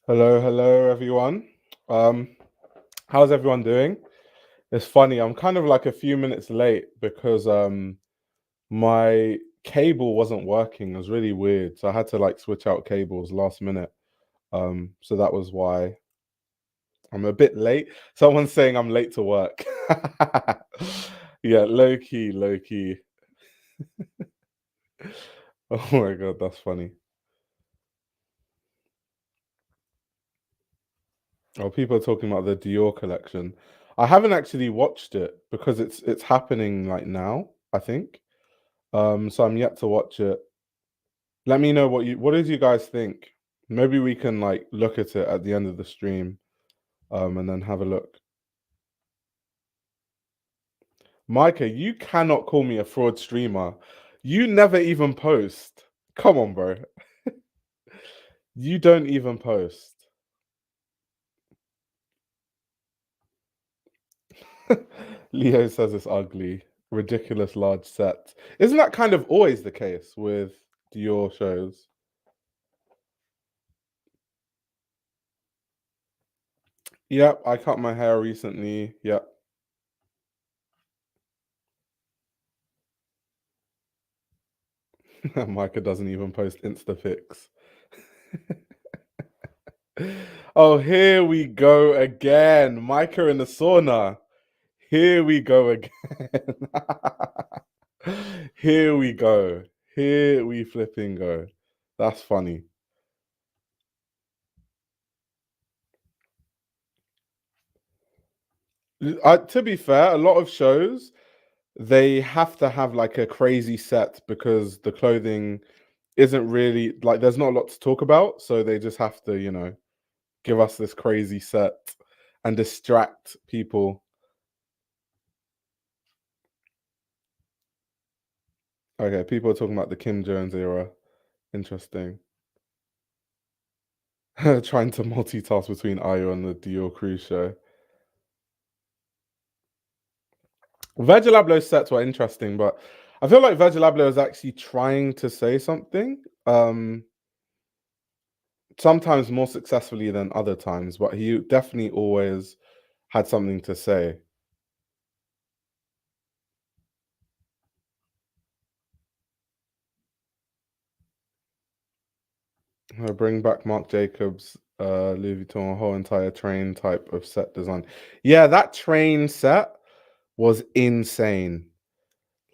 Hello, hello, everyone. Um, how's everyone doing? It's funny, I'm kind of like a few minutes late because my cable wasn't working. It was really weird, so I had to like switch out cables last minute. So that was why I'm a bit late. Someone's saying I'm late to work. Yeah, low key, low key. Oh my god, that's funny. Oh, people are talking about the Dior collection. I haven't actually watched it because it's happening like now, I think. So I'm yet to watch it. Let me know what did you guys think? Maybe we can like look at it at the end of the stream, and then have a look. Micah, you cannot call me a fraud streamer. You never even post. Come on, bro. You don't even post. Leo says it's ugly. Ridiculous large sets. Isn't that kind of always the case with Dior shows? Yep, I cut my hair recently. Yep. Micah doesn't even post Instafix. Oh, here we go again. Micah in the sauna. Here we go again. Here we go. Here we flipping go. That's funny. To be fair, a lot of shows they have to have like a crazy set because the clothing isn't really like there's not a lot to talk about, so they just have to, give us this crazy set and distract people. Okay, people are talking about the Kim Jones era. Interesting. Trying to multitask between Ayo and the Dior cruise show. Virgil Abloh's sets were interesting, but I feel like Virgil Abloh is actually trying to say something. Sometimes more successfully than other times, but he definitely always had something to say. Bring back Marc Jacobs, Louis Vuitton, a whole entire train type of set design. Yeah, that train set was insane.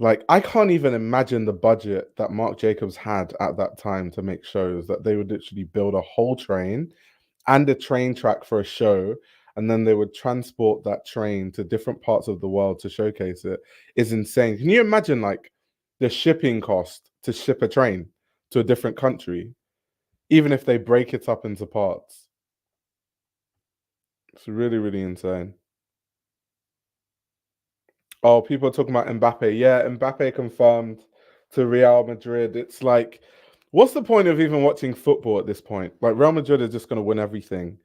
Like, I can't even imagine the budget that Marc Jacobs had at that time to make shows, that they would literally build a whole train and a train track for a show, and then they would transport that train to different parts of the world to showcase it, is insane. Can you imagine, like, the shipping cost to ship a train to a different country, even if they break it up into parts? It's really, really insane. Oh, people are talking about Mbappe. Yeah, Mbappe confirmed to Real Madrid. It's like, what's the point of even watching football at this point? Like, Real Madrid are just going to win everything.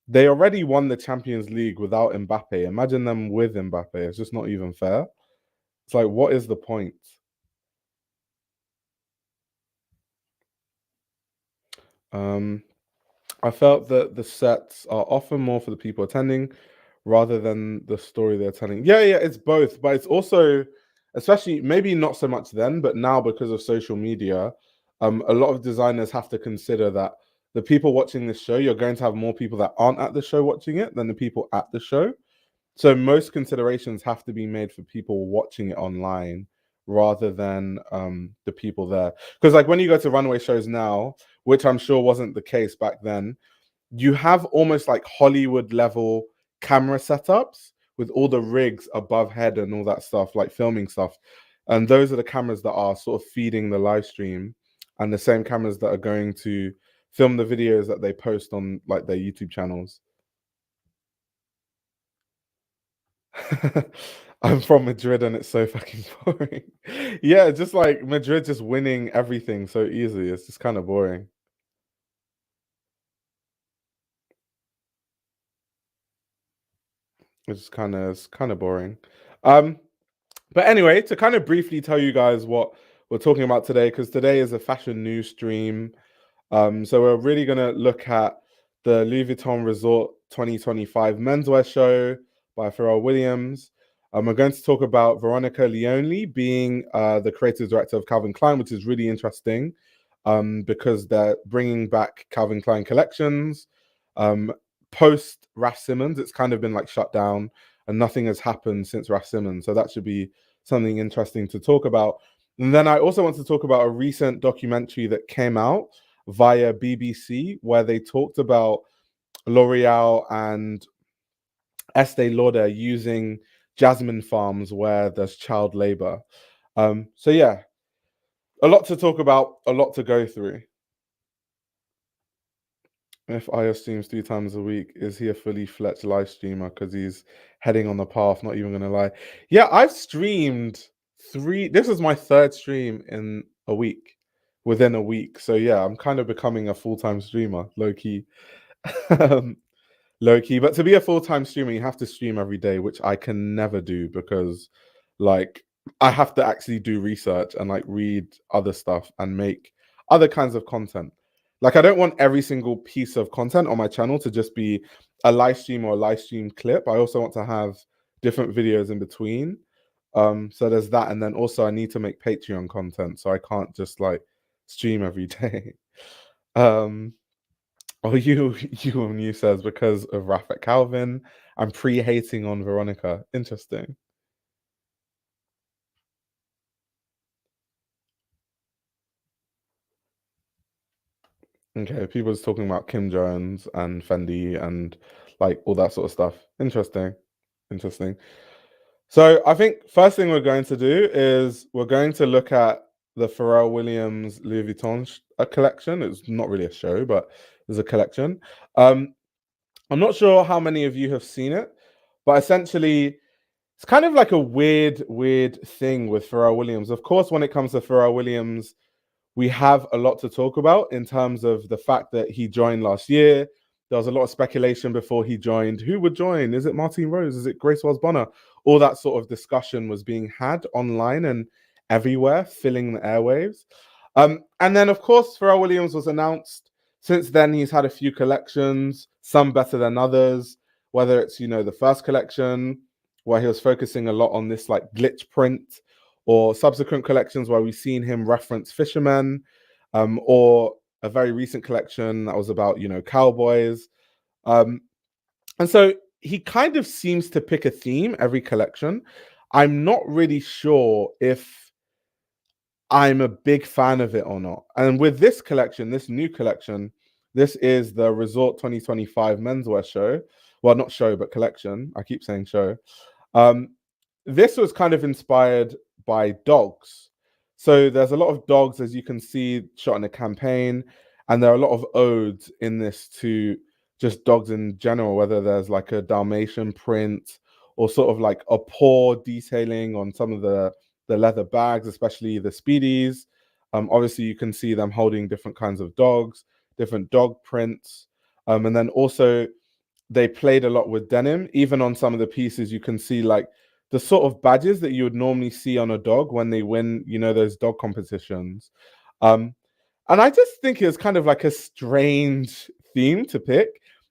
They already won the Champions League without Mbappe. Imagine them with Mbappe. It's just not even fair. It's like, what is the point? Um, I felt that the sets are often more for the people attending rather than the story they're telling. Yeah, yeah, it's both, but it's also, especially maybe not so much then, but now because of social media, a lot of designers have to consider that the people watching this show, you're going to have more people that aren't at the show watching it than the people at the show. So most considerations have to be made for people watching it online rather than the people there. Because like when you go to runway shows now, which I'm sure wasn't the case back then, you have almost like Hollywood level camera setups with all the rigs above head and all that stuff, like filming stuff. And those are the cameras that are sort of feeding the live stream, and the same cameras that are going to film the videos that they post on like their YouTube channels. I'm from Madrid and it's so fucking boring. Yeah, just like Madrid just winning everything so easily. It's just kind of boring. It's kind of boring. Um, but anyway, to kind of briefly tell you guys what we're talking about today, because today is a fashion news stream. So we're really gonna look at the Louis Vuitton Resort 2025 menswear show by Pharrell Williams. We're going to talk about Veronica Leoni being the creative director of Calvin Klein, which is really interesting because they're bringing back Calvin Klein collections. Post Raf Simons, it's kind of been like shut down and nothing has happened since Raf Simons. So that should be something interesting to talk about. And then I also want to talk about a recent documentary that came out via BBC where they talked about L'Oreal and Estee Lauder using Jasmine farms where there's child labor. So yeah, a lot to talk about, a lot to go through. If Io streams 3 times a week, is he a fully fledged live streamer? Because he's heading on the path, not even gonna lie. Yeah, I've streamed this is my 3rd stream in a week, within a week. So yeah, I'm kind of becoming a full-time streamer, low-key. Low-key. But to be a full-time streamer, you have to stream every day, which I can never do because like I have to actually do research and like read other stuff and make other kinds of content. Like I don't want every single piece of content on my channel to just be a live stream or a live stream clip. I also want to have different videos in between. So there's that, and then also I need to make Patreon content, so I can't just like stream every day. You says because of Rafat Calvin, I'm pre-hating on Veronica. Interesting. Okay, people just talking about Kim Jones and Fendi and like all that sort of stuff. Interesting. Interesting. So I think first thing we're going to do is we're going to look at the Pharrell Williams Louis Vuitton collection. It's not really a show, but there's a collection. I'm not sure how many of you have seen it, but essentially it's kind of like a weird thing with Pharrell Williams. Of course, when it comes to Pharrell Williams, we have a lot to talk about in terms of the fact that he joined last year. There was a lot of speculation before he joined. Who would join? Is it Martine Rose? Is it Grace Wells Bonner? All that sort of discussion was being had online and everywhere, filling the airwaves. And then, of course, Pharrell Williams was announced. Since then, he's had a few collections, some better than others, whether it's, the first collection where he was focusing a lot on this like glitch print, or subsequent collections where we've seen him reference fishermen, or a very recent collection that was about, cowboys. And so he kind of seems to pick a theme every collection. I'm not really sure if I'm a big fan of it or not. And with this collection, this new collection, this is the Resort 2025 menswear show. Well, not show, but collection. I keep saying show. This was kind of inspired by dogs. So there's a lot of dogs, as you can see, shot in a campaign. And there are a lot of odes in this to just dogs in general, whether there's like a Dalmatian print or sort of like a paw detailing on some of the leather bags, especially the Speedies. Obviously, you can see them holding different kinds of dogs, different dog prints. And then also, they played a lot with denim. Even on some of the pieces, you can see like the sort of badges that you would normally see on a dog when they win, those dog competitions. And I just think it was kind of like a strange theme to pick.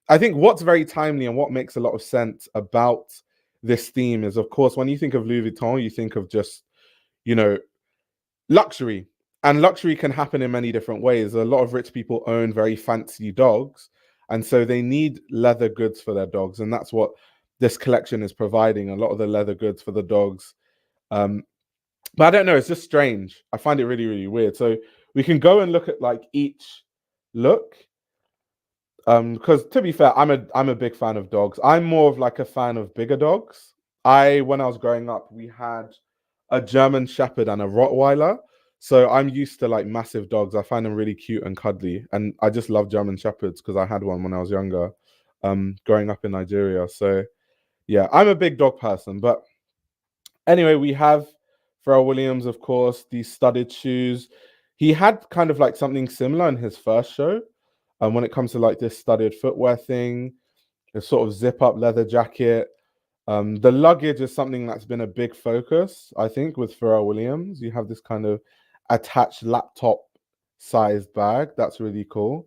I think what's very timely and what makes a lot of sense about this theme is, of course, when you think of Louis Vuitton, you think of just, luxury. And luxury can happen in many different ways. A lot of rich people own very fancy dogs, and so they need leather goods for their dogs. And that's what this collection is providing, a lot of the leather goods for the dogs. But I don't know, it's just strange. I find it really, really weird. So we can go and look at like each look. Because to be fair, I'm a big fan of dogs. I'm more of like a fan of bigger dogs. When I was growing up, we had a German Shepherd and a Rottweiler. So I'm used to like massive dogs. I find them really cute and cuddly. And I just love German Shepherds because I had one when I was younger, growing up in Nigeria. So yeah, I'm a big dog person. But anyway, we have Pharrell Williams, of course, these studded shoes. He had kind of like something similar in his first show. When it comes to like this studded footwear thing, a sort of zip up leather jacket. The luggage is something that's been a big focus, I think, with Pharrell Williams. You have this kind of attached laptop sized bag. That's really cool.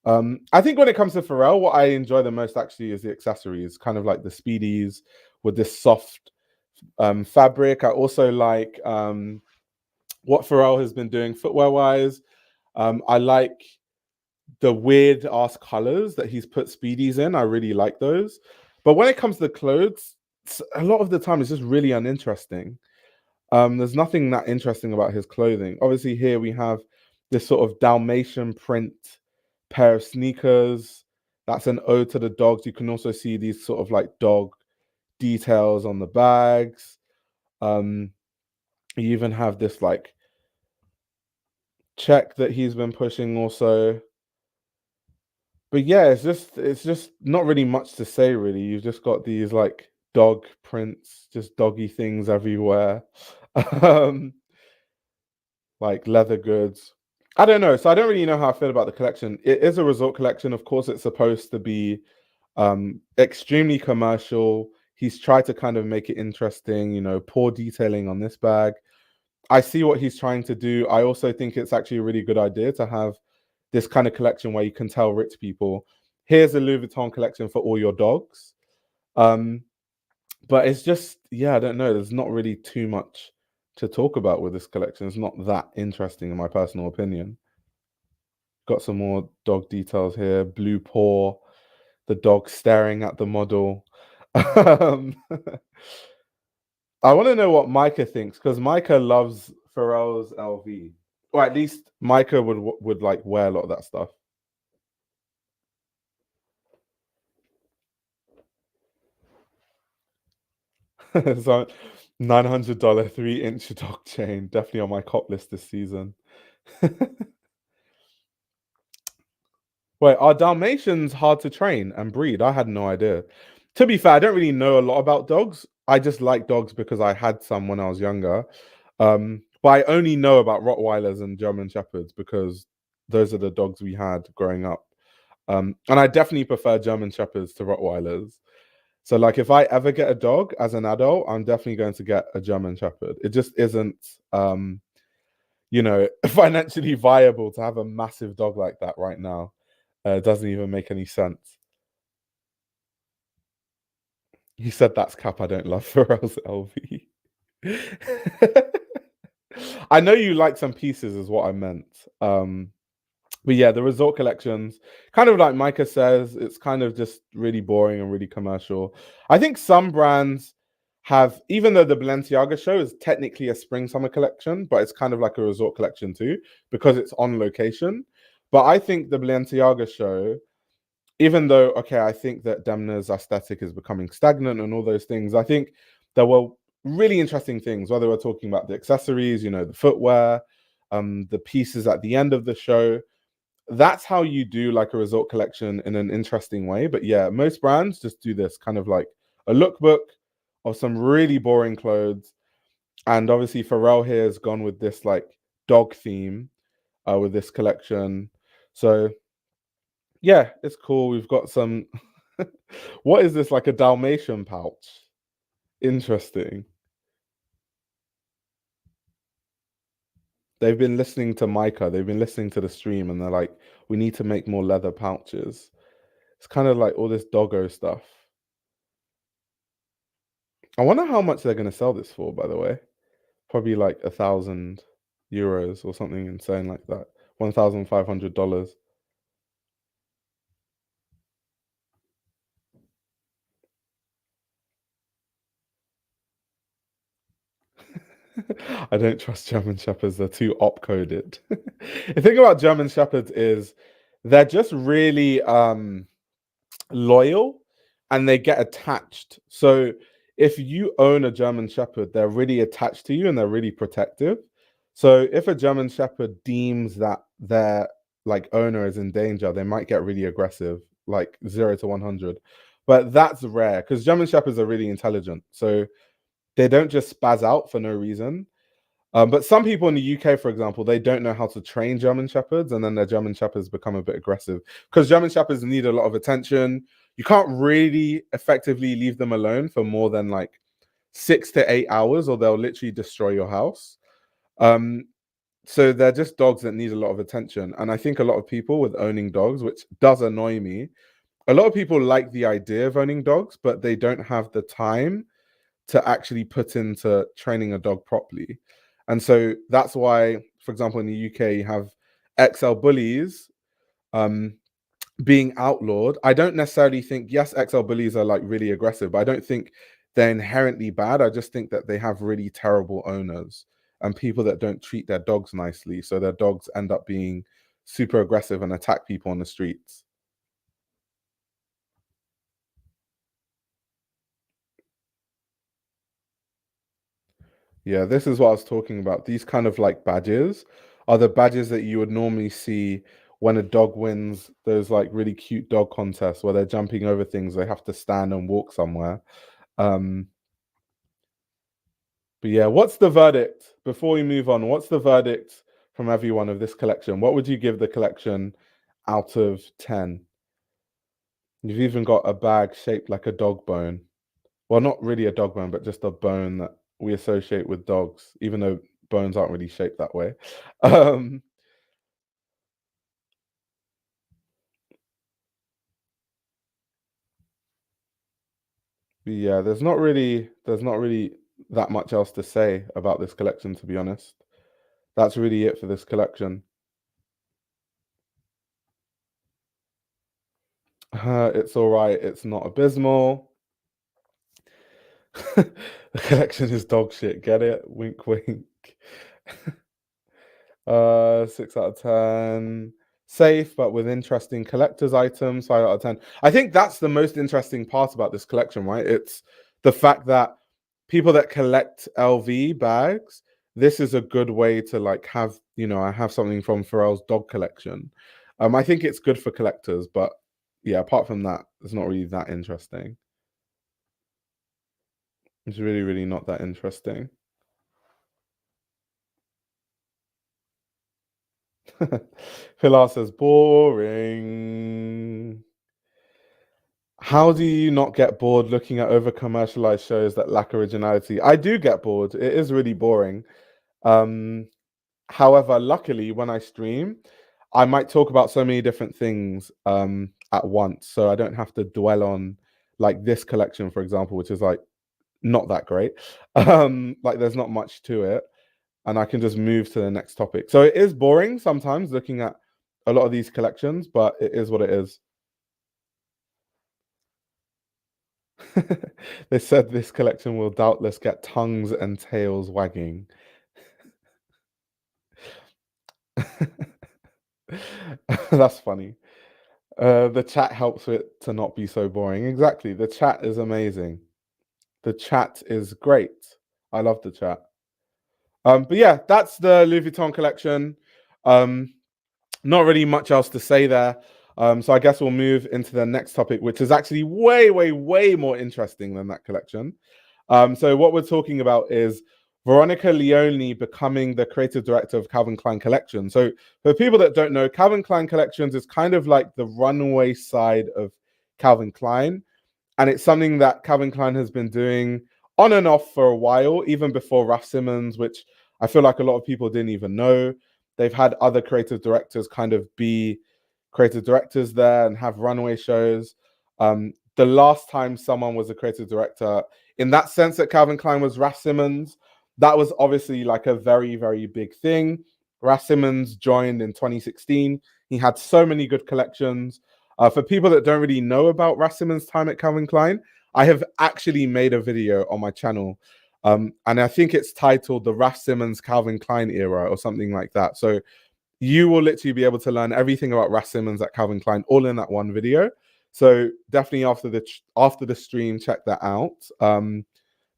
I think when it comes to Pharrell, what I enjoy the most actually is the accessories, kind of like the speedies with this soft fabric. I also like what Pharrell has been doing footwear wise. I like the weird ass colors that he's put speedies in. I really like those. But when it comes to the clothes, a lot of the time it's just really uninteresting. There's nothing that interesting about his clothing. Obviously, here we have this sort of Dalmatian print pair of sneakers. That's an ode to the dogs. You can also see these sort of like dog details on the bags. You even have this like check that he's been pushing also. But yeah, it's just not really much to say really. You've just got these like dog prints, just doggy things everywhere. um, like leather goods. I don't know. So I don't really know how I feel about the collection. It is a resort collection. Of course, it's supposed to be extremely commercial. He's tried to kind of make it interesting, poor detailing on this bag. I see what he's trying to do. I also think it's actually a really good idea to have this kind of collection where you can tell rich people, here's a Louis Vuitton collection for all your dogs. Um, but it's just, yeah, I don't know. There's not really too much to talk about with this collection. It's not that interesting in my personal opinion. Got some more dog details here. Blue paw, the dog staring at the model. um, I want to know what Micah thinks because Micah loves Pharrell's LV, or at least Micah would like wear a lot of that stuff. So $900 3-inch dog chain, definitely on my cop list this season. Wait, are Dalmatians hard to train and breed? I had no idea. To be fair, I don't really know a lot about dogs. I just like dogs because I had some when I was younger. But I only know about Rottweilers and German Shepherds because those are the dogs we had growing up. And I definitely prefer German Shepherds to Rottweilers. So, like, if I ever get a dog as an adult, I'm definitely going to get a German Shepherd. It just isn't, financially viable to have a massive dog like that right now. It doesn't even make any sense. He said that's cap. I don't love Pharrell's LV. I know you like some pieces, is what I meant. But yeah, the resort collections, kind of like Micah says, it's kind of just really boring and really commercial. I think some brands have, even though the Balenciaga show is technically a spring summer collection, but it's kind of like a resort collection too, because it's on location. But I think the Balenciaga show, even though, okay, I think that Demna's aesthetic is becoming stagnant and all those things, I think there were really interesting things, whether we're talking about the accessories, the footwear, the pieces at the end of the show. That's how you do like a resort collection in an interesting way. But yeah, most brands just do this kind of like a lookbook of some really boring clothes. And obviously Pharrell here has gone with this like dog theme with this collection. So yeah, it's cool. We've got some what is this, like a Dalmatian pouch? Interesting. They've been listening to Micah, they've been listening to the stream, and they're like, we need to make more leather pouches. It's kind of like all this doggo stuff. I wonder how much they're going to sell this for, by the way. Probably like €1,000 or something insane like that. $1,500. I don't trust German Shepherds. They're too op-coded. The thing about German Shepherds is they're just really loyal and they get attached. So if you own a German Shepherd, they're really attached to you and they're really protective. So if a German Shepherd deems that their like owner is in danger, they might get really aggressive, like 0 to 100. But that's rare because German Shepherds are really intelligent. So they don't just spaz out for no reason. But some people in the UK, for example, they don't know how to train German Shepherds, and then their German Shepherds become a bit aggressive because German Shepherds need a lot of attention. You can't really effectively leave them alone for more than like 6 to 8 hours, or they'll literally destroy your house. Um, So they're just dogs that need a lot of attention. And I think a lot of people with owning dogs, which does annoy me, a lot of people like the idea of owning dogs, but they don't have the time to actually put into training a dog properly. And so that's why, for example, in the UK, you have XL bullies um, being outlawed. I don't necessarily think, yes, XL bullies are like really aggressive, but I don't think they're inherently bad. I just think that they have really terrible owners and people that don't treat their dogs nicely. So their dogs end up being super aggressive and attack people on the streets. Yeah, this is what I was talking about. These kind of like badges are the badges that you would normally see when a dog wins those like really cute dog contests where they're jumping over things, they have to stand and walk somewhere. Um, but yeah, what's the verdict? Before we move on, what's the verdict from everyone of this collection? What would you give the collection out of 10? You've even got a bag shaped like a dog bone. Well, not really a dog bone, but just a bone that we associate with dogs, even though bones aren't really shaped that way. Um, yeah, there's not really that much else to say about this collection, to be honest. That's really it for this collection. It's all right. It's not abysmal. The collection is dog shit. Get it? Wink, wink. 6 out of 10. Safe, but with interesting collector's items. 5 out of 10. I think that's the most interesting part about this collection, right? It's the fact that people that collect LV bags, this is a good way to like have, I have something from Pharrell's dog collection. I think it's good for collectors, but yeah, apart from that, it's not really that interesting. It's really, really not that interesting. Pilar says boring. How do you not get bored looking at over commercialized shows that lack originality? I do get bored. It is really boring. Um, However, luckily, when I stream, I might talk about so many different things at once. So I don't have to dwell on like this collection, for example, which is like not that great. Like there's not much to it. And I can just move to the next topic. So it is boring sometimes looking at a lot of these collections, but it is what it is. They said this collection will doubtless get tongues and tails wagging. That's funny. The chat helps it to not be so boring. Exactly. The chat is amazing. The chat is great. I love the chat. But yeah, that's the Louis Vuitton collection. Um, Not really much else to say there. So I guess we'll move into the next topic, which is actually way, way, way more interesting than that collection. So what we're talking about is Veronica Leoni becoming the creative director of Calvin Klein Collection. So for people that don't know, Calvin Klein Collections is kind of like the runway side of Calvin Klein. And it's something that Calvin Klein has been doing on and off for a while, even before Raf Simons, which I feel like a lot of people didn't even know. They've had other creative directors kind of be creative directors there and have runway shows. The last time someone was a creative director, in that sense that Calvin Klein was Raf Simons, that was obviously like a very, very big thing. Raf Simons joined in 2016. He had so many good collections. For people that don't really know about Raf Simons' time at Calvin Klein, I have actually made a video on my channel. And I think it's titled The Raf Simons Calvin Klein Era or something like that. So you will literally be able to learn everything about Raf Simons at Calvin Klein all in that one video. So definitely after the stream, check that out.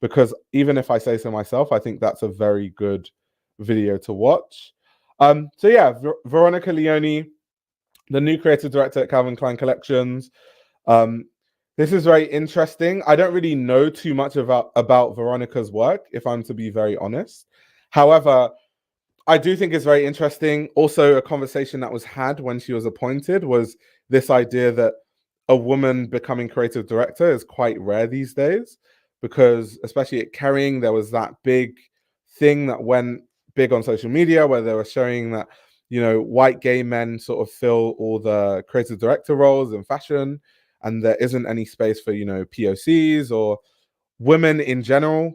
Because even if I say so myself, I think that's a very good video to watch. So yeah, Veronica Leoni, the new creative director at Calvin Klein Collections. Um, this is very interesting. I don't really know too much about Veronica's work, if I'm to be very honest. However, I do think it's very interesting. Also, a conversation that was had when she was appointed was this idea that a woman becoming creative director is quite rare these days, because especially at Carrying, there was that big thing that when big on social media where they were showing that, white gay men sort of fill all the creative director roles in fashion, and there isn't any space for, POCs or women in general.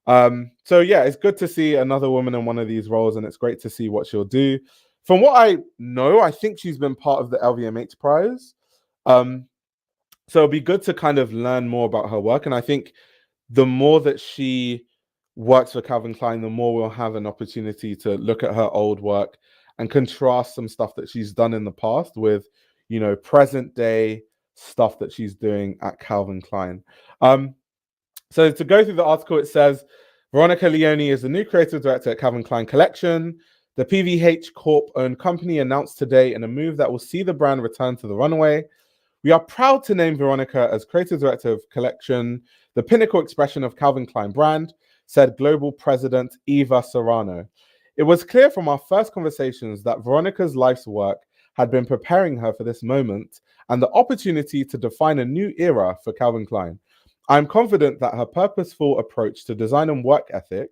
So yeah, it's good to see another woman in one of these roles, and it's great to see what she'll do. From what I know, I think she's been part of the LVMH prize. So it'll be good to kind of learn more about her work. And I think the more that she works for Calvin Klein, the more we'll have an opportunity to look at her old work and contrast some stuff that she's done in the past with, present day stuff that she's doing at Calvin Klein. So to go through the article, it says, Veronica Leoni is the new creative director at Calvin Klein Collection. The PVH Corp-owned company announced today in a move that will see the brand return to the runway. We are proud to name Veronica as creative director of collection, the pinnacle expression of Calvin Klein brand, said global president Eva Serrano. It was clear from our first conversations that Veronica's life's work had been preparing her for this moment and the opportunity to define a new era for Calvin Klein. I'm confident that her purposeful approach to design and work ethic,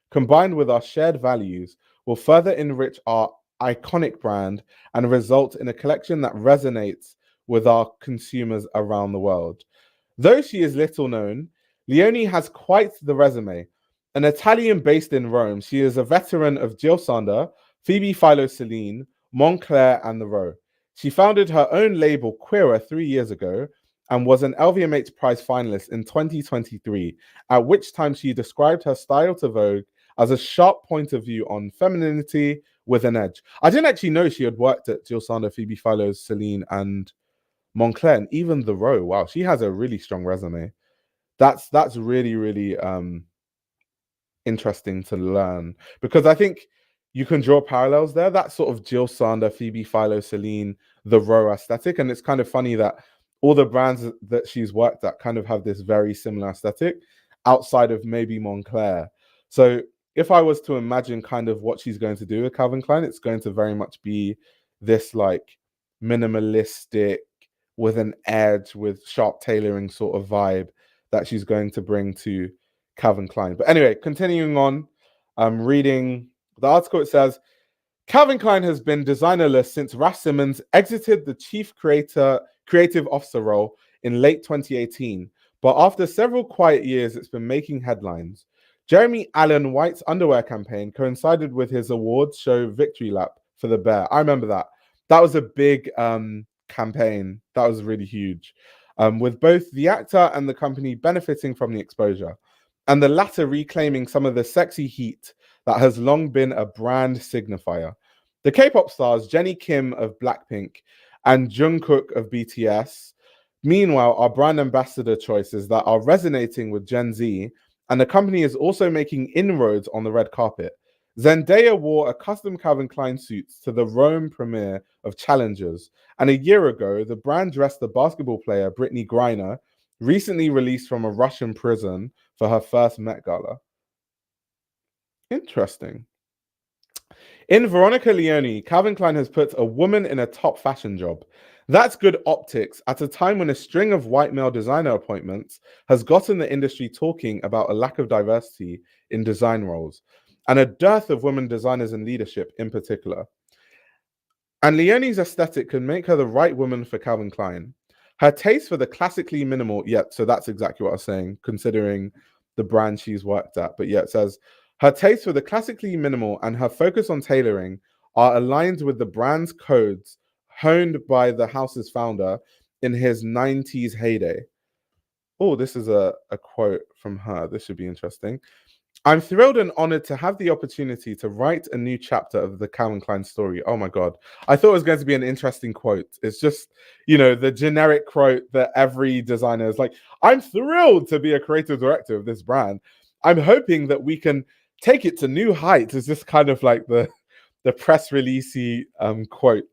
combined with our shared values, will further enrich our iconic brand and result in a collection that resonates with our consumers around the world. Though she is little known, Leoni has quite the resume. An Italian based in Rome, she is a veteran of Jill Sander, Phoebe Philo-Celine, Moncler, and The Row. She founded her own label, Queera, 3 years ago, and was an LVMH prize finalist in 2023, at which time she described her style to Vogue as a sharp point of view on femininity with an edge. I didn't actually know she had worked at Jill Sander, Phoebe Philo-Celine, and Moncler, and even The Row. Wow, she has a really strong resume. That's really, really interesting to learn, because I think you can draw parallels there. That sort of Jill Sander, Phoebe Philo-Celine, The Row aesthetic, and it's kind of funny that all the brands that she's worked at kind of have this very similar aesthetic outside of maybe Moncler. So if I was to imagine kind of what she's going to do with Calvin Klein, it's going to very much be this like minimalistic with an edge, with sharp tailoring sort of vibe that she's going to bring to Calvin Klein. But anyway, continuing on, I'm reading the article. It says, Calvin Klein has been designerless since Raf Simons exited the chief creative officer role in late 2018. But after several quiet years, it's been making headlines. Jeremy Allen White's underwear campaign coincided with his awards show victory lap for the Bear. I remember that. That was a big campaign. That was really huge. With both the actor and the company benefiting from the exposure, and the latter reclaiming some of the sexy heat that has long been a brand signifier. The K-pop stars Jennie Kim of Blackpink and Jungkook of BTS, meanwhile, are brand ambassador choices that are resonating with Gen Z, and the company is also making inroads on the red carpet. Zendaya wore a custom Calvin Klein suit to the Rome premiere of Challengers, and a year ago, the brand dressed the basketball player Brittany Griner, recently released from a Russian prison, for her first Met Gala. Interesting. In Veronica Leoni, Calvin Klein has put a woman in a top fashion job. That's good optics at a time when a string of white male designer appointments has gotten the industry talking about a lack of diversity in design roles and a dearth of women designers in leadership in particular. And Leoni's aesthetic can make her the right woman for Calvin Klein. Her taste for the classically minimal, so that's exactly what I was saying, considering the brand she's worked at. But it says, her taste for the classically minimal and her focus on tailoring are aligned with the brand's codes honed by the house's founder in his 90s heyday. Oh, this is a quote from her. This should be interesting. I'm thrilled and honored to have the opportunity to write a new chapter of the Calvin Klein story. Oh my God. I thought it was going to be an interesting quote. It's just, the generic quote that every designer is like, I'm thrilled to be a creative director of this brand. I'm hoping that we can take it to new heights. It's just kind of like the press releasey quote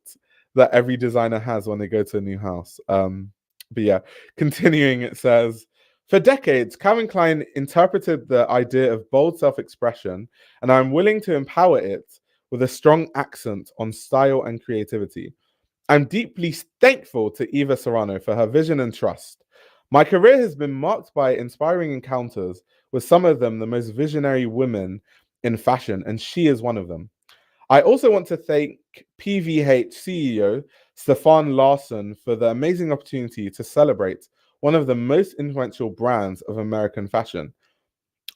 that every designer has when they go to a new house. Continuing, it says, for decades, Calvin Klein interpreted the idea of bold self-expression, and I'm willing to empower it with a strong accent on style and creativity. I'm deeply thankful to Eva Serrano for her vision and trust. My career has been marked by inspiring encounters with some of them the most visionary women in fashion, and she is one of them. I also want to thank PVH CEO Stefan Larsson for the amazing opportunity to celebrate one of the most influential brands of American fashion.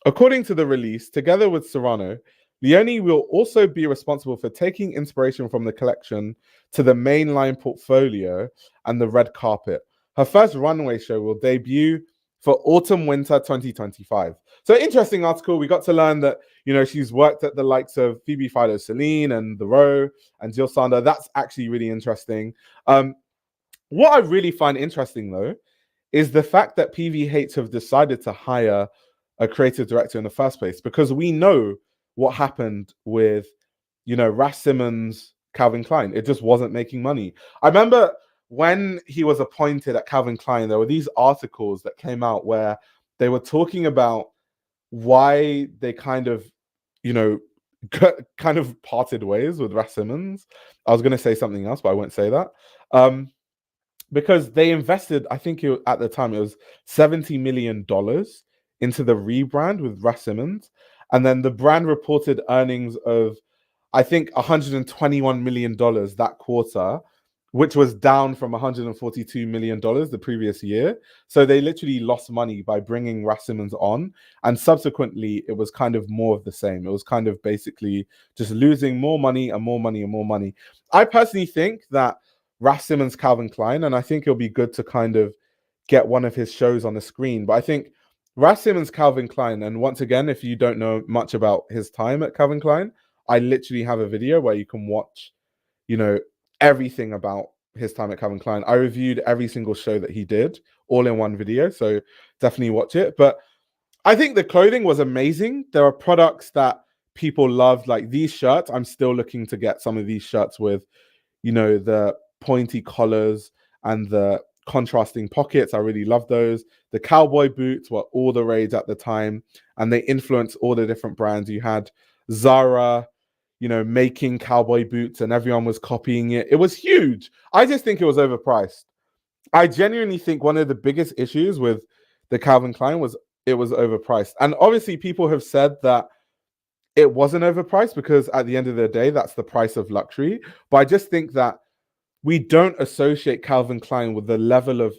According to the release, together with Serrano, Leoni will also be responsible for taking inspiration from the collection to the mainline portfolio and the red carpet. Her first runway show will debut for autumn winter 2025. So interesting article. We got to learn that, you know, she's worked at the likes of Phoebe Philo-Celine and The Row and Jill Sander. That's actually really interesting. What I really find interesting though is the fact that PVH have decided to hire a creative director in the first place, because we know what happened with, you know, Ras Simmons, Calvin Klein. It just wasn't making money. I remember when he was appointed at Calvin Klein, there were these articles that came out where they were talking about why they kind of, you know, kind of parted ways with Ras Simmons. I was going to say something else, but I won't say that. Because they invested, I think at the time it was $70 million into the rebrand with Ras Simmons. And then the brand reported earnings of, I think, $121 million that quarter, which was down from $142 million the previous year. So they literally lost money by bringing Ras Simmons on. And subsequently, it was kind of more of the same. It was kind of basically just losing more money and more money and more money. I personally think that Ras Simmons, Calvin Klein, and I think it'll be good to kind of get one of his shows on the screen. But I think Ras Simmons, Calvin Klein, and once again, if you don't know much about his time at Calvin Klein, I literally have a video where you can watch, you know, everything about his time at Calvin Klein. I reviewed every single show that he did all in one video, so definitely watch it. But I think the clothing was amazing. There are products that people loved, like these shirts. I'm still looking to get some of these shirts with, you know, the pointy collars and the contrasting pockets. I really love those. The cowboy boots were all the rage at the time, and they influenced all the different brands. You had Zara, you know, making cowboy boots, and everyone was copying it. It was huge. I just think it was overpriced. I genuinely think one of the biggest issues with the Calvin Klein was it was overpriced. And obviously people have said that it wasn't overpriced because at the end of the day, that's the price of luxury. But I just think that we don't associate Calvin Klein with the level of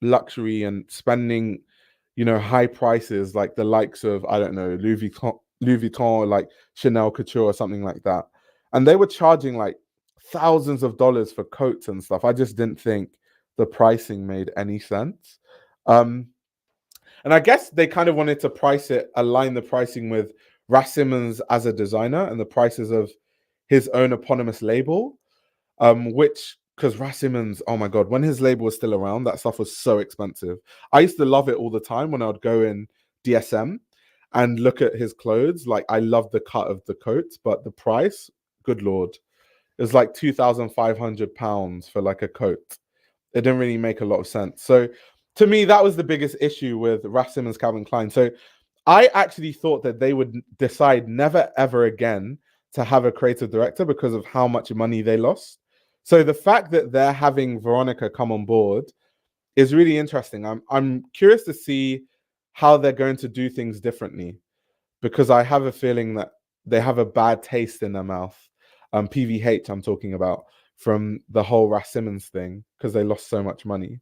luxury and spending, you know, high prices like the likes of, I don't know, Louis Vuitton, or like Chanel Couture or something like that. And they were charging like thousands of dollars for coats and stuff. I just didn't think the pricing made any sense. And I guess they kind of wanted to align the pricing with Ras Simmons as a designer and the prices of his own eponymous label. Which, because Ras Simmons, oh my God, when his label was still around, that stuff was so expensive. I used to love it all the time when I would go in DSM and look at his clothes. Like, I loved the cut of the coats, but the price, good Lord, it was like £2,500 for like a coat. It didn't really make a lot of sense. So to me, that was the biggest issue with Ras Simmons, Calvin Klein. So I actually thought that they would decide never, ever again to have a creative director because of how much money they lost. So the fact that they're having Veronica come on board is really interesting. I'm curious to see how they're going to do things differently, because I have a feeling that they have a bad taste in their mouth. PVH, I'm talking about, from the whole Ras Simmons thing, because they lost so much money.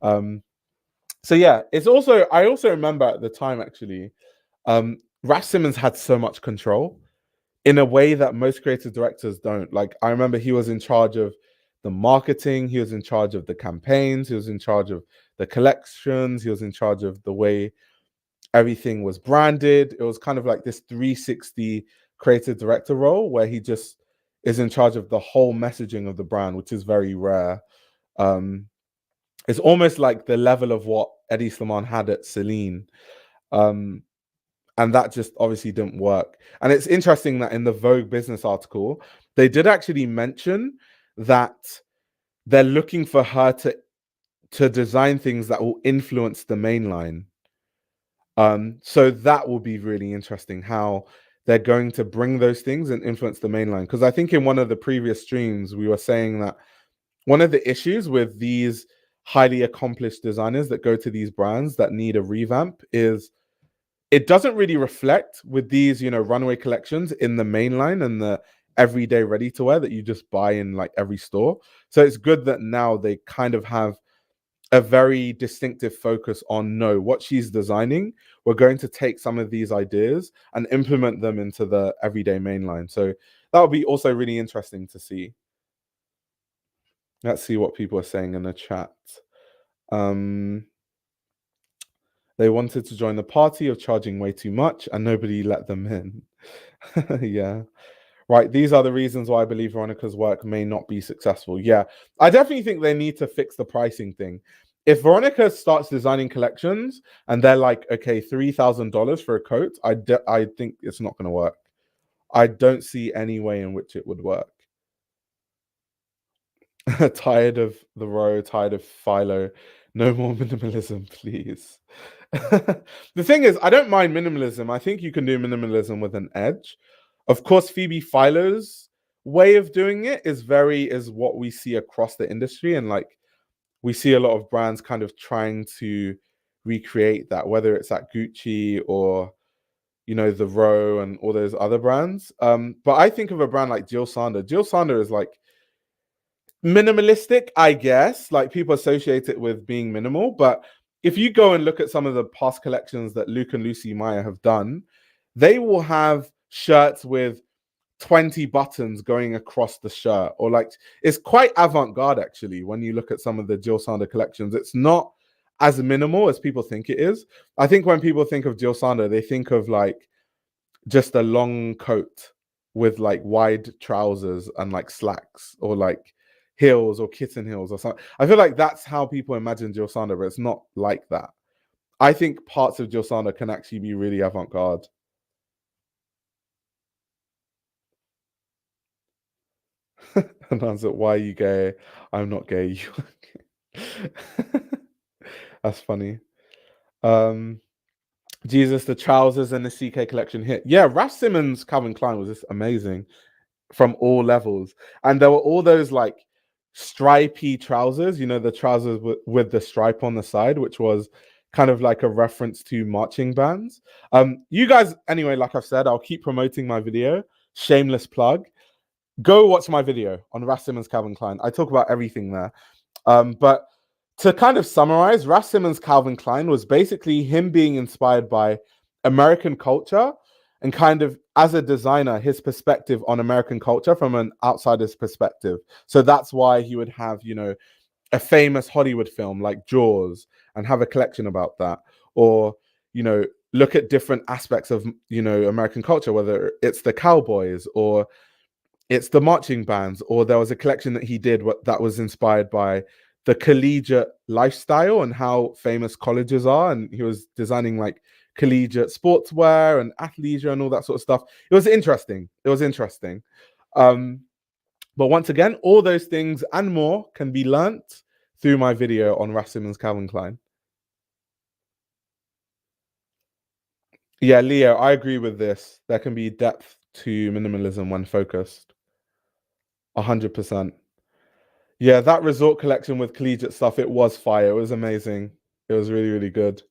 So yeah, I also remember at the time actually, Ras Simmons had so much control in a way that most creative directors don't. Like, I remember he was in charge of the marketing, he was in charge of the campaigns, he was in charge of the collections, he was in charge of the way everything was branded. It was kind of like this 360 creative director role where he just is in charge of the whole messaging of the brand, which is very rare. It's almost like the level of what Eddie Slimane had at Celine. And that just obviously didn't work. And it's interesting that in the Vogue business article, they did actually mention that they're looking for her to design things that will influence the mainline. So that will be really interesting how they're going to bring those things and influence the mainline. Because I think in one of the previous streams, we were saying that one of the issues with these highly accomplished designers that go to these brands that need a revamp is it doesn't really reflect with these, runway collections in the main line and the everyday ready to wear that you just buy in like every store. So it's good that now they kind of have a very distinctive focus on no, what she's designing, we're going to take some of these ideas and implement them into the everyday mainline. So that would be also really interesting to see. Let's see what people are saying in the chat. They wanted to join the party of charging way too much and nobody let them in. Yeah. Right, these are the reasons why I believe Veronica's work may not be successful. Yeah, I definitely think they need to fix the pricing thing. If Veronica starts designing collections and they're like, okay, $3,000 for a coat, I think it's not going to work. I don't see any way in which it would work. Tired of the row, tired of Philo. No more minimalism, please. The thing is, I don't mind minimalism. I think you can do minimalism with an edge. Of course, Phoebe Philo's way of doing it is what we see across the industry, and like we see a lot of brands kind of trying to recreate that, whether it's at Gucci or the Row and all those other brands. But I think of a brand like Jill Sander. Jill Sander is like minimalistic, I guess. Like people associate it with being minimal, but if you go and look at some of the past collections that Luke and Lucy Meyer have done, they will have shirts with 20 buttons going across the shirt, or like it's quite avant-garde actually when you look at some of the Jill Sander collections. It's not as minimal as people think it is. I think when people think of Jill Sander, they think of like just a long coat with like wide trousers and like slacks, or like heels or kitten heels or something. I feel like that's how people imagine Jill Sander, but it's not like that. I think parts of Jill Sander can actually be really avant-garde. And I was like, why are you gay? I'm not gay. You are gay. That's funny. Jesus, the trousers and the CK collection hit. Yeah, Raf Simons Calvin Klein was just amazing from all levels. And there were all those like stripy trousers, the trousers with the stripe on the side, which was kind of like a reference to marching bands. You guys, anyway, like I've said, I'll keep promoting my video. Shameless plug. Go watch my video on Raf Simons Calvin Klein. I talk about everything there. But to kind of summarize, Raf Simons Calvin Klein was basically him being inspired by American culture and kind of, as a designer, his perspective on American culture from an outsider's perspective. So that's why he would have, a famous Hollywood film like Jaws and have a collection about that. Or, look at different aspects of, American culture, whether it's the cowboys or it's the marching bands, or there was a collection that he did that was inspired by the collegiate lifestyle and how famous colleges are. And he was designing like collegiate sportswear and athleisure and all that sort of stuff. It was interesting. But once again, all those things and more can be learnt through my video on Raf Simons Calvin Klein. Yeah, Leo, I agree with this. There can be depth to minimalism when focused. 100%. Yeah, that resort collection with collegiate stuff, it was fire. It was amazing. It was really, really good.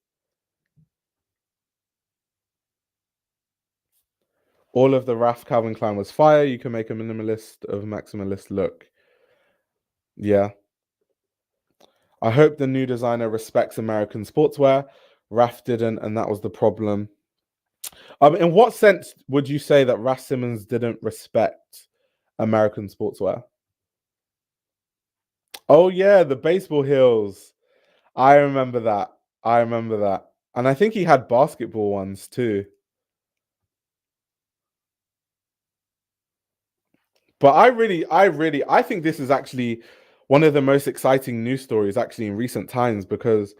All of the Raf Calvin Klein was fire. You can make a minimalist of maximalist look. Yeah. I hope the new designer respects American sportswear. Raf didn't, and that was the problem. In what sense would you say that Raf Simons didn't respect American sportswear? Oh yeah, the baseball heels. I remember that. And I think he had basketball ones too. But I think this is actually one of the most exciting news stories actually in recent times, because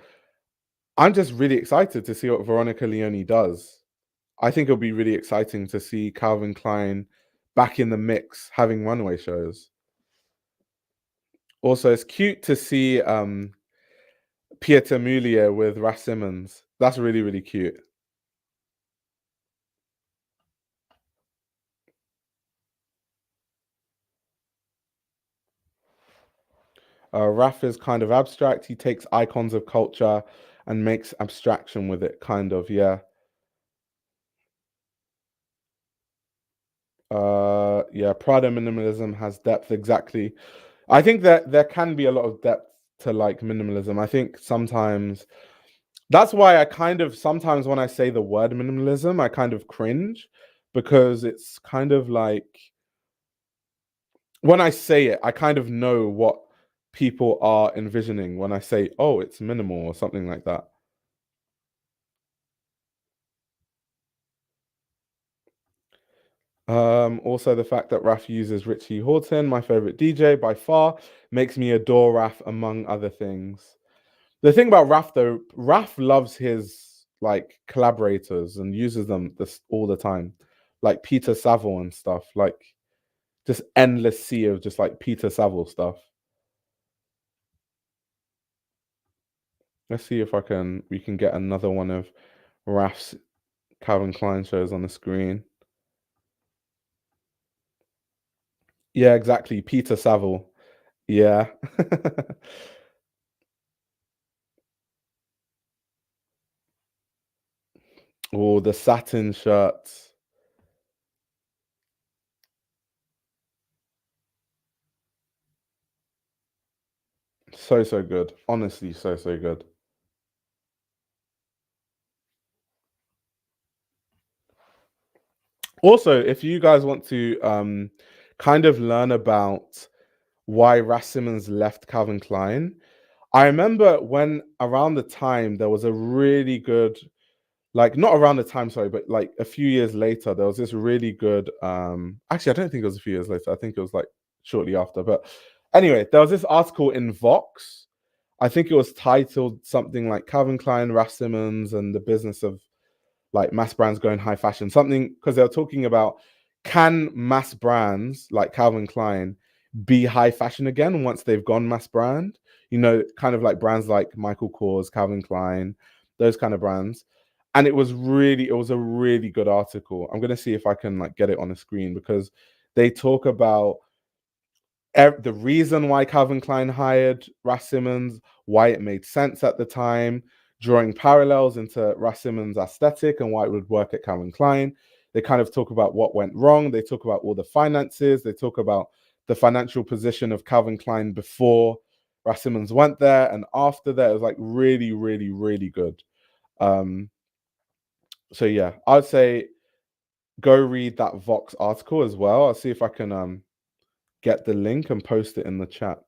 I'm just really excited to see what Veronica Leoni does. I think it'll be really exciting to see Calvin Klein back in the mix having runway shows. Also, it's cute to see Pieter Mulier with Raf Simons. That's really, really cute. Raf is kind of abstract. He takes icons of culture and makes abstraction with it, kind of, yeah. Yeah, Prada minimalism has depth, exactly. I think that there can be a lot of depth to like minimalism. I think sometimes that's why I kind of sometimes when I say the word minimalism, I kind of cringe because it's kind of like when I say it, I kind of know what people are envisioning when I say, "Oh, it's minimal" or something like that. Also the fact that Raf uses Richie Hawtin, my favorite DJ by far, makes me adore Raf among other things. The thing about Raf though, Raf loves his like collaborators and uses them this all the time, like Peter Saville and stuff. Like just endless sea of just like Peter Saville stuff. Let's see if we can get another one of Raf's Calvin Klein shows on the screen. Yeah, exactly. Peter Saville. Yeah. Oh, the satin shirts. So, so good. Honestly, so, so good. Also, if you guys want to kind of learn about why Rassimans left Calvin Klein, I remember when around the time there was a really good, like not around the time, sorry, but like a few years later, there was this really good actually I don't think it was a few years later. I think it was like shortly after. But anyway, there was this article in Vox. I think it was titled something like Calvin Klein, Rassimans, and the business of like mass brands going high fashion. Something because they were talking about can mass brands like Calvin Klein be high fashion again once they've gone mass brand? You know, kind of like brands like Michael Kors, Calvin Klein, those kind of brands. And it was a really good article. I'm gonna see if I can like get it on the screen because they talk about the reason why Calvin Klein hired Ras Simmons, why it made sense at the time, drawing parallels into Ras Simmons' aesthetic and why it would work at Calvin Klein. They kind of talk about what went wrong. They talk about all the finances. They talk about the financial position of Calvin Klein before Ras Simmons went there and after that. It was like really, really, really good. Um, so yeah, I'd say go read that Vox article as well. I'll see if I can get the link and post it in the chat.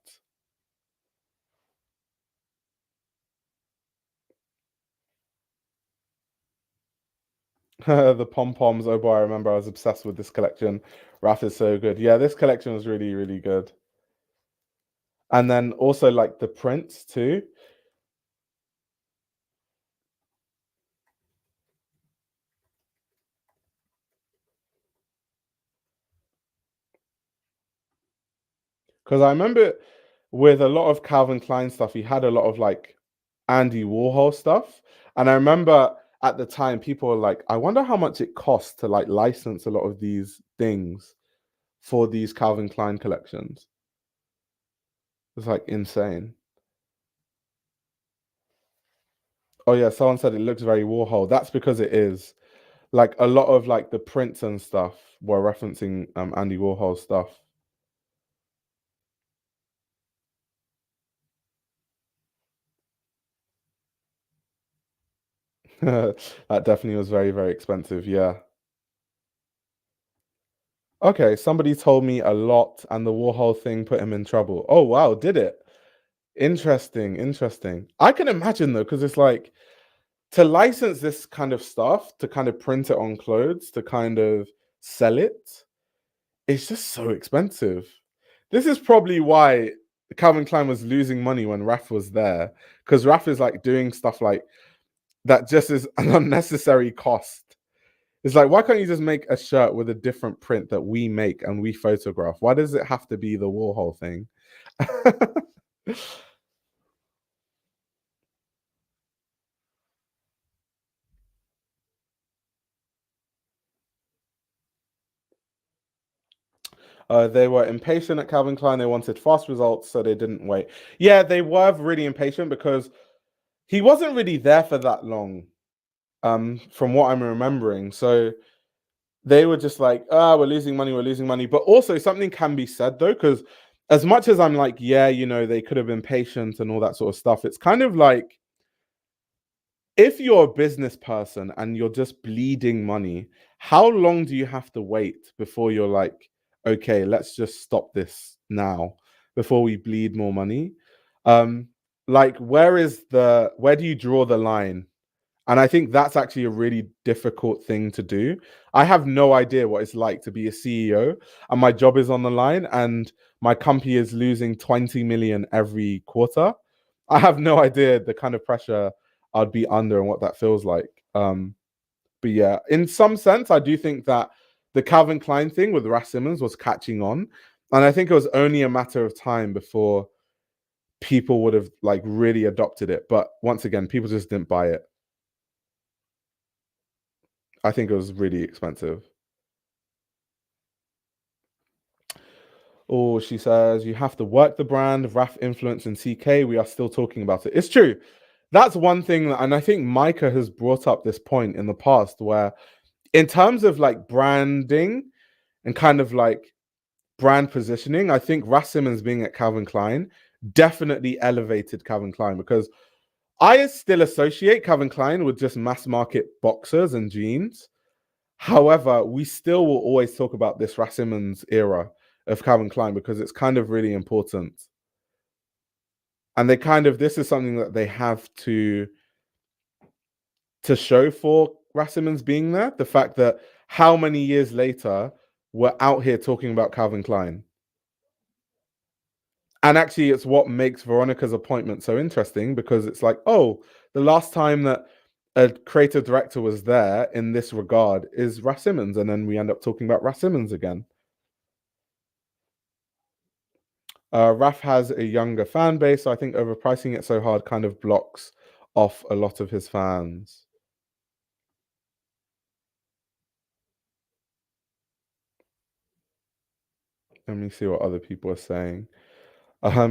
The pom poms. Oh boy, I remember I was obsessed with this collection. Raf is so good. Yeah, this collection was really, really good. And then also like the prints too. Because I remember with a lot of Calvin Klein stuff, he had a lot of like Andy Warhol stuff. And I remember at the time people were like, I wonder how much it costs to like license a lot of these things for these Calvin Klein collections. It's like insane. Oh yeah, someone said it looks very Warhol. That's because it is. Like a lot of like the prints and stuff were referencing Andy Warhol stuff. That definitely was very, very expensive. Yeah. Okay, somebody told me a lot, and the Warhol thing put him in trouble. Oh wow, did it? Interesting, interesting. I can imagine though, because it's like to license this kind of stuff, to kind of print it on clothes, to kind of sell it, it's just so expensive. This is probably why Calvin Klein was losing money when Raf was there, because Raf is like doing stuff like that just is an unnecessary cost. It's like, why can't you just make a shirt with a different print that we make and we photograph? Why does it have to be the Warhol thing? They were impatient at Calvin Klein. They wanted fast results, so they didn't wait. Yeah, they were really impatient because he wasn't really there for that long, from what I'm remembering. So they were just like, ah, we're losing money, we're losing money. But also something can be said though, because as much as I'm like, yeah, you know, they could have been patient and all that sort of stuff, it's kind of like if you're a business person and you're just bleeding money, how long do you have to wait before you're like, okay, let's just stop this now before we bleed more money? Um, like where do you draw the line? And I think that's actually a really difficult thing to do. I have no idea what it's like to be a CEO and my job is on the line and my company is losing 20 million every quarter. I have no idea the kind of pressure I'd be under and what that feels like. But yeah, in some sense, I do think that the Calvin Klein thing with Ras Simmons was catching on. And I think it was only a matter of time before people would have like really adopted it. But once again, people just didn't buy it. I think it was really expensive. Oh, she says, you have to work the brand, RAF influence and CK. We are still talking about it. It's true. That's one thing. And I think Micah has brought up this point in the past where, in terms of like branding and kind of like brand positioning, I think Ras Simmons being at Calvin Klein definitely elevated Calvin Klein because I still associate Calvin Klein with just mass market boxers and jeans. However, we still will always talk about this Ras Simmons era of Calvin Klein because it's kind of really important. And they kind of, this is something that they have to show for Ras Simmons being there. The fact that how many years later we're out here talking about Calvin Klein. And actually, it's what makes Veronica's appointment so interesting because it's like, oh, the last time that a creative director was there in this regard is Ras Simmons. And then we end up talking about Ras Simmons again. Raf has a younger fan base, so I think overpricing it so hard kind of blocks off a lot of his fans. Let me see what other people are saying.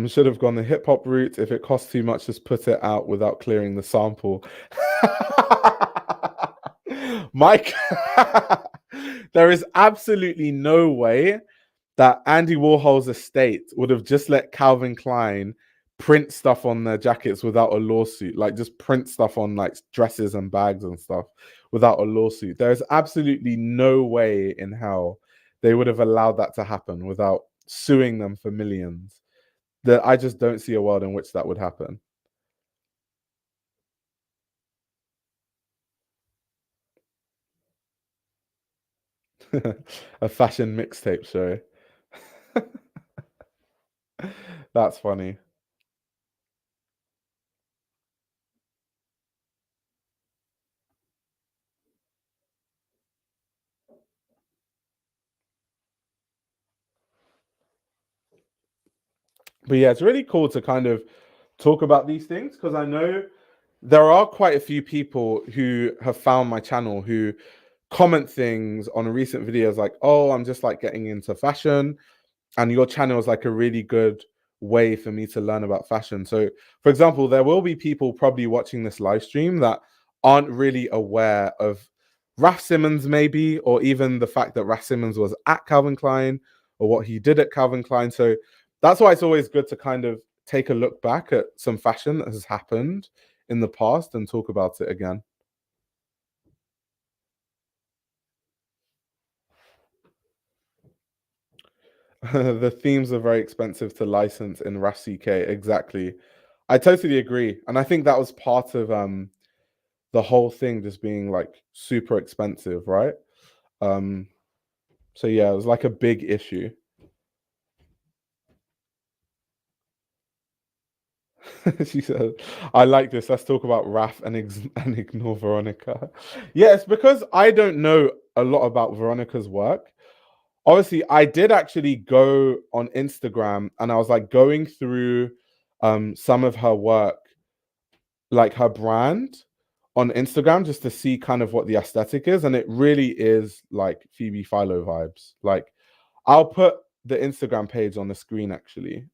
Should have gone the hip hop route. If it costs too much, just put it out without clearing the sample. Mike, there is absolutely no way that Andy Warhol's estate would have just let Calvin Klein print stuff on their jackets without a lawsuit, like just print stuff on like dresses and bags and stuff without a lawsuit. There's absolutely no way in hell they would have allowed that to happen without suing them for millions. That I just don't see a world in which that would happen. A fashion mixtape show. That's funny. But yeah, it's really cool to kind of talk about these things because I know there are quite a few people who have found my channel who comment things on recent videos like, oh, I'm just like getting into fashion. And your channel is like a really good way for me to learn about fashion. So, for example, there will be people probably watching this live stream that aren't really aware of Raf Simmons, maybe, or even the fact that Raf Simmons was at Calvin Klein or what he did at Calvin Klein. So, that's why it's always good to kind of take a look back at some fashion that has happened in the past and talk about it again. The themes are very expensive to license in Raf CK. Exactly. I totally agree. And I think that was part of the whole thing just being like super expensive, right? Um so yeah, it was like a big issue. She said, I like this. Let's talk about Raf and, and ignore Veronica. Yeah, it's because I don't know a lot about Veronica's work. Obviously, I did actually go on Instagram and I was like going through some of her work, like her brand on Instagram, just to see kind of what the aesthetic is. And it really is like Phoebe Philo vibes. Like I'll put the Instagram page on the screen actually.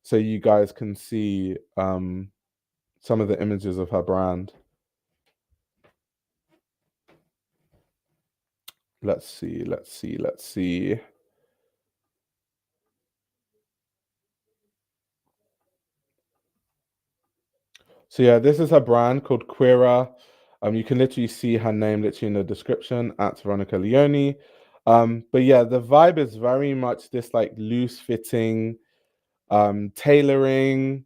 So you guys can see some of the images of her brand. Let's see. So yeah, this is her brand called Queera. You can literally see her name literally in the description at Veronica Leoni. But yeah, the vibe is very much this like loose fitting, tailoring,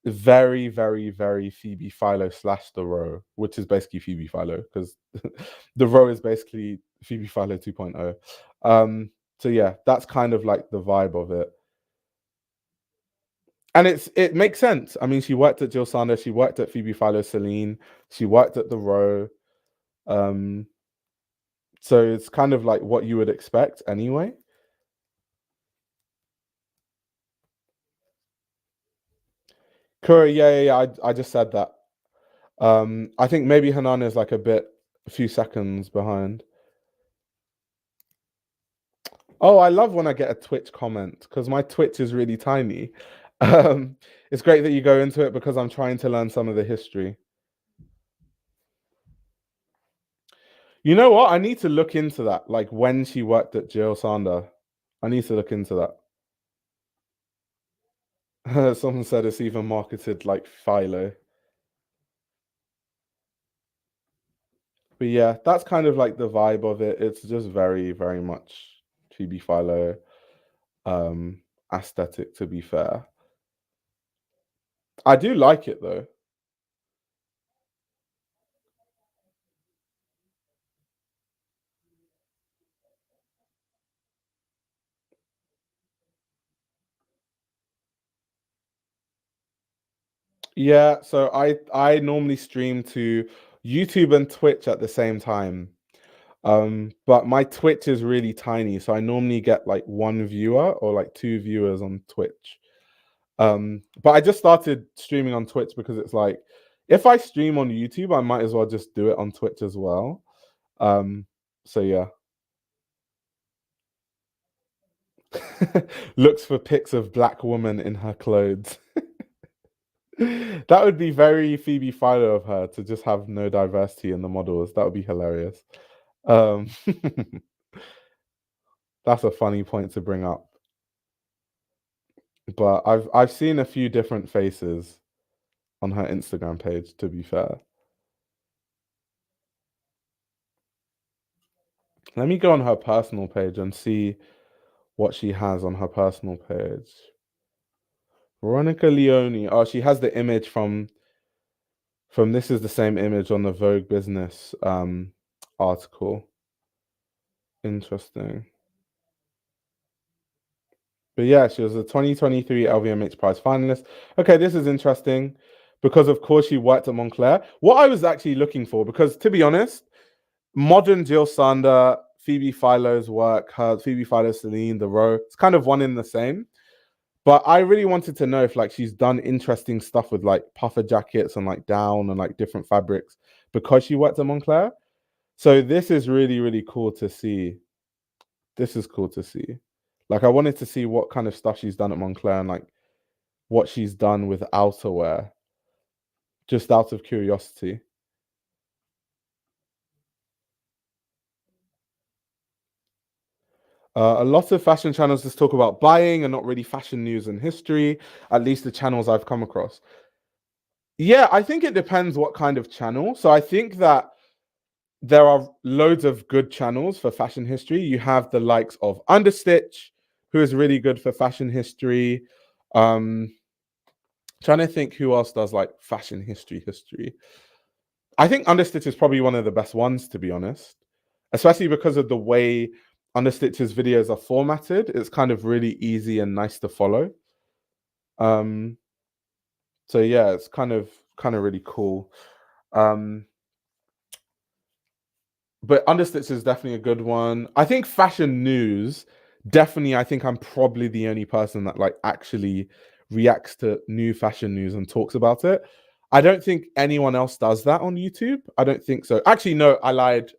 very, very, very Phoebe Philo slash the row, which is basically Phoebe Philo because the row is basically Phoebe Philo 2.0. So yeah, that's kind of like the vibe of it. And it makes sense. I mean, she worked at Jill Sanders, she worked at Phoebe Philo Celine, she worked at the row. So it's kind of like what you would expect anyway. Curry, yeah. I just said that. I think maybe Hanan is like a few seconds behind. Oh, I love when I get a Twitch comment because my Twitch is really tiny. It's great that you go into it because I'm trying to learn some of the history. You know what? I need to look into that. Like when she worked at Jill Sander. I need to look into that. Someone said it's even marketed like Philo. But yeah, that's kind of like the vibe of it. It's just very, very much Phoebe Philo aesthetic, to be fair. I do like it though. Yeah, so I normally stream to YouTube and Twitch at the same time. But my Twitch is really tiny, so I normally get like one viewer or like two viewers on Twitch. But I just started streaming on Twitch because it's like if I stream on YouTube, I might as well just do it on Twitch as well. So yeah. Looks for pics of black woman in her clothes. That would be very Phoebe Philo of her to just have no diversity in the models. That would be hilarious. Um, that's a funny point to bring up. But I've seen a few different faces on her Instagram page, to be fair. Let me go on her personal page and see what she has on her personal page. Veronica Leoni. Oh, she has the image from this is the same image on the Vogue Business article. Interesting. But yeah, she was a 2023 LVMH prize finalist. Okay, this is interesting because of course she worked at Moncler. What I was actually looking for, because to be honest, modern Jill Sander, Phoebe Philo's work, her Phoebe Philo Celine, the row, it's kind of one in the same. But I really wanted to know if like she's done interesting stuff with like puffer jackets and like down and like different fabrics because she worked at Moncler. So this is really, really cool to see. This is cool to see. Like I wanted to see what kind of stuff she's done at Moncler and like what she's done with outerwear, just out of curiosity. A lot of fashion channels just talk about buying and not really fashion news and history, at least the channels I've come across. Yeah, I think it depends what kind of channel. So I think that there are loads of good channels for fashion history. You have the likes of Understitch, who is really good for fashion history. Trying to think who else does like fashion history. I think Understitch is probably one of the best ones, to be honest, especially because of the way Understitch's videos are formatted. It's kind of really easy and nice to follow. Um, so yeah, it's kind of really cool. But Understitch is definitely a good one. I think fashion news, definitely, I think I'm probably the only person that like actually reacts to new fashion news and talks about it. I don't think anyone else does that on YouTube. I don't think so. Actually, no, I lied.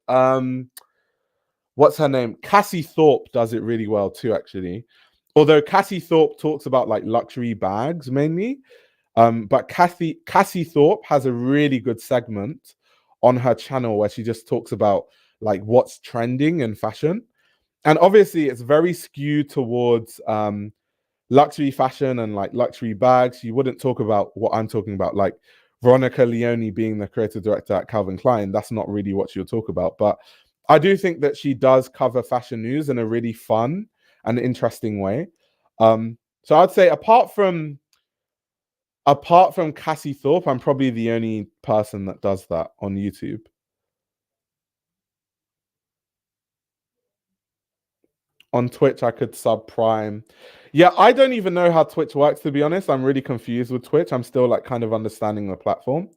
What's her name? Cassie Thorpe does it really well too, actually. Although Cassie Thorpe talks about like luxury bags mainly. But Cassie Thorpe has a really good segment on her channel where she just talks about like what's trending in fashion. And obviously it's very skewed towards luxury fashion and like luxury bags. You wouldn't talk about what I'm talking about, like Veronica Leoni being the creative director at Calvin Klein. That's not really what she'll talk about. But I do think that she does cover fashion news in a really fun and interesting way. So I'd say apart from Cassie Thorpe, I'm probably the only person that does that on YouTube. On Twitch, I could sub Prime. Yeah, I don't even know how Twitch works, to be honest. I'm really confused with Twitch. I'm still like kind of understanding the platform.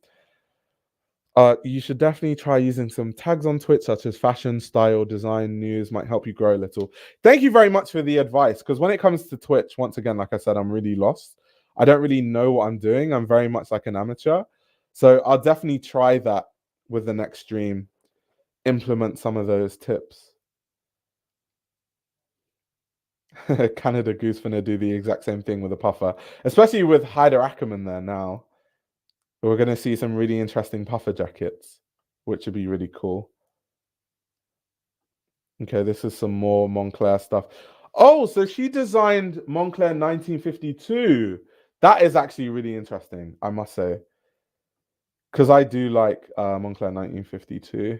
You should definitely try using some tags on Twitch, such as fashion, style, design, news, might help you grow a little. Thank you very much for the advice. Because when it comes to Twitch, once again, like I said, I'm really lost. I don't really know what I'm doing. I'm very much like an amateur. So I'll definitely try that with the next stream, implement some of those tips. Canada Goose gonna do the exact same thing with a puffer, especially with Hyder Ackerman there now. We're gonna see some really interesting puffer jackets, which would be really cool. Okay, this is some more Moncler stuff. Oh, so she designed Moncler 1952. That is actually really interesting, I must say. Because I do like Moncler 1952.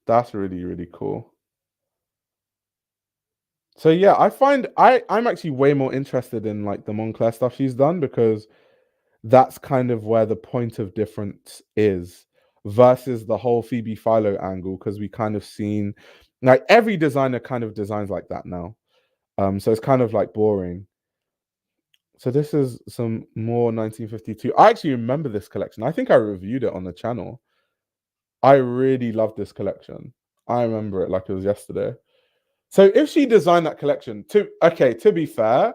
That's really, really cool. So yeah, I find I'm actually way more interested in like the Moncler stuff she's done, because that's kind of where the point of difference is versus the whole Phoebe Philo angle, because we kind of seen like every designer kind of designs like that now. So it's kind of like boring. So this is some more 1952. I actually remember this collection. I think I reviewed it on the channel. I really love this collection. I remember it like it was yesterday. So if she designed that collection, to be fair,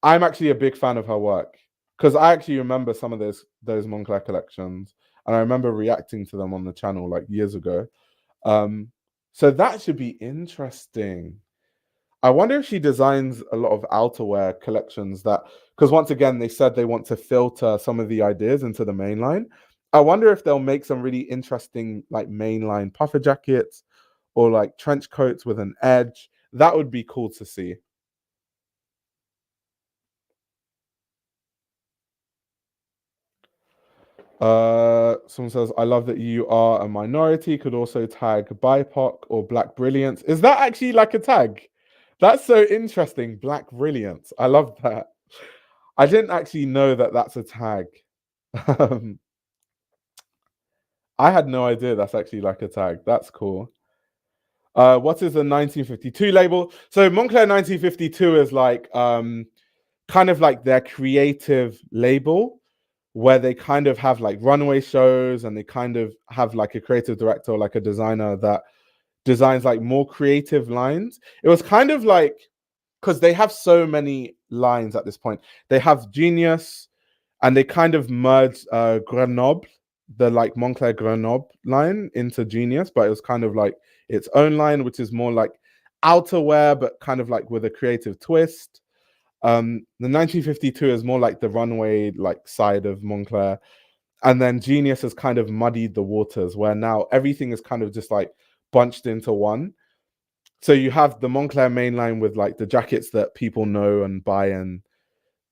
I'm actually a big fan of her work, because I actually remember some of those Moncler collections, and I remember reacting to them on the channel like years ago. So that should be interesting. I wonder if she designs a lot of outerwear collections that, because once again, they said they want to filter some of the ideas into the mainline. I wonder if they'll make some really interesting like mainline puffer jackets or like trench coats with an edge. That would be cool to see. Someone says, I love that you are a minority. Could also tag BIPOC or Black Brilliance. Is that actually like a tag? That's so interesting. Black Brilliance. I love that. I didn't actually know that that's a tag. I had no idea that's actually like a tag. That's cool. What is the 1952 label? So Moncler 1952 is like kind of like their creative label, where they kind of have like runway shows, and they kind of have like a creative director or like a designer that designs like more creative lines. It was kind of like, because they have so many lines at this point. They have Genius, and they kind of merged Grenoble, the like Moncler Grenoble line, into Genius, but it was kind of like its own line, which is more like outerwear, but kind of like with a creative twist. The 1952 is more like the runway like side of Moncler, and then Genius has kind of muddied the waters, where now everything is kind of just like bunched into one. So you have the Moncler mainline with like the jackets that people know and buy and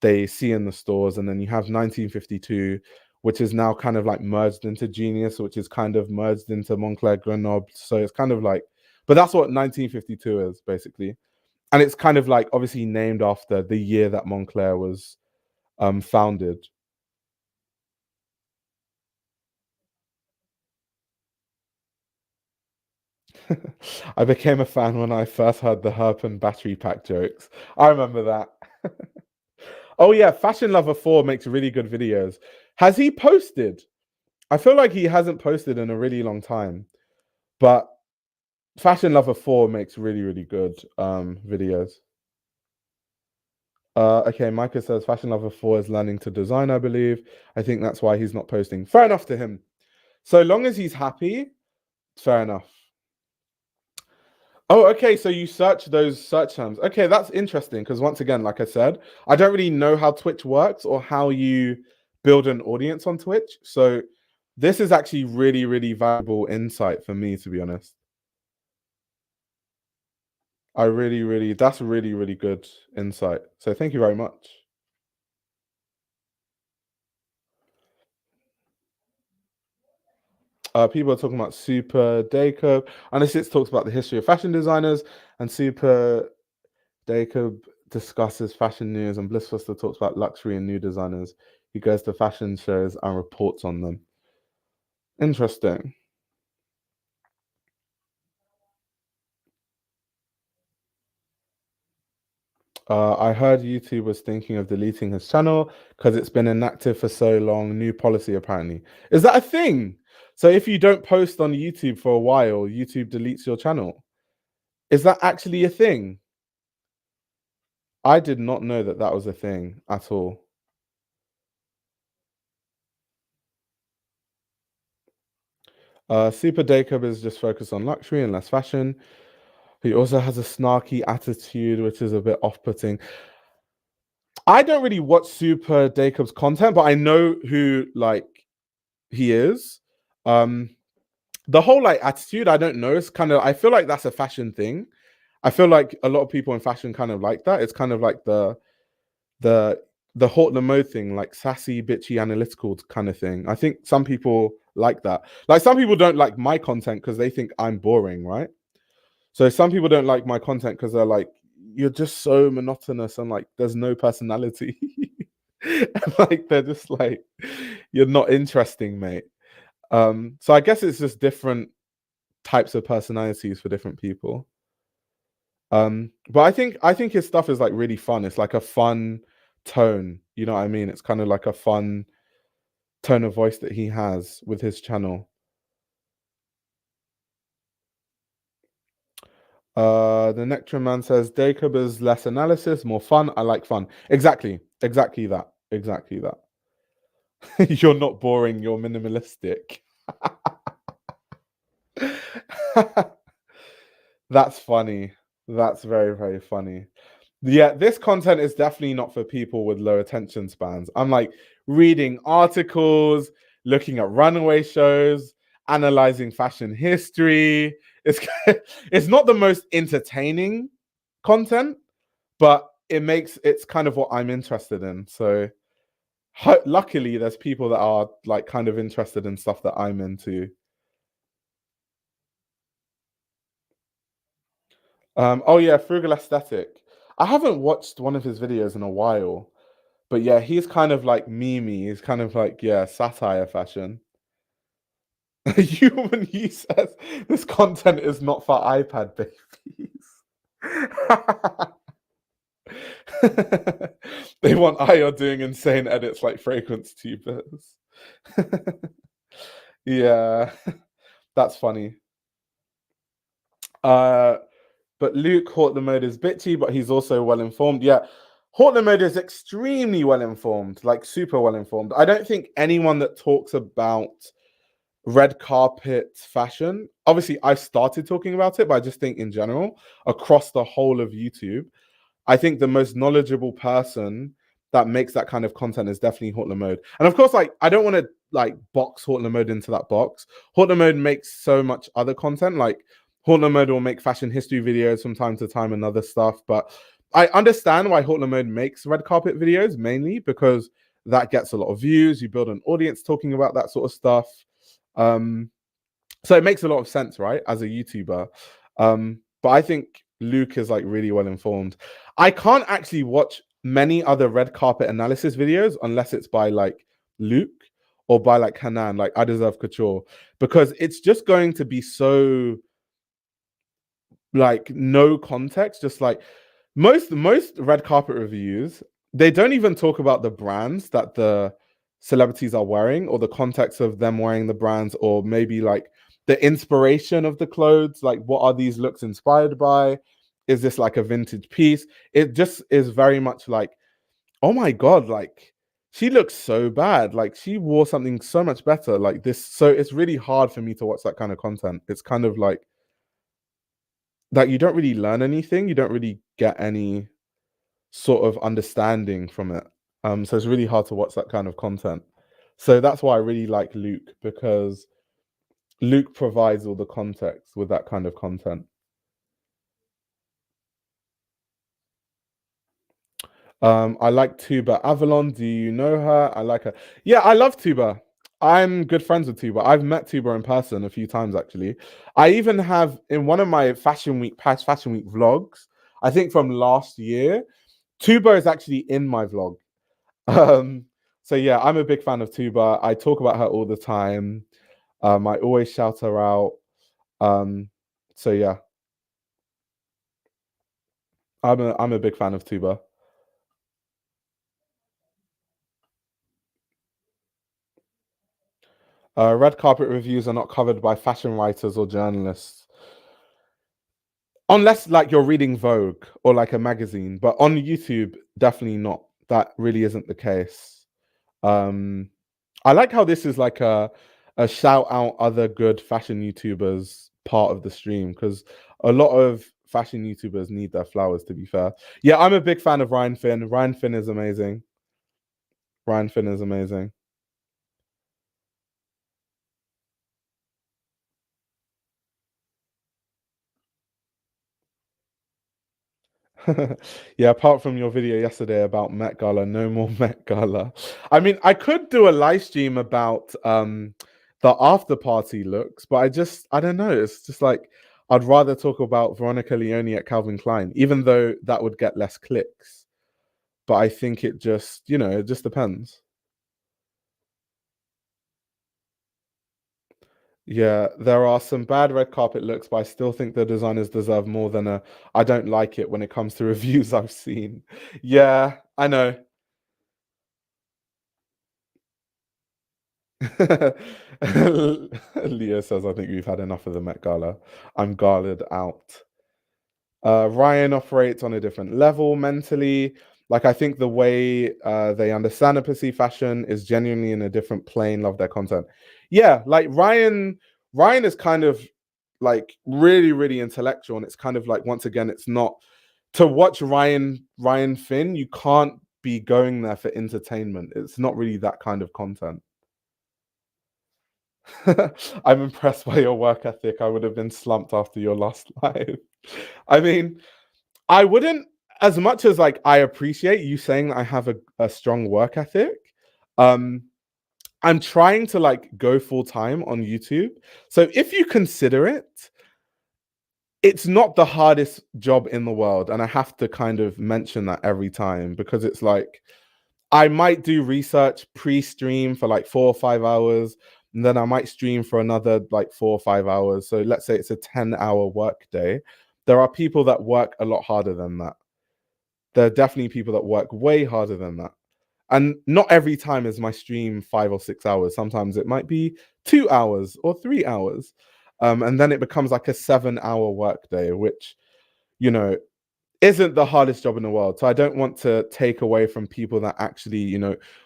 they see in the stores, and then you have 1952, which is now kind of like merged into Genius, which is kind of merged into Moncler Grenoble. So it's kind of like, but that's what 1952 is basically. And it's kind of like obviously named after the year that Moncler was founded. I became a fan when I first heard the Herpen battery pack jokes. I remember that. Oh yeah, Fashion Lover 4 makes really good videos. Has he posted? I feel like he hasn't posted in a really long time. But Fashion Lover 4 makes really, really good videos. Okay, Micah says Fashion Lover 4 is learning to design, I believe. I think that's why he's not posting. Fair enough to him. So long as he's happy, fair enough. Oh, okay. So you search those search terms. Okay, that's interesting, because once again, like I said, I don't really know how Twitch works or how you build an audience on Twitch. So This is actually really, really valuable insight for me, to be honest. I really, really, that's really, really good insight. So thank you very much. People are talking about Super Jacob. Analytics talks about the history of fashion designers, and Super Jacob discusses fashion news, and Bliss Foster talks about luxury and new designers. He goes to fashion shows and reports on them. Interesting. I heard YouTube was thinking of deleting his channel because it's been inactive for so long. New policy, apparently. Is that a thing? So if you don't post on YouTube for a while, YouTube deletes your channel. Is that actually a thing? I did not know that that was a thing at all. Super Jacob is just focused on luxury and less fashion. He also has a snarky attitude, which is a bit off-putting. I don't really watch Super Jacob's content, but I know who like he is. The whole like attitude, I don't know. It's kind of, I feel like that's a fashion thing. I feel like a lot of people in fashion kind of like that. It's kind of like the the haute le mode thing, like sassy, bitchy, analytical kind of thing. I think some people like that. Like some people don't like my content because they think I'm boring, right? So some people don't like my content because they're like, you're just so monotonous and like there's no personality. And like they're just like, you're not interesting, mate. So I guess it's just different types of personalities for different people. But I think his stuff is like really fun. It's like a fun tone. You know what I mean? It's kind of like a fun tone of voice that he has with his channel. The Nectar Man says Jacob is less analysis, more fun. I like fun. Exactly. Exactly that. Exactly that. You're not boring, you're minimalistic. That's funny. That's very, very funny. Yeah, this content is definitely not for people with low attention spans. I'm like reading articles, looking at runway shows, analyzing fashion history. It's it's not the most entertaining content, but it's kind of what I'm interested in. So luckily there's people that are like kind of interested in stuff that I'm into. Oh yeah, Frugal Aesthetic. I haven't watched one of his videos in a while. But yeah, he's kind of like memey. He's kind of like, yeah, satire fashion. Human, he says, this content is not for iPad babies. They want Ayo doing insane edits like fragrance tubers. Yeah, that's funny. Uh, but Luke Hortler mode is bitchy, but he's also well informed. Yeah, Hortler mode is extremely well informed, like super well informed. I don't think anyone that talks about red carpet fashion. Obviously, I started talking about it, but I just think in general, across the whole of YouTube, I think the most knowledgeable person that makes that kind of content is definitely Hortler Mode. And of course, like I don't want to like box Hortler Mode into that box. Hortler Mode makes so much other content. Like Hortler Mode will make fashion history videos from time to time and other stuff. But I understand why Hortler Mode makes red carpet videos mainly because that gets a lot of views. You build an audience talking about that sort of stuff. Um, so it makes a lot of sense, right? As a YouTuber. But I think Luke is like really well informed. I can't actually watch many other red carpet analysis videos unless it's by like Luke or by like Hanan, like I Deserve Couture, because it's just going to be so like no context, just like most red carpet reviews, they don't even talk about the brands that the celebrities are wearing or the context of them wearing the brands, or maybe like the inspiration of the clothes, like what are these looks inspired by, is this like a vintage piece. It just is very much like, oh my god, like she looks so bad, like she wore something so much better, like this. So it's really hard for me to watch that kind of content. It's kind of like that you don't really learn anything, you don't really get any sort of understanding from it. So it's really hard to watch that kind of content. So that's why I really like Luke, because Luke provides all the context with that kind of content. I like Tuba Avalon. Do you know her? I like her. Yeah, I love Tuba. I'm good friends with Tuba. I've met Tuba in person a few times actually. I even have in one of my past Fashion Week vlogs, I think from last year, Tuba is actually in my vlog. Um, so yeah, I'm a big fan of Tuba. I talk about her all the time. I always shout her out. Um, so yeah, I'm a big fan of Tuba. Red carpet reviews are not covered by fashion writers or journalists, unless like you're reading Vogue or like a magazine. But on YouTube, definitely not. That really isn't the case. Um, I like how this is like a shout out other good fashion YouTubers part of the stream, because a lot of fashion YouTubers need their flowers. To be fair, yeah, I'm a big fan of Ryan Finn. Ryan Finn is amazing. Ryan Finn is amazing. Yeah, apart from your video yesterday about Met Gala, no more Met Gala. I mean, I could do a live stream about the after party looks, but I don't know. It's just like I'd rather talk about Veronica Leoni at Calvin Klein, even though that would get less clicks. But I think it just, it just depends. Yeah, there are some bad red carpet looks, but I still think the designers deserve more than a I don't like it when it comes to reviews I've seen. Yeah, I know. Leo says, I think we've had enough of the Met Gala. I'm garlered out. Ryan operates on a different level mentally. Like, I think the way they understand and perceive fashion is genuinely in a different plane. Love their content. Yeah, like Ryan is kind of like really, really intellectual. And it's kind of like, once again, it's not to watch Ryan Finn, you can't be going there for entertainment. It's not really that kind of content. I'm impressed by your work ethic. I would have been slumped after your last live. I mean, I wouldn't, as much as like I appreciate you saying that I have a strong work ethic. Um, I'm trying to like go full time on YouTube. So if you consider it, it's not the hardest job in the world. And I have to kind of mention that every time, because it's like I might do research pre-stream for like 4 or 5 hours, and then I might stream for another like 4 or 5 hours. So let's say it's a 10-hour work day. There are people that work a lot harder than that. There are definitely people that work way harder than that. And not every time is my stream 5 or 6 hours. Sometimes it might be 2 hours or 3 hours. And then it becomes like a 7-hour work day, which, you know, isn't the hardest job in the world. So I don't want to take away from people that actually,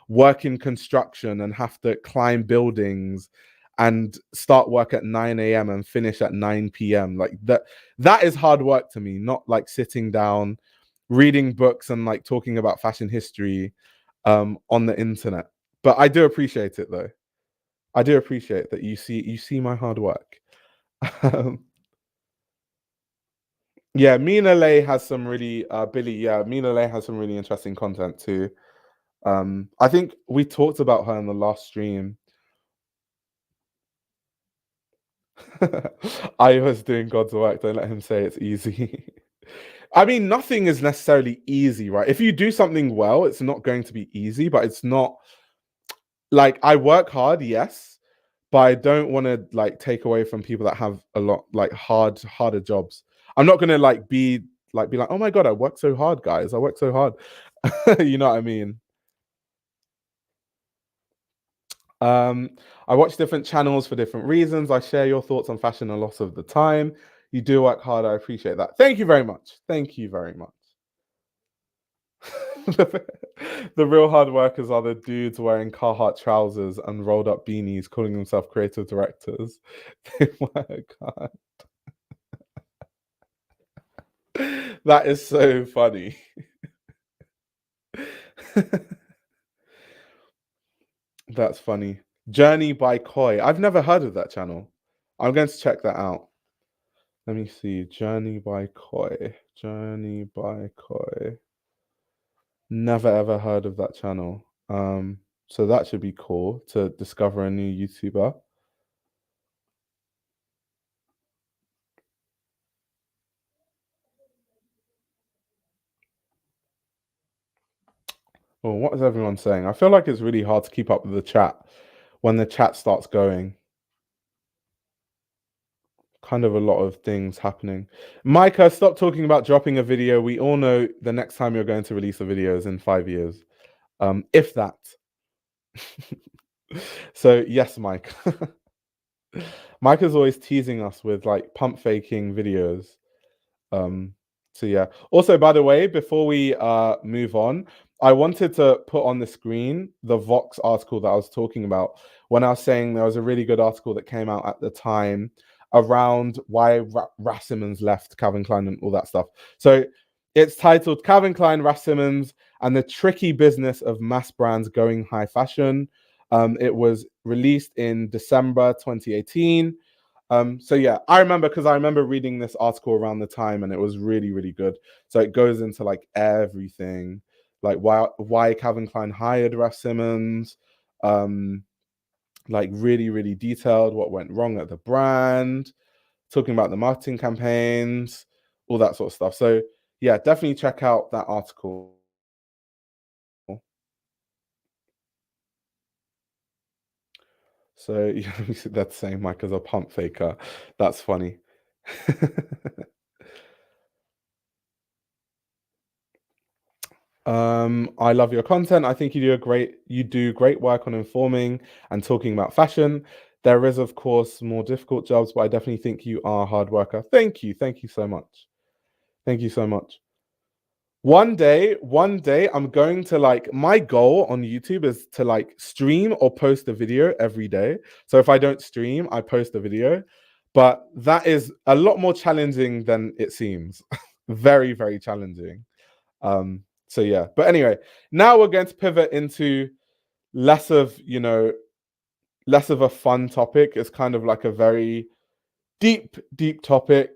work in construction and have to climb buildings and start work at 9 a.m. and finish at 9 p.m. Like that is hard work to me, not like sitting down, reading books and like talking about fashion history on the internet. But I do appreciate it though. I do appreciate that you see my hard work. Um, Yeah, Mina Lay has some really Billy, yeah, Mina Lay has some really interesting content too. I think we talked about her in the last stream. I was doing God's work, don't let him say it's easy. I mean, nothing is necessarily easy, right? If you do something well, it's not going to be easy, but it's not like I work hard, yes, but I don't want to like take away from people that have a lot like harder jobs. I'm not gonna like, oh my god, I work so hard, guys. I work so hard. You know what I mean? Um, I watch different channels for different reasons. I share your thoughts on fashion a lot of the time. You do work hard. I appreciate that. Thank you very much. Thank you very much. The real hard workers are the dudes wearing Carhartt trousers and rolled up beanies, calling themselves creative directors. They work hard. That is so funny. That's funny. Journey by Koi. I've never heard of that channel. I'm going to check that out. Let me see. Journey by Koi. Journey by Koi. Never ever heard of that channel. So that should be cool to discover a new YouTuber. Well, what is everyone saying? I feel like it's really hard to keep up with the chat when the chat starts going. Kind of a lot of things happening. Micah, stop talking about dropping a video. We all know the next time you're going to release a video is in 5 years. If that. So yes, Mike. Mike is always teasing us with like pump faking videos. So yeah. Also, by the way, before we move on, I wanted to put on the screen the Vox article that I was talking about when I was saying there was a really good article that came out at the time around why Rassimmons left Calvin Klein and all that stuff. So it's titled Calvin Klein, Rassimmons, and the Tricky Business of Mass Brands Going High Fashion. It was released in December 2018. So yeah, I remember reading this article around the time and it was really, really good. So it goes into like everything, like why Calvin Klein hired Rassimmons, like really, really detailed what went wrong at the brand, talking about the marketing campaigns, all that sort of stuff. So yeah, definitely check out that article. So yeah, that's saying Mike is a pump faker. That's funny. I love your content. I think you do great work on informing and talking about fashion. There is, of course, more difficult jobs, but I definitely think you are a hard worker. Thank you. Thank you so much. Thank you so much. One day, I'm going to like my goal on YouTube is to like stream or post a video every day. So if I don't stream, I post a video. But that is a lot more challenging than it seems. Very, very challenging. So yeah, but anyway, now we're going to pivot into less of, less of a fun topic. It's kind of like a very deep topic.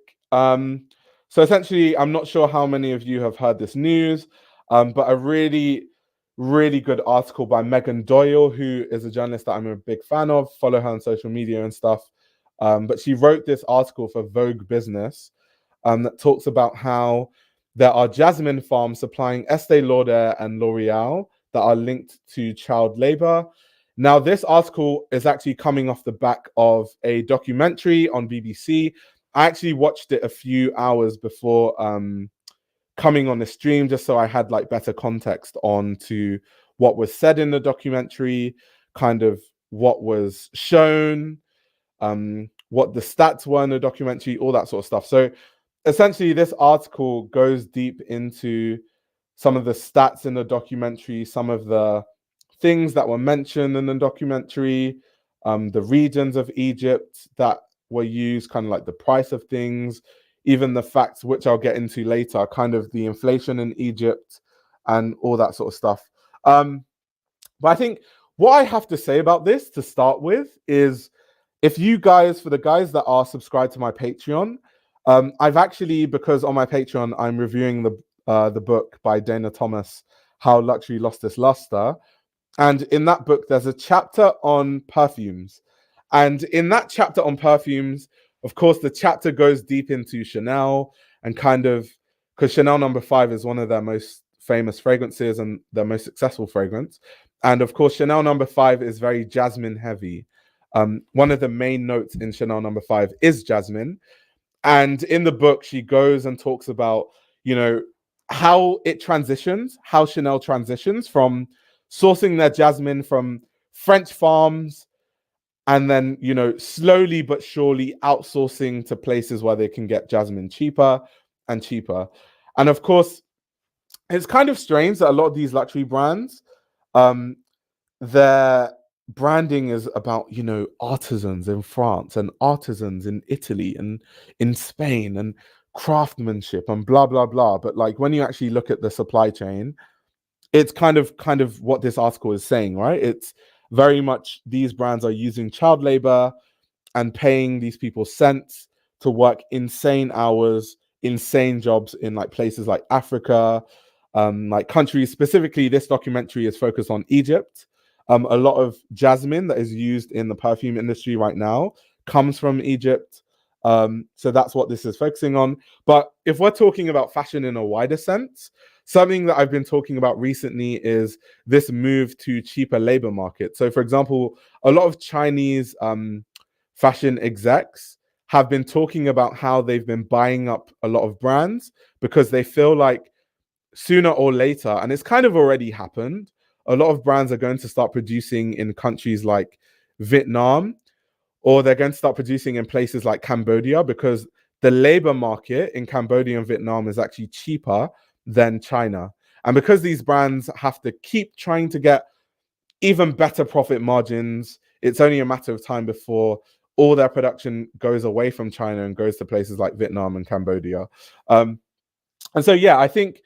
So essentially, I'm not sure how many of you have heard this news, but a really, really good article by Megan Doyle, who is a journalist that I'm a big fan of, follow her on social media and stuff. But she wrote this article for Vogue Business that talks about how there are Jasmine farms supplying Estee Lauder and L'Oreal that are linked to child labor. Now, this article is actually coming off the back of a documentary on BBC. I actually watched it a few hours before coming on the stream, just so I had like better context on to what was said in the documentary, kind of what was shown, what the stats were in the documentary, all that sort of stuff. So essentially, this article goes deep into some of the stats in the documentary, some of the things that were mentioned in the documentary, the regions of Egypt that were used, kind of like the price of things, even the facts, which I'll get into later, kind of the inflation in Egypt and all that sort of stuff. But I think what I have to say about this to start with is if you guys, for the guys that are subscribed to my Patreon, I've actually, because on my Patreon, I'm reviewing the book by Dana Thomas, How Luxury Lost Its Luster. And in that book, there's a chapter on perfumes. And in that chapter on perfumes, of course, the chapter goes deep into Chanel and kind of, because Chanel No. 5 is one of their most famous fragrances and their most successful fragrance. And of course, Chanel No. 5 is very jasmine heavy. One of the main notes in Chanel No. 5 is jasmine. And in the book, she goes and talks about, how it transitions, how Chanel transitions from sourcing their jasmine from French farms and then, slowly but surely outsourcing to places where they can get jasmine cheaper and cheaper. And of course, it's kind of strange that a lot of these luxury brands, their branding is about, artisans in France and artisans in Italy and in Spain and craftsmanship and blah, blah, blah. But like when you actually look at the supply chain, it's kind of what this article is saying, right? It's very much these brands are using child labor and paying these people cents to work insane hours, insane jobs in like places like Africa, like countries. Specifically, this documentary is focused on Egypt. A lot of jasmine that is used in the perfume industry right now comes from Egypt. So that's what this is focusing on. But if we're talking about fashion in a wider sense, something that I've been talking about recently is this move to cheaper labor market. So, for example, a lot of Chinese fashion execs have been talking about how they've been buying up a lot of brands because they feel like sooner or later, and it's kind of already happened, a lot of brands are going to start producing in countries like Vietnam, or they're going to start producing in places like Cambodia, because the labor market in Cambodia and Vietnam is actually cheaper than China. And because these brands have to keep trying to get even better profit margins, it's only a matter of time before all their production goes away from China and goes to places like Vietnam and Cambodia. And so, yeah, I think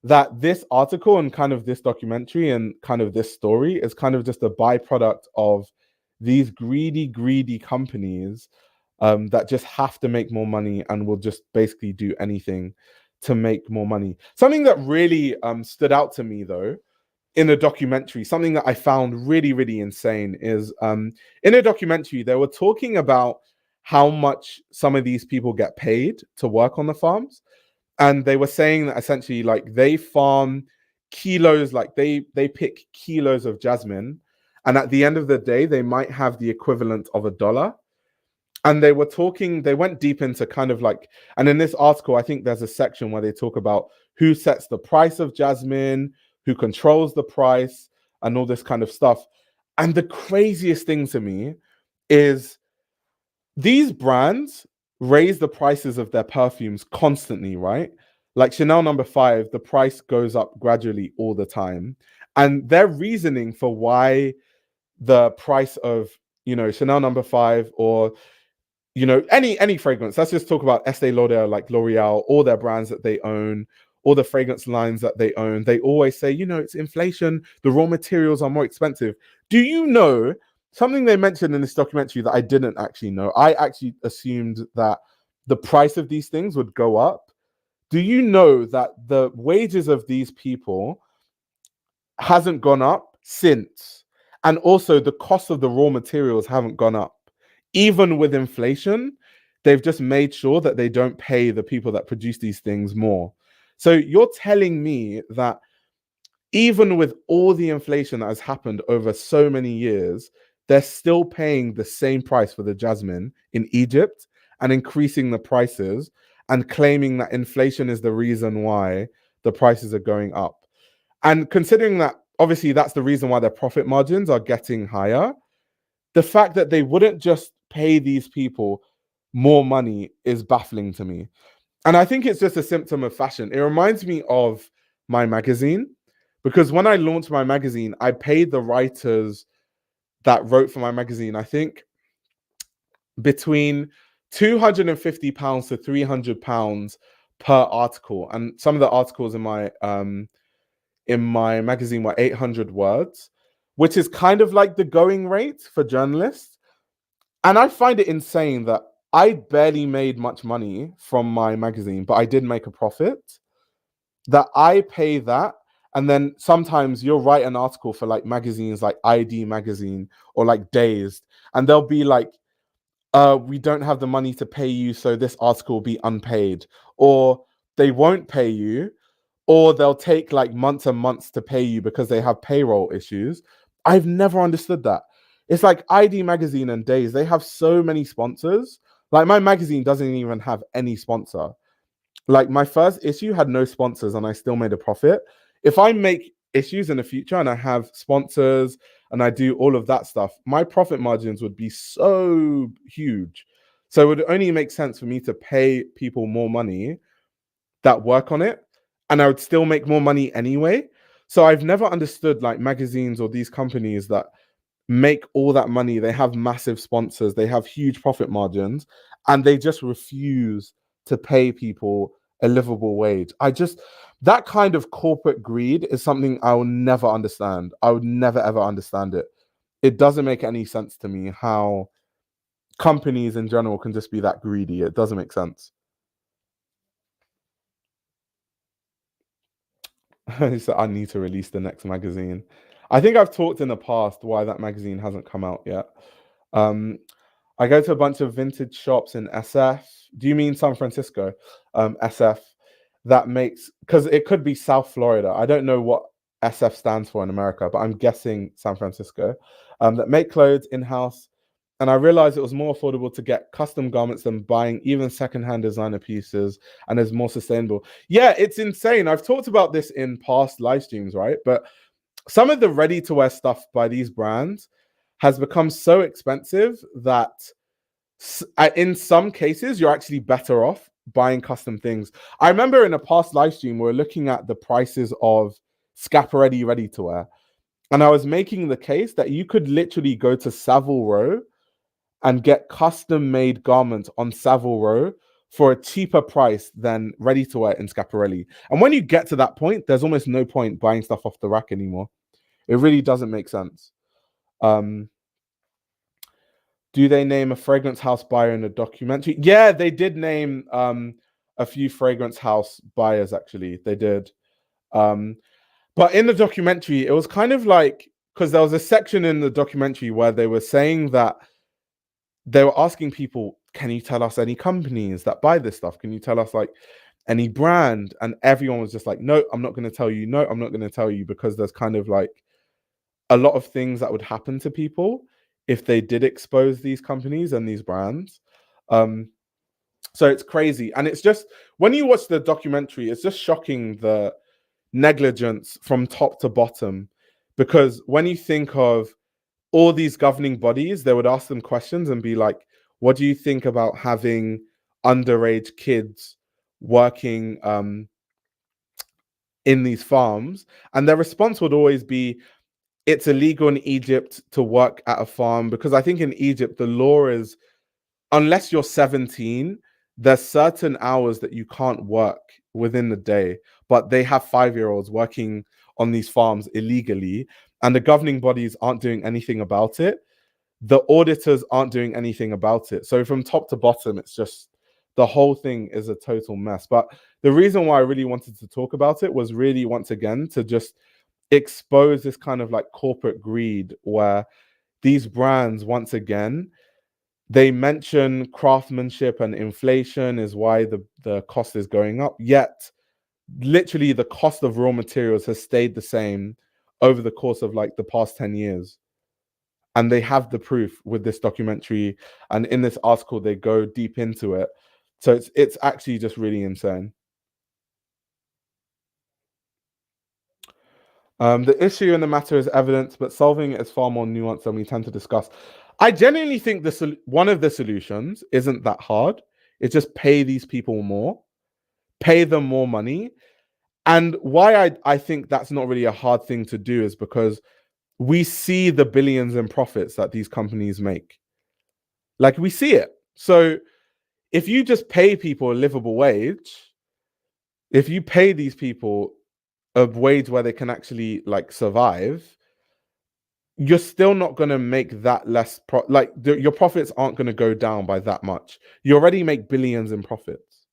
that this article and kind of this documentary and kind of this story is kind of just a byproduct of these greedy companies that just have to make more money and will just basically do anything to make more money. Something that really stood out to me, though, in a documentary, something that I found really insane is in a documentary, they were talking about how much some of these people get paid to work on the farms. And they were saying that essentially, like, they farm kilos, like they pick kilos of jasmine, and at the end of the day, they might have the equivalent of $1. And they went deep into kind of like, and in this article, I think there's a section where they talk about who sets the price of jasmine, who controls the price, and all this kind of stuff. And the craziest thing to me is these brands raise the prices of their perfumes constantly, right? Like Chanel No. 5, the price goes up gradually all the time. And their reasoning for why the price of, Chanel No. 5 or, any fragrance, let's just talk about Estee Lauder, like L'Oreal, all their brands that they own, all the fragrance lines that they own, they always say, it's inflation, the raw materials are more expensive. Do you know something they mentioned in this documentary that I didn't actually know? I actually assumed that the price of these things would go up. Do you know that the wages of these people hasn't gone up since? And also the cost of the raw materials haven't gone up. Even with inflation, they've just made sure that they don't pay the people that produce these things more. So you're telling me that even with all the inflation that has happened over so many years, they're still paying the same price for the jasmine in Egypt and increasing the prices and claiming that inflation is the reason why the prices are going up. And considering that, obviously, that's the reason why their profit margins are getting higher, the fact that they wouldn't just pay these people more money is baffling to me. And I think it's just a symptom of fashion. It reminds me of my magazine, because when I launched my magazine, I paid the writers that wrote for my magazine, I think, between £250 to £300 per article. And some of the articles in my magazine were 800 words, which is kind of like the going rate for journalists. And I find it insane that I barely made much money from my magazine, but I did make a profit. That I pay that. And then sometimes you'll write an article for like magazines like ID Magazine or like Dazed, and they'll be like, we don't have the money to pay you, so this article will be unpaid. Or they won't pay you, or they'll take like months and months to pay you because they have payroll issues. I've never understood that. It's like ID Magazine and Days, they have so many sponsors. Like my magazine doesn't even have any sponsor. Like my first issue had no sponsors and I still made a profit. If I make issues in the future and I have sponsors and I do all of that stuff, my profit margins would be so huge. So it would only make sense for me to pay people more money that work on it, and I would still make more money anyway. So I've never understood like magazines or these companies that make all that money. They have massive sponsors, they have huge profit margins, and they just refuse to pay people a livable wage. That kind of corporate greed is something I will never understand. I would never ever understand it. it doesn't make any sense to me how companies in general can just be that greedy. It doesn't make sense. He said, I need to release the next magazine. I think I've talked in the past why that magazine hasn't come out yet. Um, I go to a bunch of vintage shops in SF. Do you mean San Francisco? SF. That makes, because it could be South Florida. I don't know what SF stands for in America, but I'm guessing San Francisco. That make clothes in house. And I realized it was more affordable to get custom garments than buying even secondhand designer pieces, and is more sustainable. Yeah, it's insane. I've talked about this in past live streams, right? But some of the ready to wear stuff by these brands has become so expensive that in some cases you're actually better off buying custom things. I remember in a past live stream we were looking at the prices of Scaparetti ready to wear, and I was making the case that you could literally go to Savile Row and get custom made garments on Savile Row for a cheaper price than ready to wear in Scaparelli. And when you get to that point, there's almost no point buying stuff off the rack anymore. It really doesn't make sense. Um, do they name a fragrance house buyer in the documentary? Yeah, they did name a few fragrance house buyers, actually. They did. But in the documentary, it was kind of like, because there was a section in the documentary where they were saying that they were asking people, can you tell us any companies that buy this stuff? Can you tell us like any brand? And everyone was just like, no, I'm not going to tell you. No, I'm not going to tell you, because there's kind of like a lot of things that would happen to people if they did expose these companies and these brands. So it's crazy. And it's just, when you watch the documentary, it's just shocking, the negligence from top to bottom. Because when you think of all these governing bodies, they would ask them questions and be like, what do you think about having underage kids working in these farms? And their response would always be, it's illegal in Egypt to work at a farm, because I think in Egypt the law is, unless you're 17, there's certain hours that you can't work within the day, but they have 5-year-olds working on these farms illegally, and the governing bodies aren't doing anything about it. The auditors aren't doing anything about it. So from top to bottom, it's just, the whole thing is a total mess. But the reason why I really wanted to talk about it was really, once again, to just expose this kind of like corporate greed, where these brands, once again, they mention craftsmanship and inflation is why the cost is going up, yet literally the cost of raw materials has stayed the same over the course of like the past 10 years. And they have the proof with this documentary, and in this article they go deep into it. So it's actually just really insane. The issue in the matter is evidence, but solving it is far more nuanced than we tend to discuss. I genuinely think one of the solutions isn't that hard. It's just pay these people more, pay them more money. And why I think that's not really a hard thing to do is because we see the billions in profits that these companies make. Like, we see it. So if you just pay people a livable wage, if you pay these people a wage where they can actually like survive, you're still not going to make that less your profits aren't going to go down by that much. You already make billions in profits.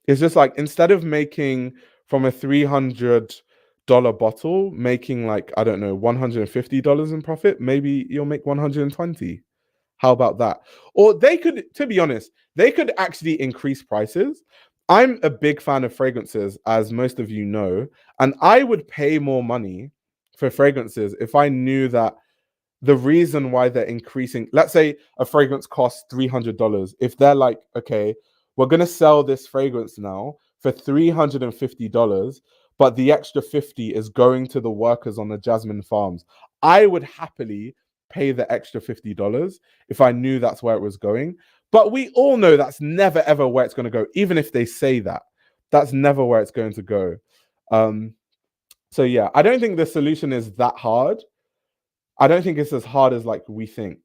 It's just like, instead of making from a $300 bottle, making like, I don't know, $150 in profit, maybe you'll make 120. How about that? Or they could, to be honest, they could actually increase prices. I'm a big fan of fragrances, as most of you know, and I would pay more money for fragrances if I knew that the reason why they're increasing, let's say a fragrance costs $300. If they're like, okay, we're going to sell this fragrance now for $350, but the extra 50 is going to the workers on the Jasmine farms, I would happily pay the extra $50 if I knew that's where it was going. But we all know that's never ever where it's going to go. Even if they say that, that's never where it's going to go. So yeah, I don't think the solution is that hard. I don't think it's as hard as like we think.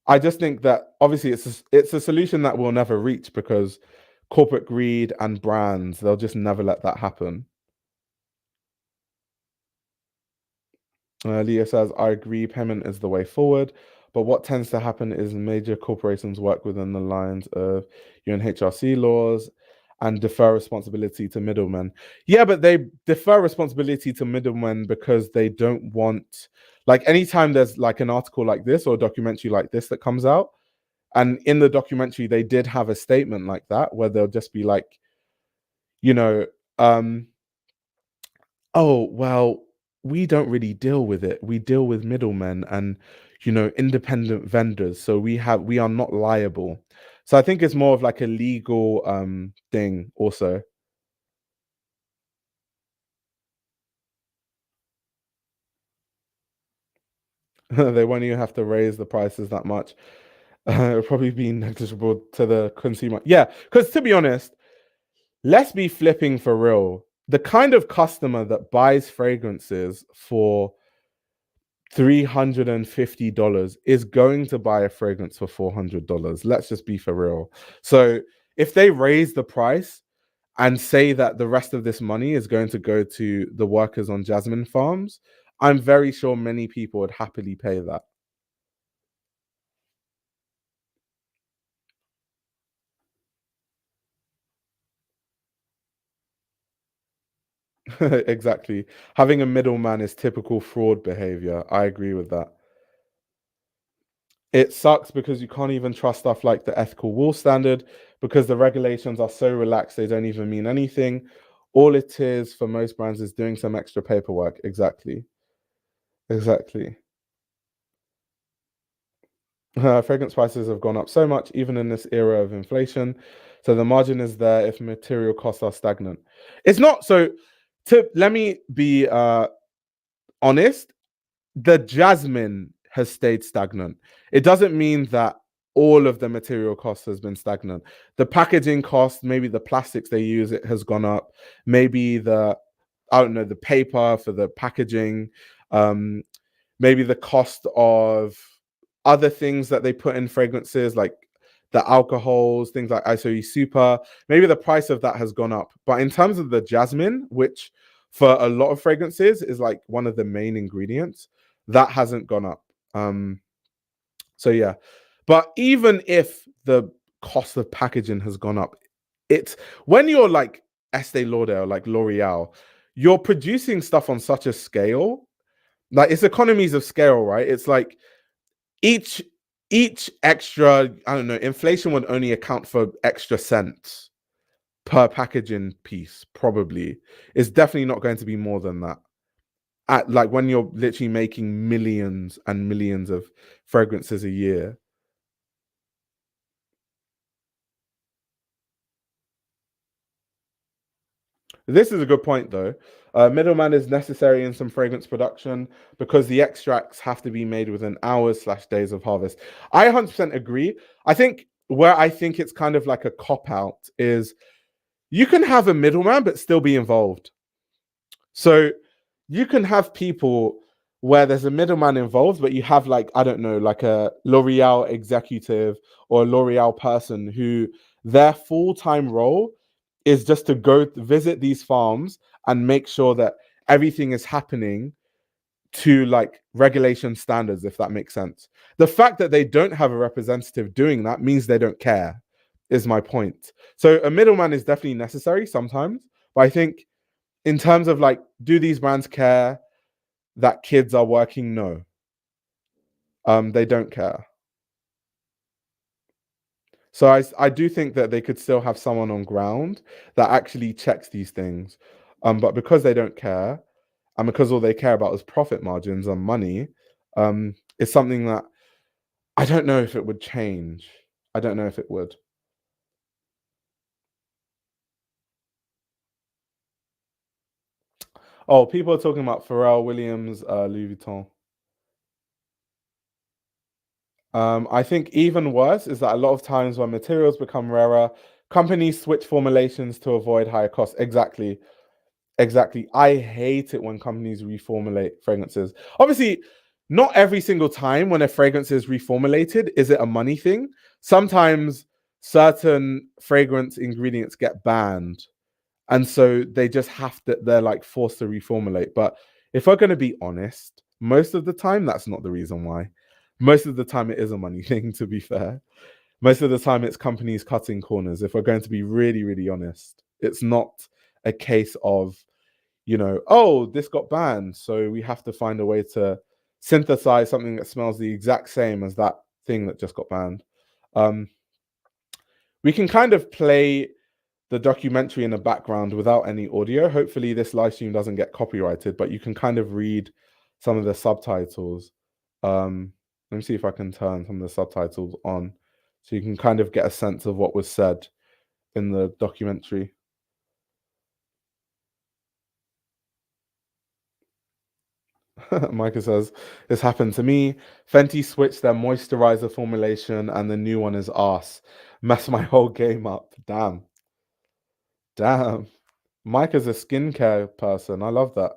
I just think that obviously it's a solution that we'll never reach, because corporate greed and brands, they'll just never let that happen. Leah says, I agree, payment is the way forward. But what tends to happen is major corporations work within the lines of UNHRC laws and defer responsibility to middlemen. Yeah, but they defer responsibility to middlemen because they don't want, like, anytime there's like an article like this or a documentary like this that comes out, and in the documentary they did have a statement like that where they'll just be like, you know, um, oh, well, we don't really deal with it. We deal with middlemen and, independent vendors. So we are not liable. So I think it's more of like a legal thing also. They won't even have to raise the prices that much. It'll probably be negligible to the consumer. Yeah, because to be honest, let's be flipping for real. The kind of customer that buys fragrances for $350 is going to buy a fragrance for $400. Let's just be for real. So if they raise the price and say that the rest of this money is going to go to the workers on Jasmine farms, I'm very sure many people would happily pay that. Exactly. Having a middleman is typical fraud behavior. I agree with that. It sucks because you can't even trust stuff like the ethical wool standard because the regulations are so relaxed they don't even mean anything. All it is for most brands is doing some extra paperwork. Exactly. Exactly. Fragrance prices have gone up so much, even in this era of inflation. So the margin is there if material costs are stagnant. It's not so. To let me be honest, the Jasmine has stayed stagnant. It doesn't mean that all of the material cost has been stagnant. The packaging cost, maybe the plastics they use, it has gone up. Maybe I don't know, the paper for the packaging, um, maybe the cost of other things that they put in fragrances, like the alcohols, things like ISOE Super. Maybe the price of that has gone up. But in terms of the jasmine, which for a lot of fragrances is like one of the main ingredients, that hasn't gone up. So yeah. But even if the cost of packaging has gone up, it's when you're like Estee Lauder or like L'Oreal, you're producing stuff on such a scale, like it's economies of scale, right? It's like each each extra, I don't know, inflation would only account for extra cents per packaging piece, probably. It's definitely not going to be more than that. At like when you're literally making millions and millions of fragrances a year. This is a good point, though. Middleman is necessary in some fragrance production because the extracts have to be made within hours/days of harvest. I 100% agree. I think where I think it's kind of like a cop out is you can have a middleman but still be involved. So you can have people where there's a middleman involved, but you have like, I don't know, like a L'Oreal executive or a L'Oreal person who their full-time role is just to go visit these farms and make sure that everything is happening to like regulation standards, if that makes sense. The fact that they don't have a representative doing that means they don't care, is my point. So a middleman is definitely necessary sometimes, but I think in terms of like, do these brands care that kids are working? No, they don't care. So I do think that they could still have someone on ground that actually checks these things. But because they don't care, and because all they care about is profit margins and money, it's something that I don't know if it would change. I don't know if it would. Oh, people are talking about Pharrell Williams, Louis Vuitton. I think even worse is that a lot of times when materials become rarer, companies switch formulations to avoid higher costs. Exactly. Exactly. I hate it when companies reformulate fragrances. Obviously, not every single time when a fragrance is reformulated is it a money thing. Sometimes certain fragrance ingredients get banned. And so they just have to, they're like forced to reformulate. But if we're going to be honest, Most of the time, that's not the reason why. Most of the time, it is a money thing, to be fair. Most of the time, it's companies cutting corners. If we're going to be really, really honest, it's not a case of, oh, this got banned, so we have to find a way to synthesize something that smells the exact same as that thing that just got banned. We can kind of play the documentary in the background without any audio. Hopefully this live stream doesn't get copyrighted, but you can kind of read some of the subtitles. Let me see if I can turn some of the subtitles on so you can kind of get a sense of what was said in the documentary. Micah says, this happened to me. Fenty switched their moisturizer formulation and the new one is arse. Messed my whole game up. Damn. Micah's a skincare person. I love that.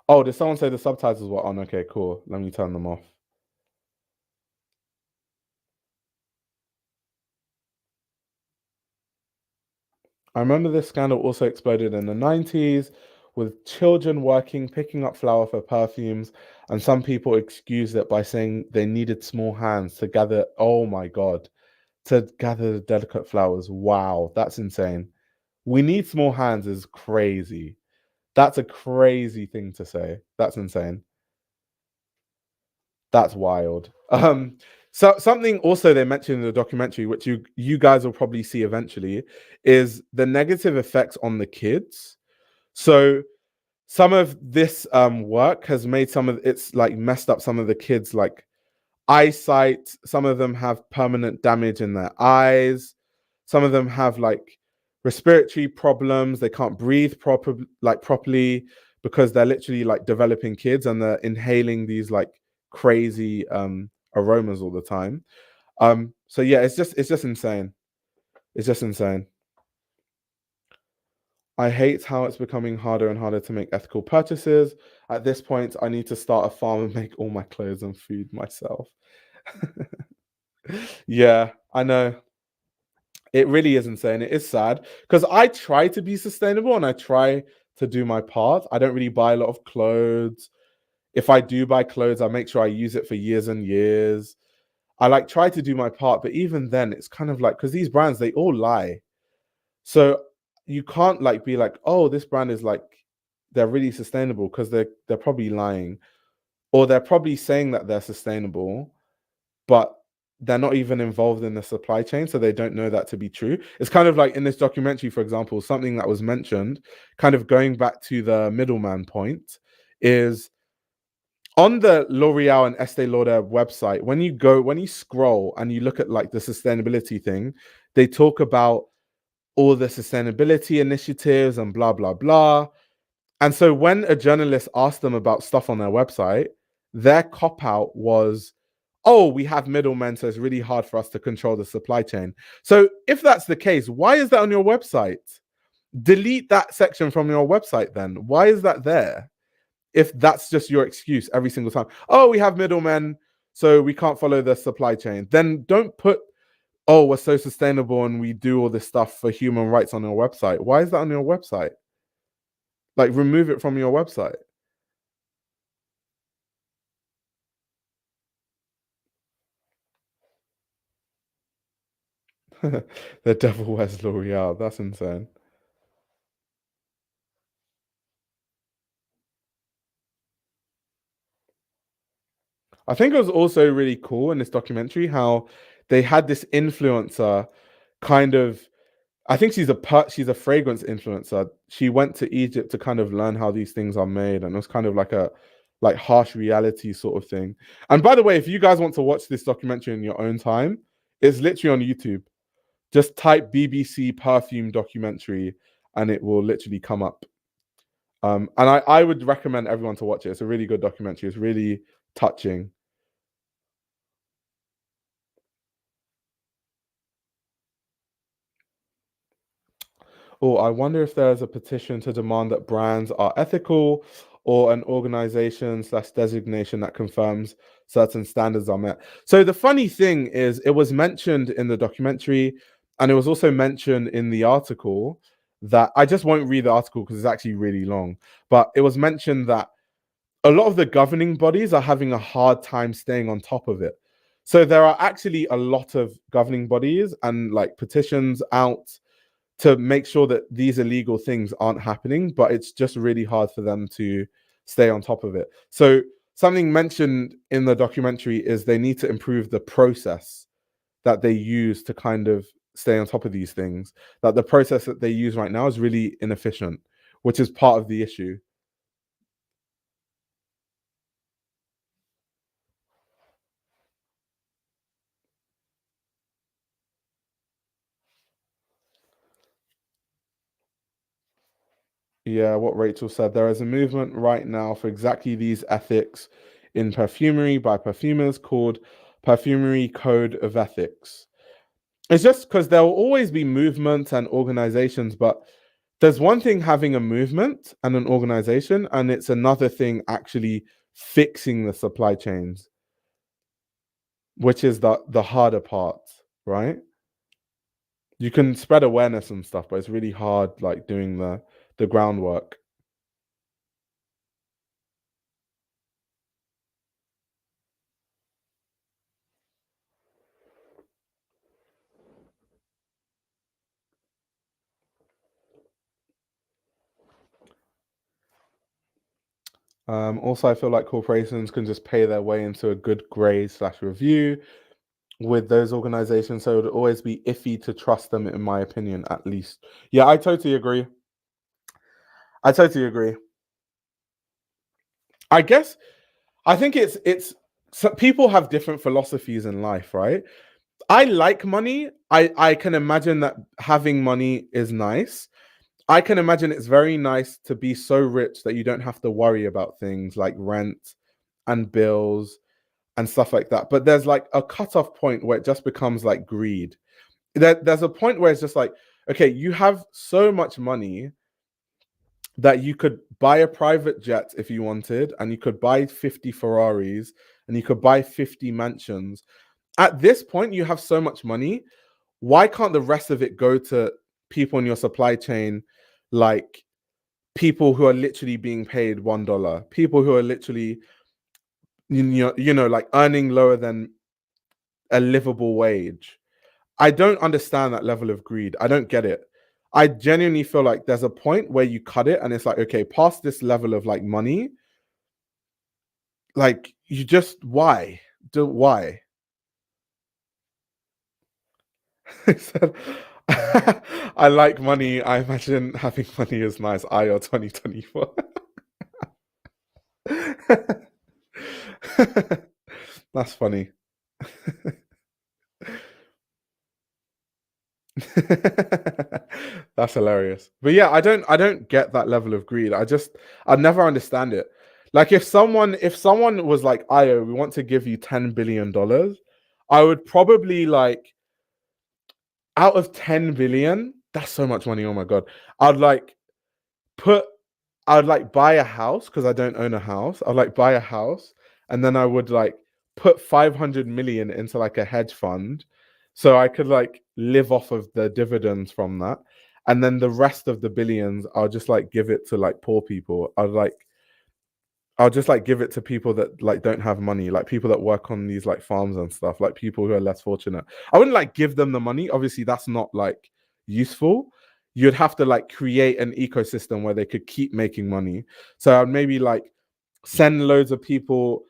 Oh, did someone say the subtitles were on? Okay, cool. Let me turn them off. I remember this scandal also exploded in the 90s with children working, picking up flour for perfumes, and some people excused it by saying they needed small hands to gather. Oh my God, to gather the delicate flowers. Wow, that's insane. We need small hands is crazy. That's a crazy thing to say. That's insane. That's wild. So something also they mentioned in the documentary, which you guys will probably see eventually, is the negative effects on the kids. So some of this work has made it's like messed up some of the kids like eyesight. Some of them have permanent damage in their eyes. Some of them have like respiratory problems. They can't breathe properly because they're literally like developing kids and they're inhaling these like crazy aromas all the time. So yeah, it's just insane. It's just insane. I hate how it's becoming harder and harder to make ethical purchases. At this point, I need to start a farm and make all my clothes and food myself. Yeah, I know. It really is insane. It is sad because I try to be sustainable and I try to do my part. I don't really buy a lot of clothes. If I do buy clothes, I make sure I use it for years and years. I like try to do my part, but even then, it's kind of like because these brands they all lie, so you can't like be like, oh, this brand is like they're really sustainable because they're probably lying, or they're probably saying that they're sustainable, but they're not even involved in the supply chain, so they don't know that to be true. It's kind of like in this documentary, for example, something that was mentioned, kind of going back to the middleman point, is on the L'Oreal and Estee Lauder website, when you scroll and you look at like the sustainability thing, they talk about all the sustainability initiatives and blah blah blah. And so when a journalist asked them about stuff on their website, their cop out was, oh, we have middlemen, so it's really hard for us to control the supply chain. So if that's the case, why is that on your website? Delete that section from your website then. Why is that there? If that's just your excuse every single time. Oh, we have middlemen, so we can't follow the supply chain. Then don't put, oh, we're so sustainable and we do all this stuff for human rights on your website. Why is that on your website? Like, remove it from your website. The devil wears L'Oreal. That's insane. I think it was also really cool in this documentary how they had this influencer kind of. I think she's a fragrance influencer. She went to Egypt to kind of learn how these things are made, and it was kind of like a like harsh reality sort of thing. And by the way, if you guys want to watch this documentary in your own time, it's literally on YouTube. Just type BBC perfume documentary, and it will literally come up. And I would recommend everyone to watch it. It's a really good documentary. It's really touching. Oh, I wonder if there's a petition to demand that brands are ethical or an organization slash designation that confirms certain standards are met. So the funny thing is, it was mentioned in the documentary and it was also mentioned in the article. that I just won't read the article because it's actually really long, but it was mentioned that a lot of the governing bodies are having a hard time staying on top of it. So there are actually a lot of governing bodies and like petitions out to make sure that these illegal things aren't happening, but it's just really hard for them to stay on top of it. So something mentioned in the documentary is they need to improve the process that they use to kind of stay on top of these things. That the process that they use right now is really inefficient, which is part of the issue. Yeah, what Rachel said. There is a movement right now for exactly these ethics in perfumery by perfumers called Perfumery Code of Ethics. It's just because there will always be movements and organizations, but there's one thing having a movement and an organization, and it's another thing actually fixing the supply chains, which is the harder part, right? You can spread awareness and stuff, but it's really hard like doing the groundwork. Also, I feel like corporations can just pay their way into a good grade slash review with those organizations. So it would always be iffy to trust them, in my opinion, at least. Yeah, I totally agree. I totally agree. I guess I think it's so people have different philosophies in life, right? I like money. I can imagine that having money is nice. I can imagine it's very nice to be so rich that you don't have to worry about things like rent and bills and stuff like that. But there's like a cutoff point where it just becomes like greed. There's a point where it's just like, okay, you have so much money that you could buy a private jet if you wanted, and you could buy 50 Ferraris, and you could buy 50 mansions. At this point, you have so much money. Why can't the rest of it go to people in your supply chain, like people who are literally being paid $1, people who are literally, like earning lower than a livable wage? I don't understand that level of greed. I don't get it. I genuinely feel like there's a point where you cut it and it's like, okay, past this level of like money, like you just why? Why? He said, I like money. I imagine having money is nice. IO 2024. That's funny. That's hilarious. But yeah, I don't get that level of greed. I never understand it. Like if someone was like, Io, we want to give you $10 billion, I would probably like out of 10 billion, that's so much money. Oh my god. I'd like put I'd like buy a house because I don't own a house. I'd like buy a house and then I would like put 500 million into like a hedge fund so I could like live off of the dividends from that. And then the rest of the billions, I'll just like give it to like poor people. I'll just like give it to people that like don't have money, like people that work on these like farms and stuff, like people who are less fortunate. I wouldn't like give them the money. Obviously, that's not like useful. You'd have to like create an ecosystem where they could keep making money. So I'd maybe like send loads of people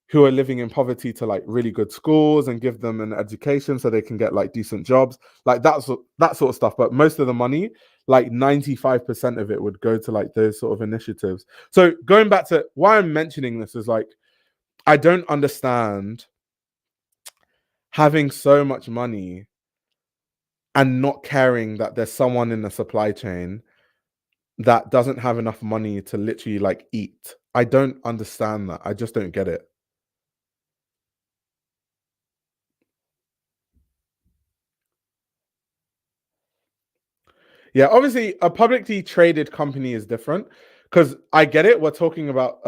who are living in poverty to like really good schools and give them an education so they can get like decent jobs, like that sort of stuff. But most of the money, like 95% of it, would go to like those sort of initiatives. So going back to why I'm mentioning this is like I don't understand having so much money and not caring that there's someone in the supply chain that doesn't have enough money to literally like eat. I don't understand that. I just don't get it. Yeah, obviously a publicly traded company is different because I get it. We're talking about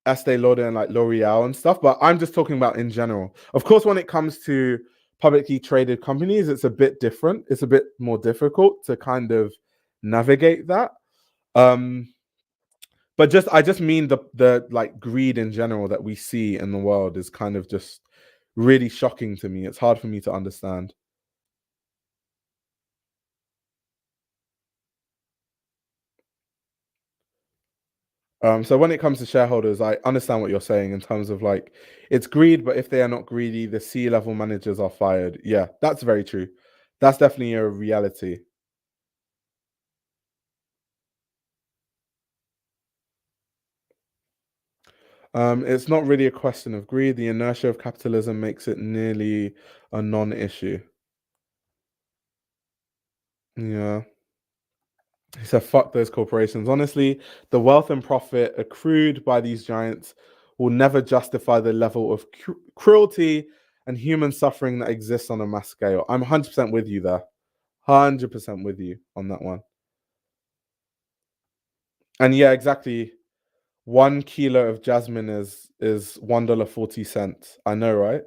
Estee Lauder and like L'Oreal and stuff, but I'm just talking about in general. Of course, when it comes to publicly traded companies, it's a bit different. It's a bit more difficult to kind of navigate that. Um, but just I just mean the like greed in general that we see in the world is kind of just really shocking to me. It's hard for me to understand. So when it comes to shareholders, I understand what you're saying in terms of like it's greed, but if they are not greedy, the C-level managers are fired. Yeah, that's very true. That's definitely a reality. It's not really a question of greed. The inertia of capitalism makes it nearly a non-issue. Yeah. He said, fuck those corporations. Honestly, the wealth and profit accrued by these giants will never justify the level of cruelty and human suffering that exists on a mass scale. I'm 100% with you there. 100% with you on that one. And yeah, exactly. 1 kilo of jasmine is $1.40. I know, right?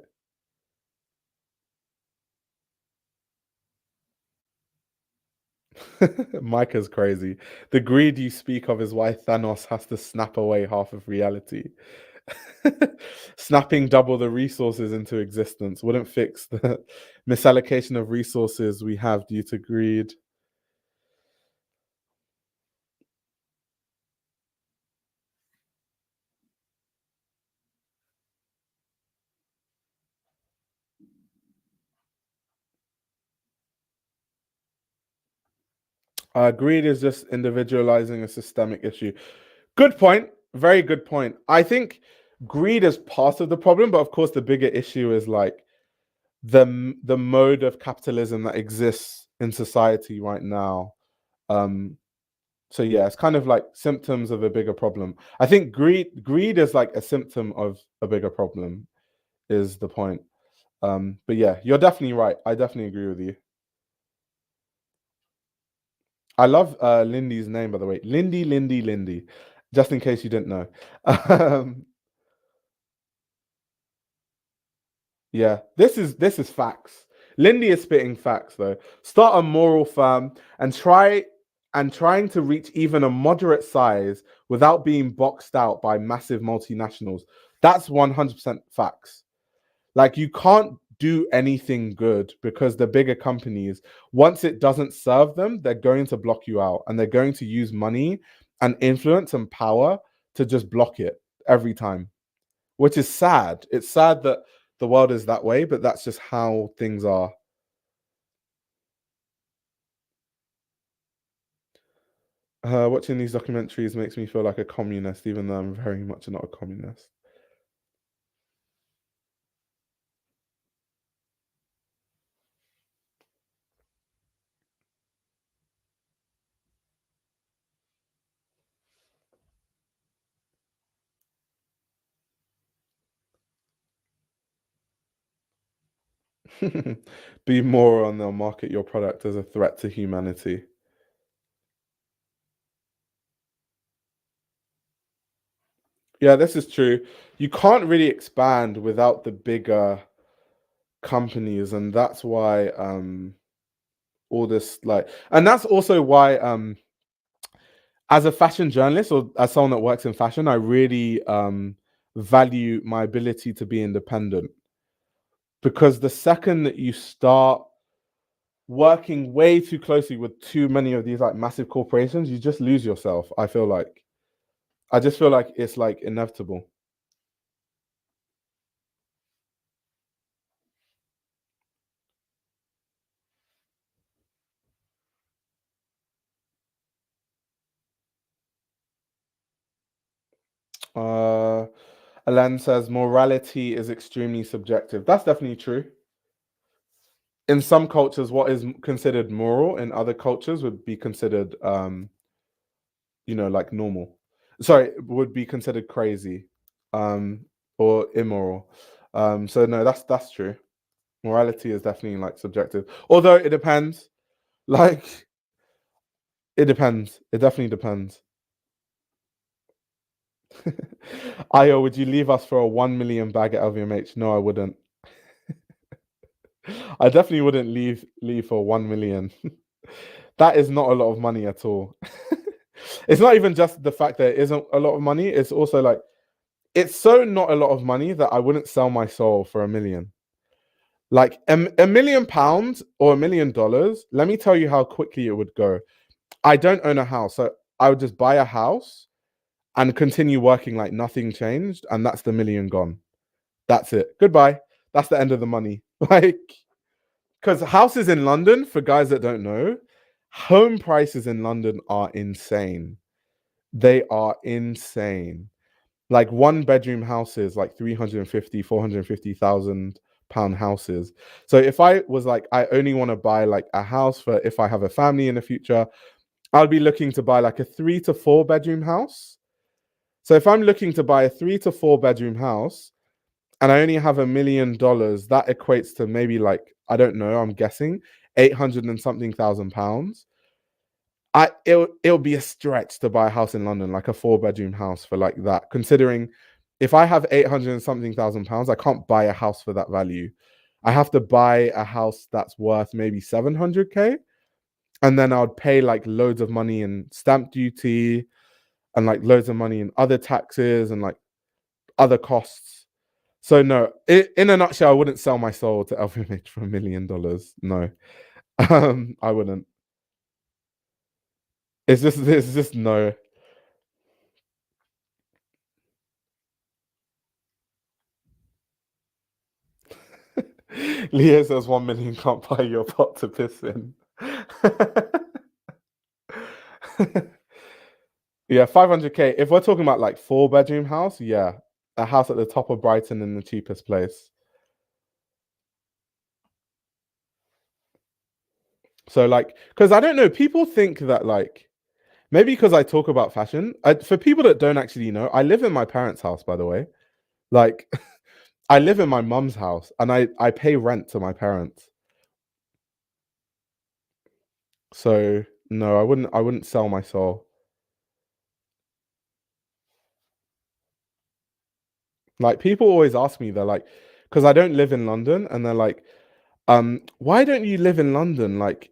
Micah's crazy. The greed you speak of is why Thanos has to snap away half of reality. Snapping double the resources into existence wouldn't fix the misallocation of resources we have due to greed. Greed is just individualizing a systemic issue. Good point. Very good point. I think greed is part of the problem, but of course, the bigger issue is like the mode of capitalism that exists in society right now. Um, so yeah, it's kind of like symptoms of a bigger problem. I think greed is like a symptom of a bigger problem, is the point. But yeah, you're definitely right. I definitely agree with you. I love Lindy's name, by the way. Lindy. Just in case you didn't know. Um, yeah, this is facts. Lindy is spitting facts though. Start a moral firm and trying to reach even a moderate size without being boxed out by massive multinationals. That's 100% facts. Like you can't do anything good because the bigger companies, once it doesn't serve them, they're going to block you out and they're going to use money and influence and power to just block it every time, which is sad. It's sad that the world is that way, but that's just how things are. Watching these documentaries makes me feel like a communist, even though I'm very much not a communist. Be more on they'll market your product as a threat to humanity. Yeah, this is true. You can't really expand without the bigger companies, and that's why all this like and that's also why as a fashion journalist or as someone that works in fashion, I really value my ability to be independent because the second that you start working way too closely with too many of these like massive corporations, you just lose yourself. I just feel like it's like inevitable. Uh, Alan says morality is extremely subjective. That's definitely true. In some cultures, what is considered moral in other cultures would be considered, like normal. Sorry, would be considered crazy, um, or immoral. So no, that's true. Morality is definitely like subjective. Although it depends. Like it depends. It definitely depends. Io, would you leave us for a 1 million bag at LVMH? No, I wouldn't. I definitely wouldn't leave for 1 million. That is not a lot of money at all. It's not even just the fact that it isn't a lot of money, it's also like it's so not a lot of money that I wouldn't sell my soul for 1 million. Like £1 million or $1 million, let me tell you how quickly it would go. I don't own a house, so I would just buy a house and continue working like nothing changed, and that's the million gone. That's it. Goodbye. That's the end of the money. Like, because houses in London, for guys that don't know, home prices in London are insane. They are insane. Like one bedroom houses, like 350, 450,000 pound houses. So if I was like, I only want to buy like a house for if I have a family in the future, I'll be looking to buy like a 3 to 4 bedroom house. So if I'm looking to buy a 3 to 4 bedroom house and I only have $1 million, that equates to maybe like, I don't know, I'm guessing 800 and something thousand pounds. It'll be a stretch to buy a house in London, like a 4 bedroom house for like that. Considering if I have 800 and something thousand pounds, I can't buy a house for that value. I have to buy a house that's worth maybe 700k, and then I would pay like loads of money in stamp duty and like loads of money in other taxes and like other costs. So no, in a nutshell, I wouldn't sell my soul to LVMH for $1 million. No, I wouldn't. It's just no. Leo says 1 million can't buy your pot to piss in. Yeah, 500k. If we're talking about like 4 bedroom house, yeah, a house at the top of Brighton in the cheapest place. So like, because I don't know, people think that like maybe because I talk about fashion. For people that don't actually know, I live in my parents' house, by the way. Like, I live in my mum's house, and I pay rent to my parents. So no, I wouldn't sell my soul. Like people always ask me, they're like, because I don't live in London, and they're like, why don't you live in London? Like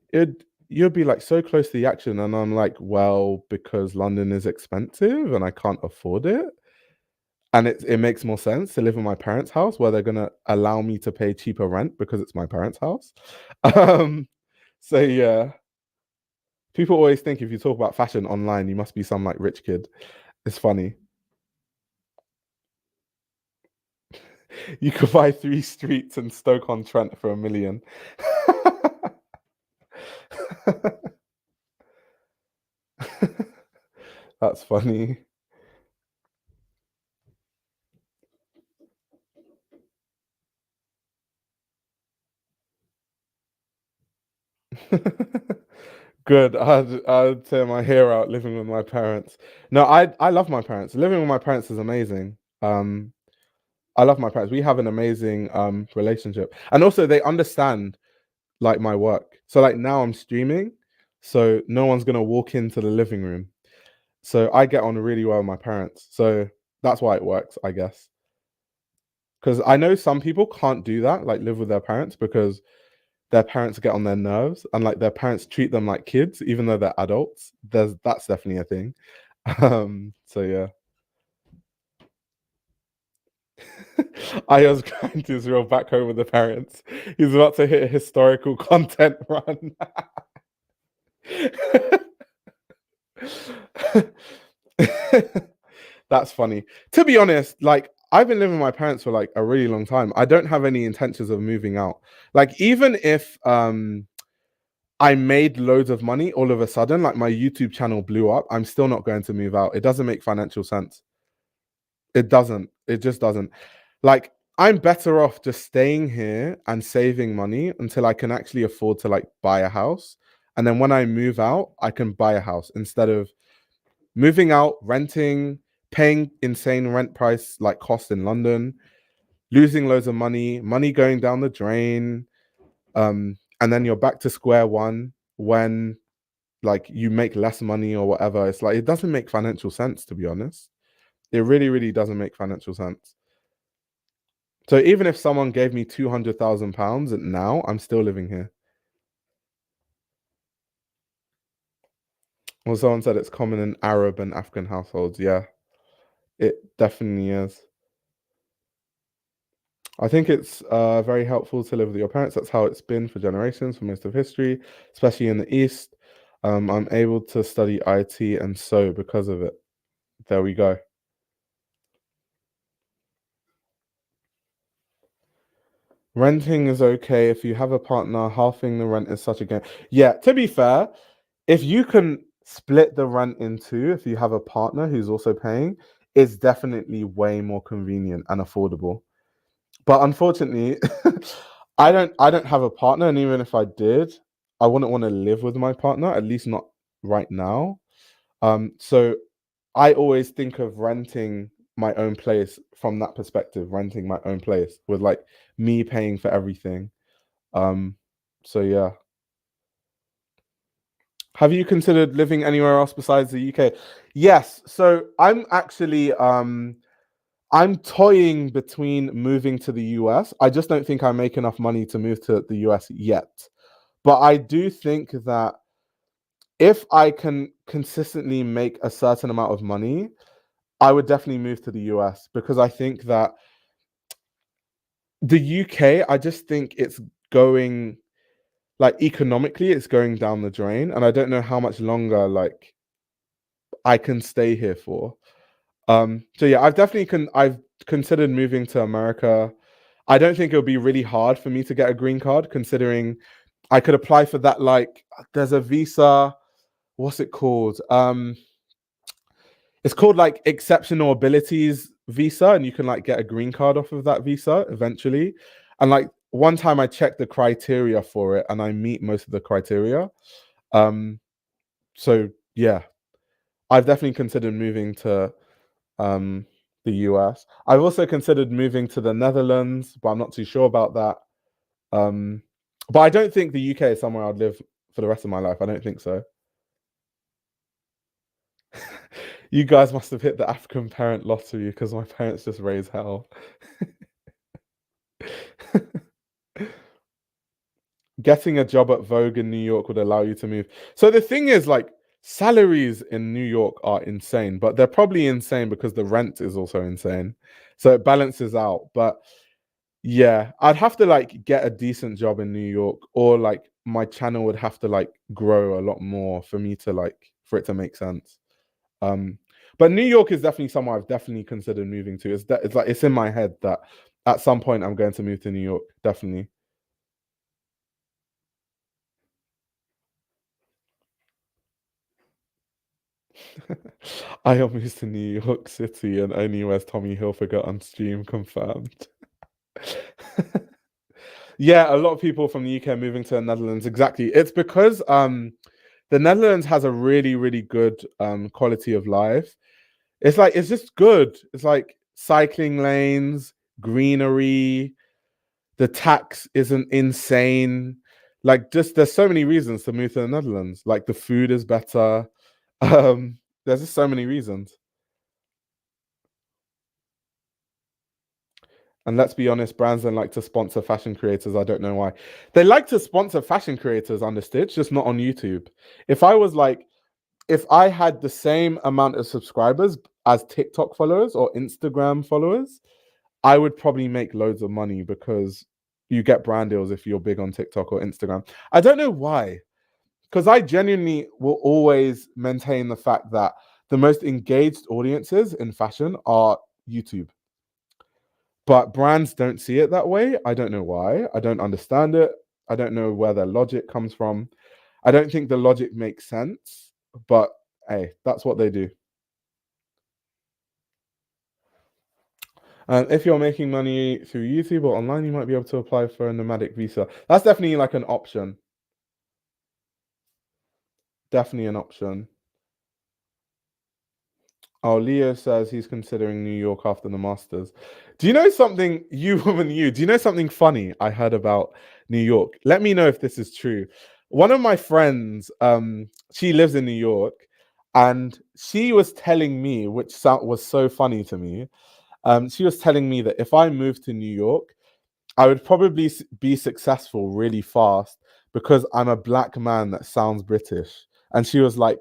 you'd be like so close to the action. And I'm like, well, because London is expensive and I can't afford it. And it makes more sense to live in my parents' house where they're gonna allow me to pay cheaper rent because it's my parents' house. Um, so yeah, people always think if you talk about fashion online, you must be some like rich kid. It's funny. You could buy 3 streets in Stoke-on-Trent for 1 million. That's funny. Good. I'd tear my hair out living with my parents. No, I love my parents. Living with my parents is amazing. I love my parents. We have an amazing relationship. And also they understand like my work. So like now I'm streaming, so no one's gonna walk into the living room. So I get on really well with my parents. So that's why it works, I guess. Because I know some people can't do that, like live with their parents because their parents get on their nerves and like their parents treat them like kids, even though they're adults. That's definitely a thing. So yeah. I was going to Israel back home with the parents. He's about to hit a historical content run. That's funny. To be honest, like I've been living with my parents for like a really long time. I don't have any intentions of moving out. Like even if I made loads of money all of a sudden, like my YouTube channel blew up, I'm still not going to move out. It doesn't make financial sense. It doesn't. It just doesn't. Like I'm better off just staying here and saving money until I can actually afford to like buy a house. And then when I move out, I can buy a house instead of moving out, renting, paying insane rent price like cost in London, losing loads of money going down the drain. And then you're back to square one when like you make less money or whatever. It's like it doesn't make financial sense, to be honest. It really, really doesn't make financial sense. So even if someone gave me £200,000 now, I'm still living here. Well, someone said it's common in Arab and African households. Yeah, it definitely is. I think it's very helpful to live with your parents. That's how it's been for generations, for most of history, especially in the East. I'm able to study IT and sew because of it. There we go. Renting is okay if you have a partner. Halving the rent is such a game. Yeah, to be fair, if you can split the rent in two, if you have a partner who's also paying, it's definitely way more convenient and affordable. But unfortunately, I don't have a partner, and even if I did, I wouldn't want to live with my partner, at least not right now. So I always think of renting my own place from that perspective, renting my own place with like me paying for everything. Um, so yeah. Have you considered living anywhere else besides the UK? Yes. So I'm toying between moving to the US. I just don't think I make enough money to move to the US yet. But I do think that if I can consistently make a certain amount of money, I would definitely move to the US because I think that the UK, I just think it's going like economically, it's going down the drain. And I don't know how much longer like I can stay here for. So yeah, I've considered moving to America. I don't think it'll be really hard for me to get a green card, considering I could apply for that. Like, there's a visa. What's it called? It's called like exceptional abilities visa, and you can like get a green card off of that visa eventually. And like one time I checked the criteria for it, and I meet most of the criteria. Um, so yeah, I've definitely considered moving to um, the US. I've also considered moving to the Netherlands, but I'm not too sure about that. Um, but I don't think the UK is somewhere I'd live for the rest of my life. I don't think so. You guys must have hit the African parent lottery because my parents just raise hell. Getting a job at Vogue in New York would allow you to move. So the thing is, like, salaries in New York are insane, but they're probably insane because the rent is also insane. So it balances out. But yeah, I'd have to like get a decent job in New York, or like my channel would have to like grow a lot more for me to like for it to make sense. Um, but New York is definitely somewhere I've definitely considered moving to. It's like it's in my head that at some point I'm going to move to New York, definitely. I moved to New York City and only wears Tommy Hilfiger on stream confirmed. Yeah, a lot of people from the UK moving to the Netherlands. Exactly. It's because the Netherlands has a really, really good quality of life. It's like it's just good. It's like cycling lanes, greenery, the tax isn't insane. Like just there's so many reasons to move to the Netherlands. Like the food is better. There's just so many reasons. And let's be honest, brands don't like to sponsor fashion creators. I don't know why. They like to sponsor fashion creators on the Stitch, just not on YouTube. If I was like, if I had the same amount of subscribers as TikTok followers or Instagram followers, I would probably make loads of money because you get brand deals if you're big on TikTok or Instagram. I don't know why, because I genuinely will always maintain the fact that the most engaged audiences in fashion are YouTube. But brands don't see it that way. I don't know why. I don't understand it. I don't know where their logic comes from. I don't think the logic makes sense, but hey, that's what they do. If you're making money through YouTube or online, you might be able to apply for a nomadic visa. That's definitely like an option. Definitely an option. Oh, Leo says he's considering New York after the Masters. Do you know something, you woman, you? Do you know something funny I heard about New York? Let me know if this is true. One of my friends, she lives in New York, and she was telling me, which was so funny to me. She was telling me that if I moved to New York, I would probably be successful really fast because I'm a black man that sounds British. And she was like,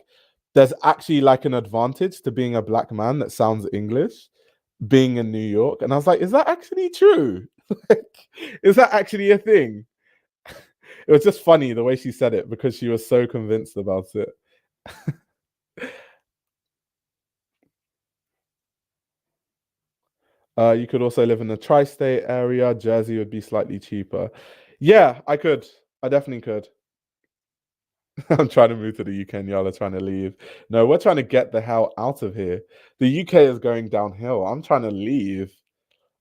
there's actually like an advantage to being a black man that sounds English, being in New York. And I was like, is that actually true? Like, is that actually a thing? It was just funny the way she said it because she was so convinced about it. You could also live in the tri-state area. Jersey would be slightly cheaper. Yeah, I could. I definitely could. I'm trying to move to the UK and y'all are trying to leave. No, we're trying to get the hell out of here. The UK is going downhill. I'm trying to leave.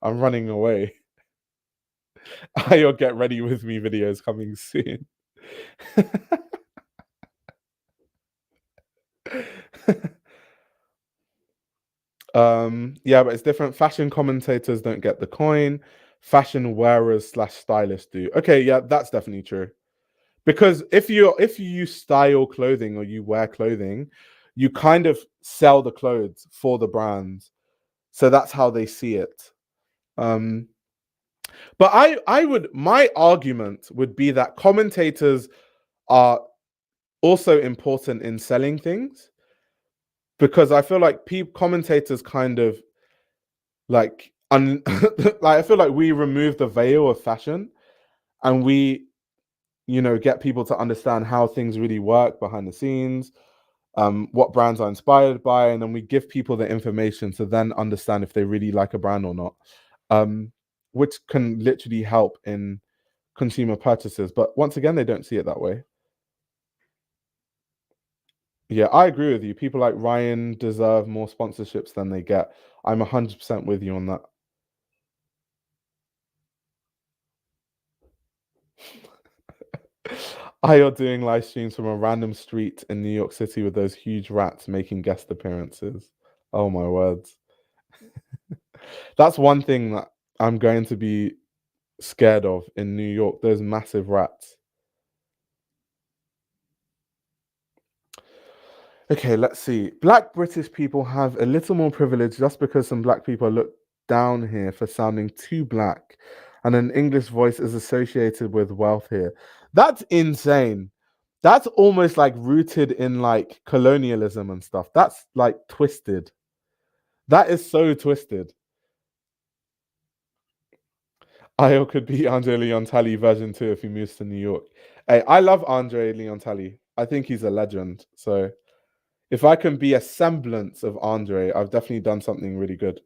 I'm running away. Your get ready with me videos coming soon. Yeah, but it's different. Fashion commentators don't get the coin. Fashion wearers slash stylists do. Okay, yeah, that's definitely true. Because if you style clothing or you wear clothing, you kind of sell the clothes for the brands. So that's how they see it. Um, but I would my argument would be that commentators are also important in selling things because I feel like commentators kind of like like I feel like we remove the veil of fashion and we get people to understand how things really work behind the scenes, what brands are inspired by, and then we give people the information to then understand if they really like a brand or not, which can literally help in consumer purchases. But once again, they don't see it that way. Yeah, I agree with you. People like Ryan deserve more sponsorships than they get. I'm 100% with you on that. You're doing live streams from a random street in New York City with those huge rats making guest appearances. Oh my words. That's one thing that I'm going to be scared of in New York, those massive rats. Okay, let's see. Black British people have a little more privilege just because some black people look down here for sounding too black, and an English voice is associated with wealth here. That's insane. That's almost like rooted in like colonialism and stuff. That's like twisted. That is so twisted. Io could be Andre Leon Talley version 2 if he moves to New York. Hey, I love Andre Leon Talley. I think he's a legend. So if I can be a semblance of Andre, I've definitely done something really good.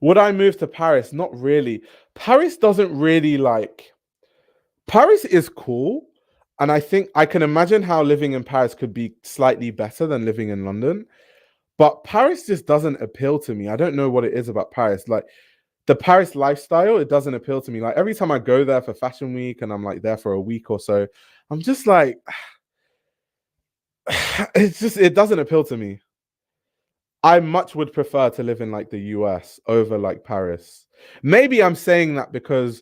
Would I move to Paris? Not really. Paris doesn't really like. Paris is cool. And I think I can imagine how living in Paris could be slightly better than living in London. But Paris just doesn't appeal to me. I don't know what it is about Paris. Like the Paris lifestyle, it doesn't appeal to me. Like every time I go there for Fashion Week and I'm like there for a week or so, I'm just like, it doesn't appeal to me. I much would prefer to live in like the US over like Paris. Maybe I'm saying that because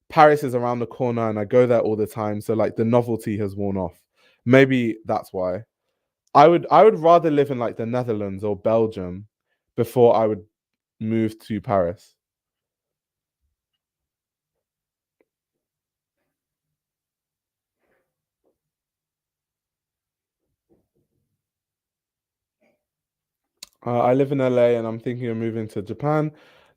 Paris is around the corner and I go there all the time, so like the novelty has worn off. Maybe that's why. I would rather live in like the Netherlands or Belgium before I would move to Paris. I live in LA and I'm thinking of moving to Japan.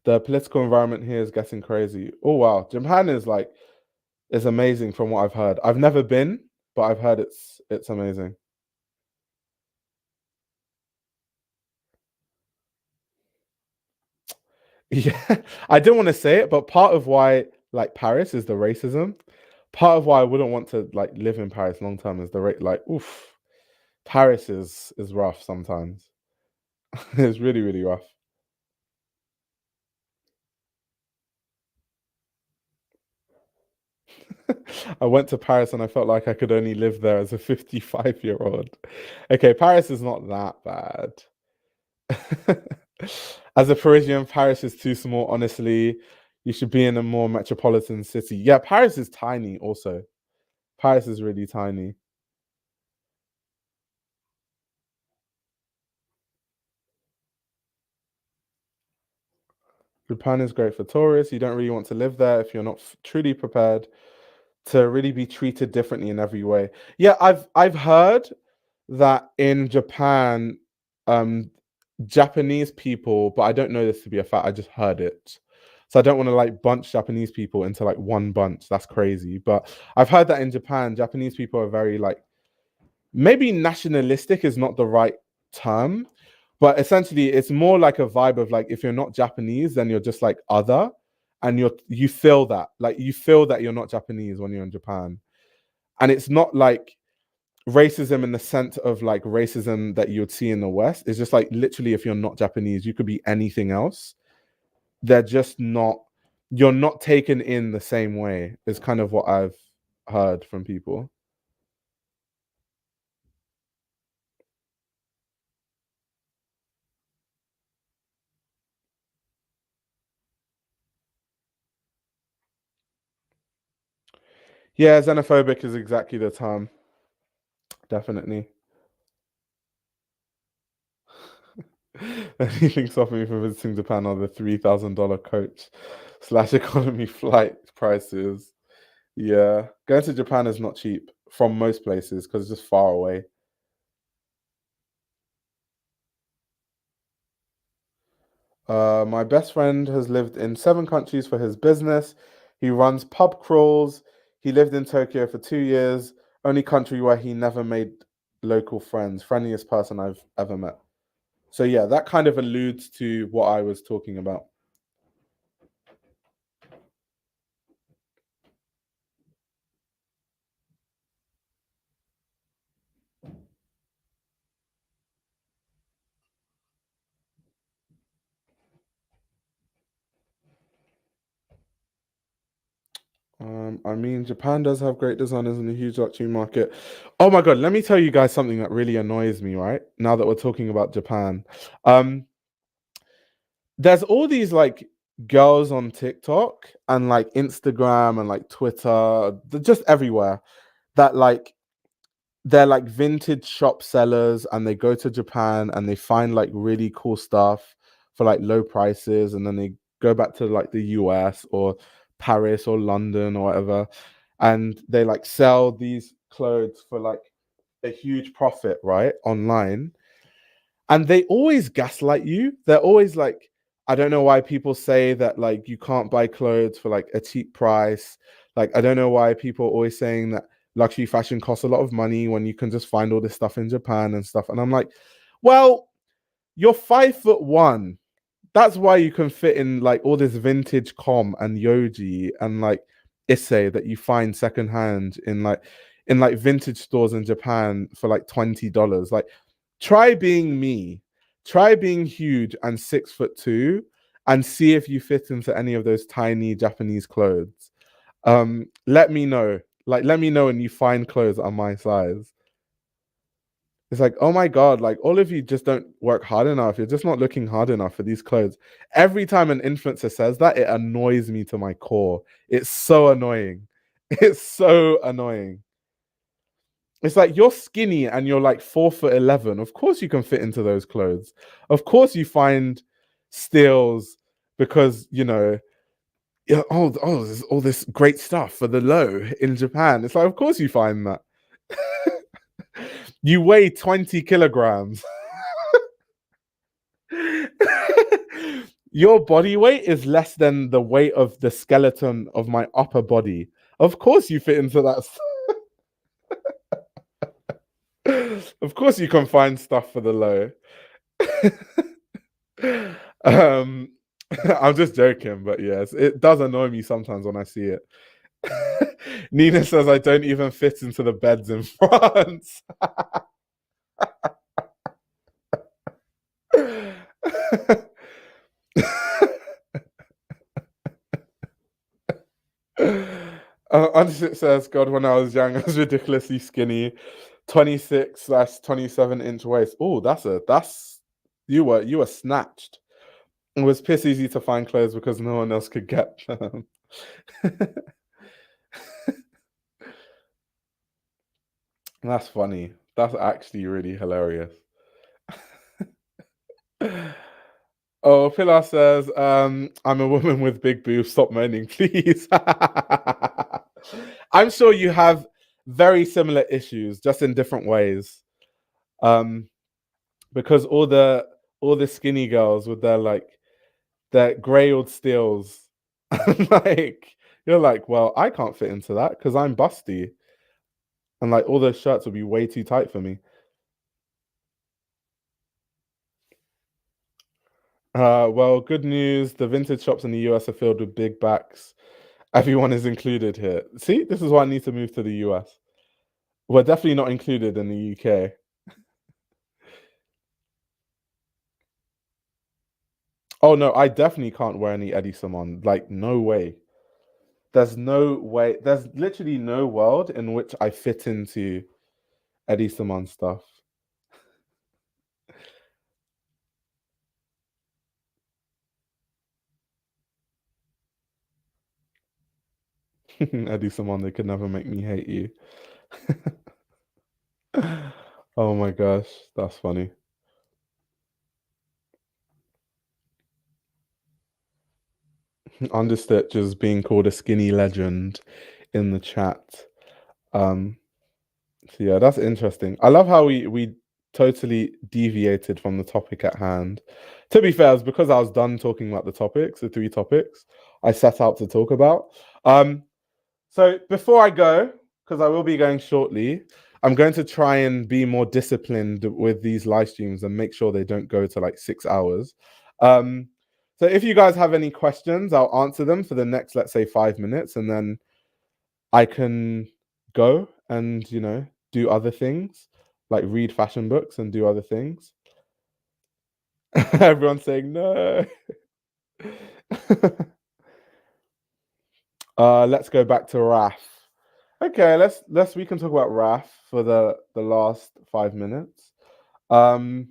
The political environment here is getting crazy. Oh wow, Japan is amazing from what I've heard. I've never been, but I've heard it's amazing. Yeah, I didn't want to say it, but part of why like Paris is the racism. Part of why I wouldn't want to like live in Paris long term is the rate. Like, oof, Paris is rough sometimes. It's really really rough. I went to Paris and I felt like I could only live there as a 55-year-old. Okay, Paris is not that bad. As a Parisian, Paris is too small, honestly. You should be in a more metropolitan city. Yeah, Paris is tiny also. Paris is really tiny. Japan is great for tourists. You don't really want to live there if you're not truly prepared to really be treated differently in every way. Yeah, I've heard that in Japan, um, Japanese people, but I don't know this to be a fact. I just heard it. So I don't want to like bunch Japanese people into like one bunch. That's crazy. But I've heard that in Japan, Japanese people are very like maybe nationalistic is not the right term, but essentially it's more like a vibe of like if you're not Japanese, then you're just like other, and you feel that like you feel that you're not Japanese when you're in Japan, and it's not like racism in the sense of like racism that you would see in the West. It's just like literally if you're not Japanese, you could be anything else. They're just not. You're not taken in the same way. Is kind of what I've heard from people. Yeah, xenophobic is exactly the term. Definitely. Anything stopping me from visiting Japan are the $3,000 coach slash economy flight prices. Yeah, going to Japan is not cheap from most places because it's just far away. My best friend has lived in 7 countries for his business. He runs pub crawls. He lived in Tokyo for 2 years. Only country where he never made local friends. Friendliest person I've ever met. So yeah, that kind of alludes to what I was talking about. I mean, Japan does have great designers in a huge luxury market. Oh my god, let me tell you guys something that really annoys me, right? Now that we're talking about Japan. Um, there's all these like girls on TikTok and like Instagram and like Twitter, just everywhere that like they're like vintage shop sellers and they go to Japan and they find like really cool stuff for like low prices and then they go back to like the US or Paris or London or whatever and they like sell these clothes for like a huge profit, right? Online, and they always gaslight you. They're always like, I don't know why people say that like you can't buy clothes for like a cheap price. Like, I don't know why people are always saying that luxury fashion costs a lot of money when you can just find all this stuff in Japan and stuff. And I'm like, well, you're 5'1". That's why you can fit in like all this vintage com and yoji and like issei that you find secondhand in like vintage stores in Japan for like $20. Like, try being me, try being huge and 6'2" and see if you fit into any of those tiny Japanese clothes. Let me know. Like, let me know when you find clothes that are my size. It's like, oh my God, like all of you just don't work hard enough. You're just not looking hard enough for these clothes. Every time an influencer says that, it annoys me to my core. It's so annoying. It's so annoying. It's like you're skinny and you're like 4'11". Of course you can fit into those clothes. Of course you find steals because you know, yeah, there's all this great stuff for the low in Japan. It's like, of course you find that. You weigh 20 kilograms. Your body weight is less than the weight of the skeleton of my upper body. Of course, you fit into that. Of course, you can find stuff for the low. um, I'm just joking, but yes, it does annoy me sometimes when I see it. Nina says I don't even fit into the beds in France. Undershit says, God, when I was young, I was ridiculously skinny, 26/27 inch waist. Oh, that's you were snatched. It was piss easy to find clothes because no one else could get them. That's funny. That's actually really hilarious. Oh, Pilar says, I'm a woman with big boobs. Stop moaning, please. I'm sure you have very similar issues, just in different ways. Um, because all the skinny girls with their grey old steels, like you're like, well, I can't fit into that because I'm busty, and like all those shirts would be way too tight for me. Well, good news. The vintage shops in the US are filled with big backs. Everyone is included here. See, this is why I need to move to the US. We're definitely not included in the UK. Oh no, I definitely can't wear any Eddie Simon. Like, no way. There's no way. There's literally no world in which I fit into Eddie Simon stuff. Eddie Simon, they could never make me hate you. Oh my gosh, that's funny. Understitch is being called a skinny legend in the chat. Um, so yeah, that's interesting. I love how we totally deviated from the topic at hand. To be fair, it's because I was done talking about the topics, the three topics I set out to talk about. Um, so before I go, because I will be going shortly, I'm going to try and be more disciplined with these live streams and make sure they don't go to like 6 hours. Um, so if you guys have any questions, I'll answer them for the next, let's say, 5 minutes, and then I can go and do other things, like read fashion books and do other things. Everyone's saying no. Let's go back to RAF. Okay, let's we can talk about RAF for the last 5 minutes. Um,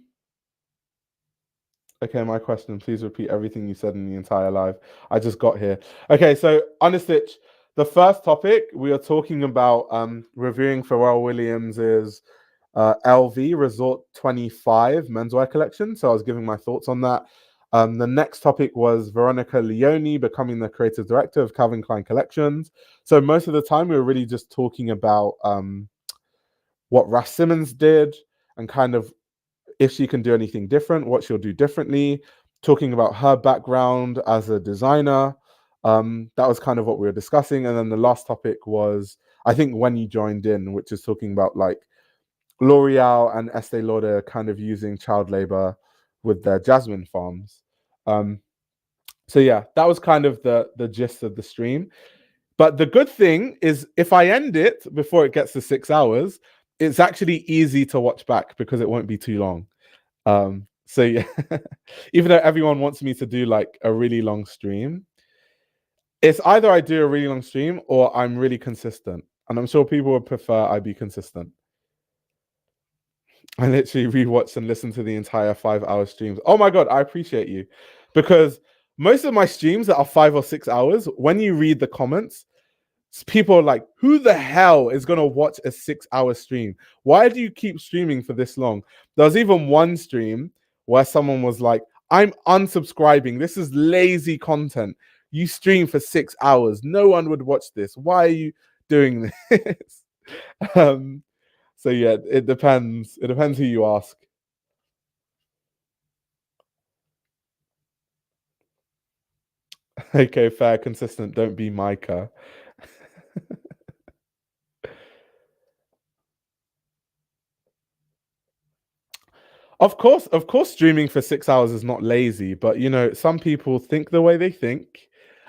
okay, my question. Please repeat everything you said in the entire live. I just got here. Okay, so Understitch. The first topic we are talking about reviewing Pharrell Williams's LV Resort 25 menswear collection. So I was giving my thoughts on that. The next topic was Veronica Leoni becoming the creative director of Calvin Klein Collections. So most of the time we were really just talking about what Raf Simons did and kind of if she can do anything different, what she'll do differently, talking about her background as a designer. That was kind of what we were discussing. And then the last topic was, I think, when you joined in, which is talking about like L'Oreal and Estee Lauder kind of using child labor with their Jasmine farms. So yeah, that was kind of the gist of the stream. But the good thing is if I end it before it gets to 6 hours, it's actually easy to watch back because it won't be too long. So yeah, even though everyone wants me to do like a really long stream, it's either I do a really long stream or I'm really consistent. And I'm sure people would prefer I be consistent. I literally rewatched and listened to the entire 5 hour streams. Oh my god, I appreciate you. Because most of my streams that are 5 or 6 hours, when you read the comments, people are like, who the hell is gonna watch a 6 hour stream? Why do you keep streaming for this long? There was even one stream where someone was like, I'm unsubscribing. This is lazy content. You stream for 6 hours. No one would watch this. Why are you doing this? So yeah, it depends. It depends who you ask. Okay, fair, consistent. Don't be Micah. Of course, streaming for 6 hours is not lazy, but some people think the way they think,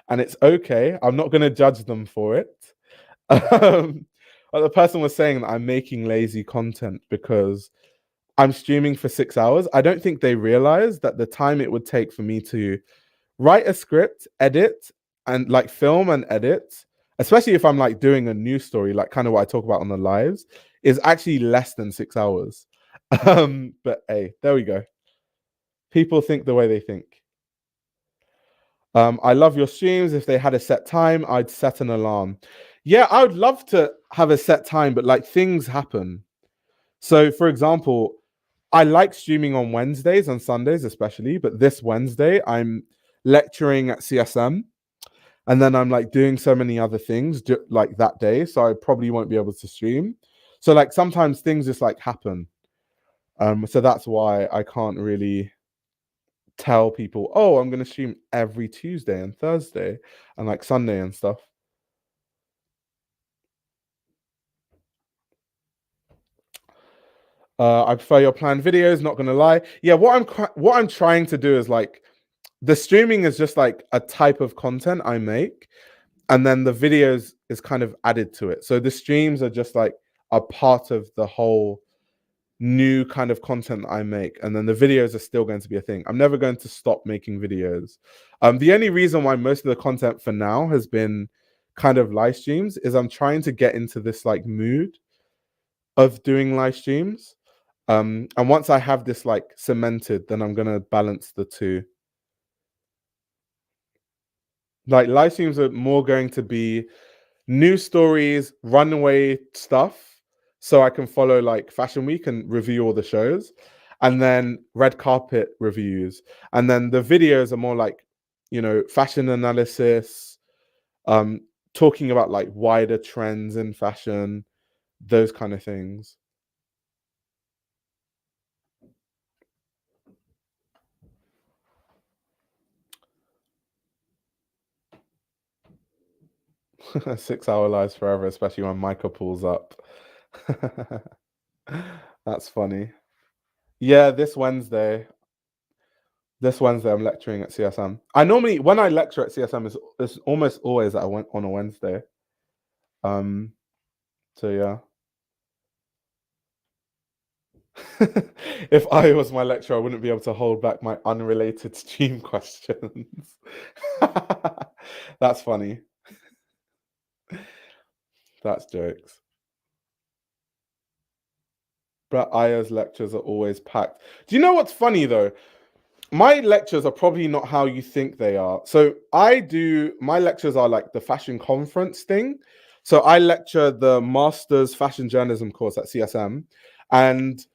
and it's okay. I'm not going to judge them for it. But the person was saying that I'm making lazy content because I'm streaming for 6 hours. I don't think they realize that the time it would take for me to write a script, edit, and like film and edit, especially if I'm like doing a news story, like kind of what I talk about on the lives, is actually less than 6 hours. But hey, there we go. People think the way they think. I love your streams. If they had a set time, I'd set an alarm. Yeah, I would love to have a set time, but like things happen. So, for example, I like streaming on Wednesdays and Sundays, especially, but this Wednesday I'm lecturing at CSM, and then I'm like doing so many other things like that day, so I probably won't be able to stream. So like sometimes things just like happen. So that's why I can't really tell people, oh, I'm gonna stream every Tuesday and Thursday and like Sunday and stuff. I prefer your planned videos, not gonna lie. Yeah, what I'm trying to do is like the streaming is just like a type of content I make, and then the videos is kind of added to it. So the streams are just like a part of the whole new kind of content that I make, and then the videos are still going to be a thing. I'm never going to stop making videos. The only reason why most of the content for now has been kind of live streams is I'm trying to get into this like mood of doing live streams. And once I have this like cemented, then I'm gonna balance the two. Like live streams are more going to be news stories, runaway stuff, so I can follow like Fashion Week and review all the shows, and then red carpet reviews, and then the videos are more like, you know, fashion analysis, um, talking about like wider trends in fashion, those kind of things. 6 hour lives forever, especially when Micah pulls up. That's funny. Yeah, this Wednesday I'm lecturing at CSM. I normally when I lecture at CSM it's almost always that I went on a Wednesday. Um so yeah. If I was my lecturer, I wouldn't be able to hold back my unrelated stream questions. That's funny. That's jokes. But Aya's lectures are always packed. Do you know what's funny though? My lectures are probably not how you think they are. So my lectures are like the fashion conference thing. So I lecture the master's fashion journalism course at CSM. And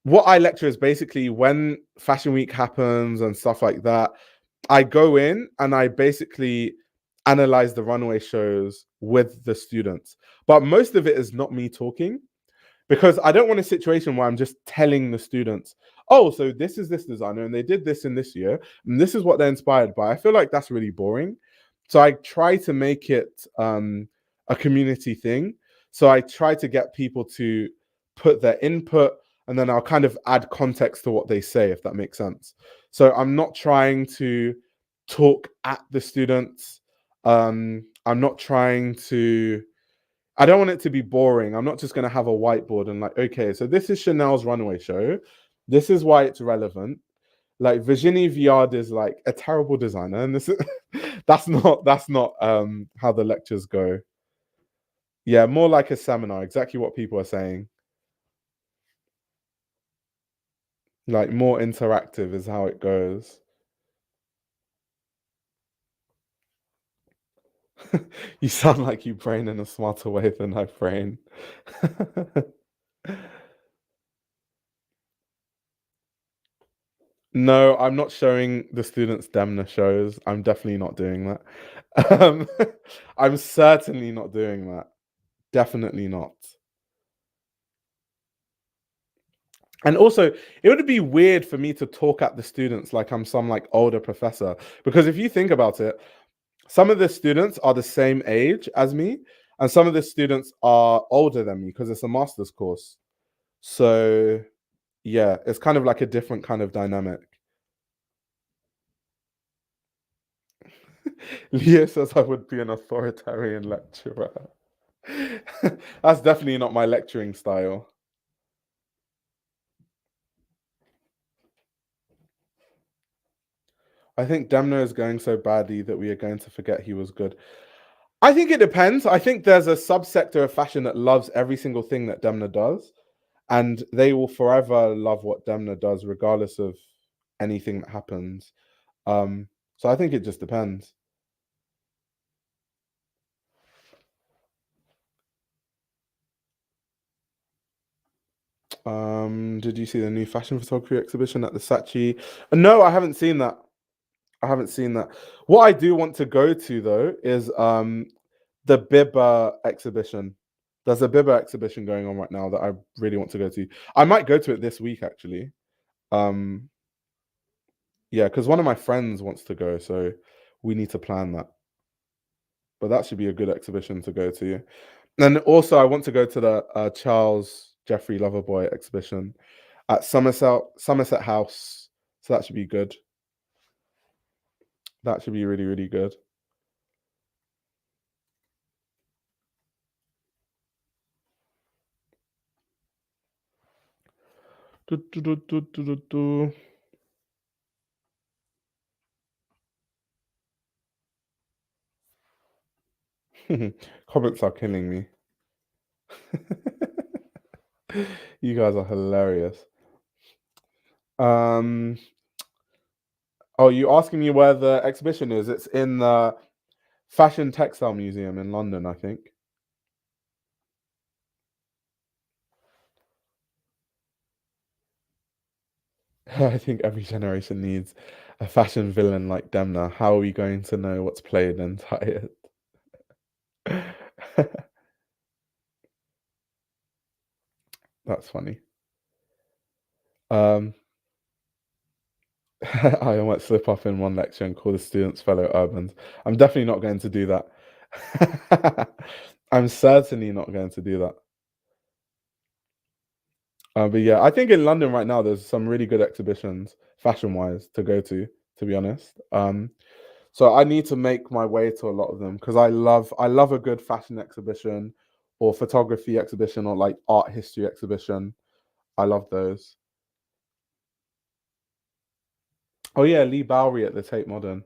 what I lecture is basically when Fashion Week happens and stuff like that, I go in and I basically analyze the runway shows with the students. But most of it is not me talking, because I don't want a situation where I'm just telling the students, oh, so this is this designer and they did this in this year and this is what they're inspired by. I feel like that's really boring. So I try to make it a community thing. So I try to get people to put their input, and then I'll kind of add context to what they say, if that makes sense. So I'm not trying to talk at the students. I'm not trying to I don't want it to be boring. I'm not just going to have a whiteboard and like, okay, so this is Chanel's runway show. This is why it's relevant. Like Virginie Viard is like a terrible designer, and this is that's not how the lectures go. Yeah, more like a seminar. Exactly what people are saying. Like more interactive is how it goes. You sound like you brain in a smarter way than I brain. No, I'm not showing the students Demna shows. I'm definitely not doing that. Um, I'm certainly not doing that. Definitely not. And also, it would be weird for me to talk at the students like I'm some like older professor. Because if you think about it, some of the students are the same age as me, and some of the students are older than me because it's a master's course. So yeah, it's kind of like a different kind of dynamic. Leah says I would be an authoritarian lecturer. That's definitely not my lecturing style. I think Demno is going so badly that we are going to forget he was good. I think it depends. I think there's a subsector of fashion that loves every single thing that Demna does, and they will forever love what Demna does, regardless of anything that happens. So I think it just depends. Did you see the new fashion photography exhibition at the Saatchi? No, I haven't seen that. I haven't seen that. What I do want to go to though is the Bibber exhibition. There's a Bibber exhibition going on right now that I really want to go to. I might go to it this week actually. Um, yeah, because one of my friends wants to go, so we need to plan that. But that should be a good exhibition to go to. And also, I want to go to the Charles Jeffrey Loverboy exhibition at Somerset House. So that should be good. That should be really, really good. Do, do, do, do, do, do, do. Comments are killing me. You guys are hilarious. Oh, you asking me where the exhibition is? It's in the Fashion Textile Museum in London, I think. I think every generation needs a fashion villain like Demna. How are we going to know what's played and tired? That's funny. Um, I might slip up in one lecture and call the students fellow urbans. I'm definitely not going to do that. I'm certainly not going to do that. But yeah, I think in London right now there's some really good exhibitions, fashion-wise, to go to be honest. So I need to make my way to a lot of them because I love a good fashion exhibition or photography exhibition or like art history exhibition. I love those. Oh yeah, Lee Bowery at the Tate Modern.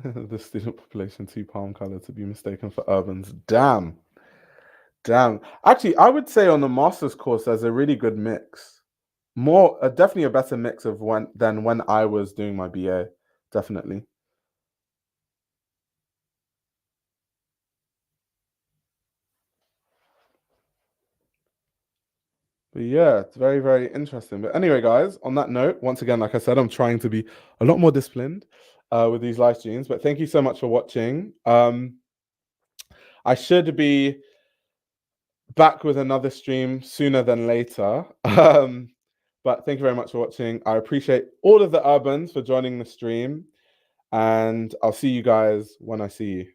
The student population too palm color to be mistaken for urbans. Damn, damn. Actually, I would say on the master's course there's a really good mix. More, definitely a better mix of when I was doing my BA. Definitely. But yeah, it's very, very interesting. But anyway, guys, on that note, once again, like I said, I'm trying to be a lot more disciplined with these live streams. But thank you so much for watching. I should be back with another stream sooner than later. But thank you very much for watching. I appreciate all of the Urbans for joining the stream. And I'll see you guys when I see you.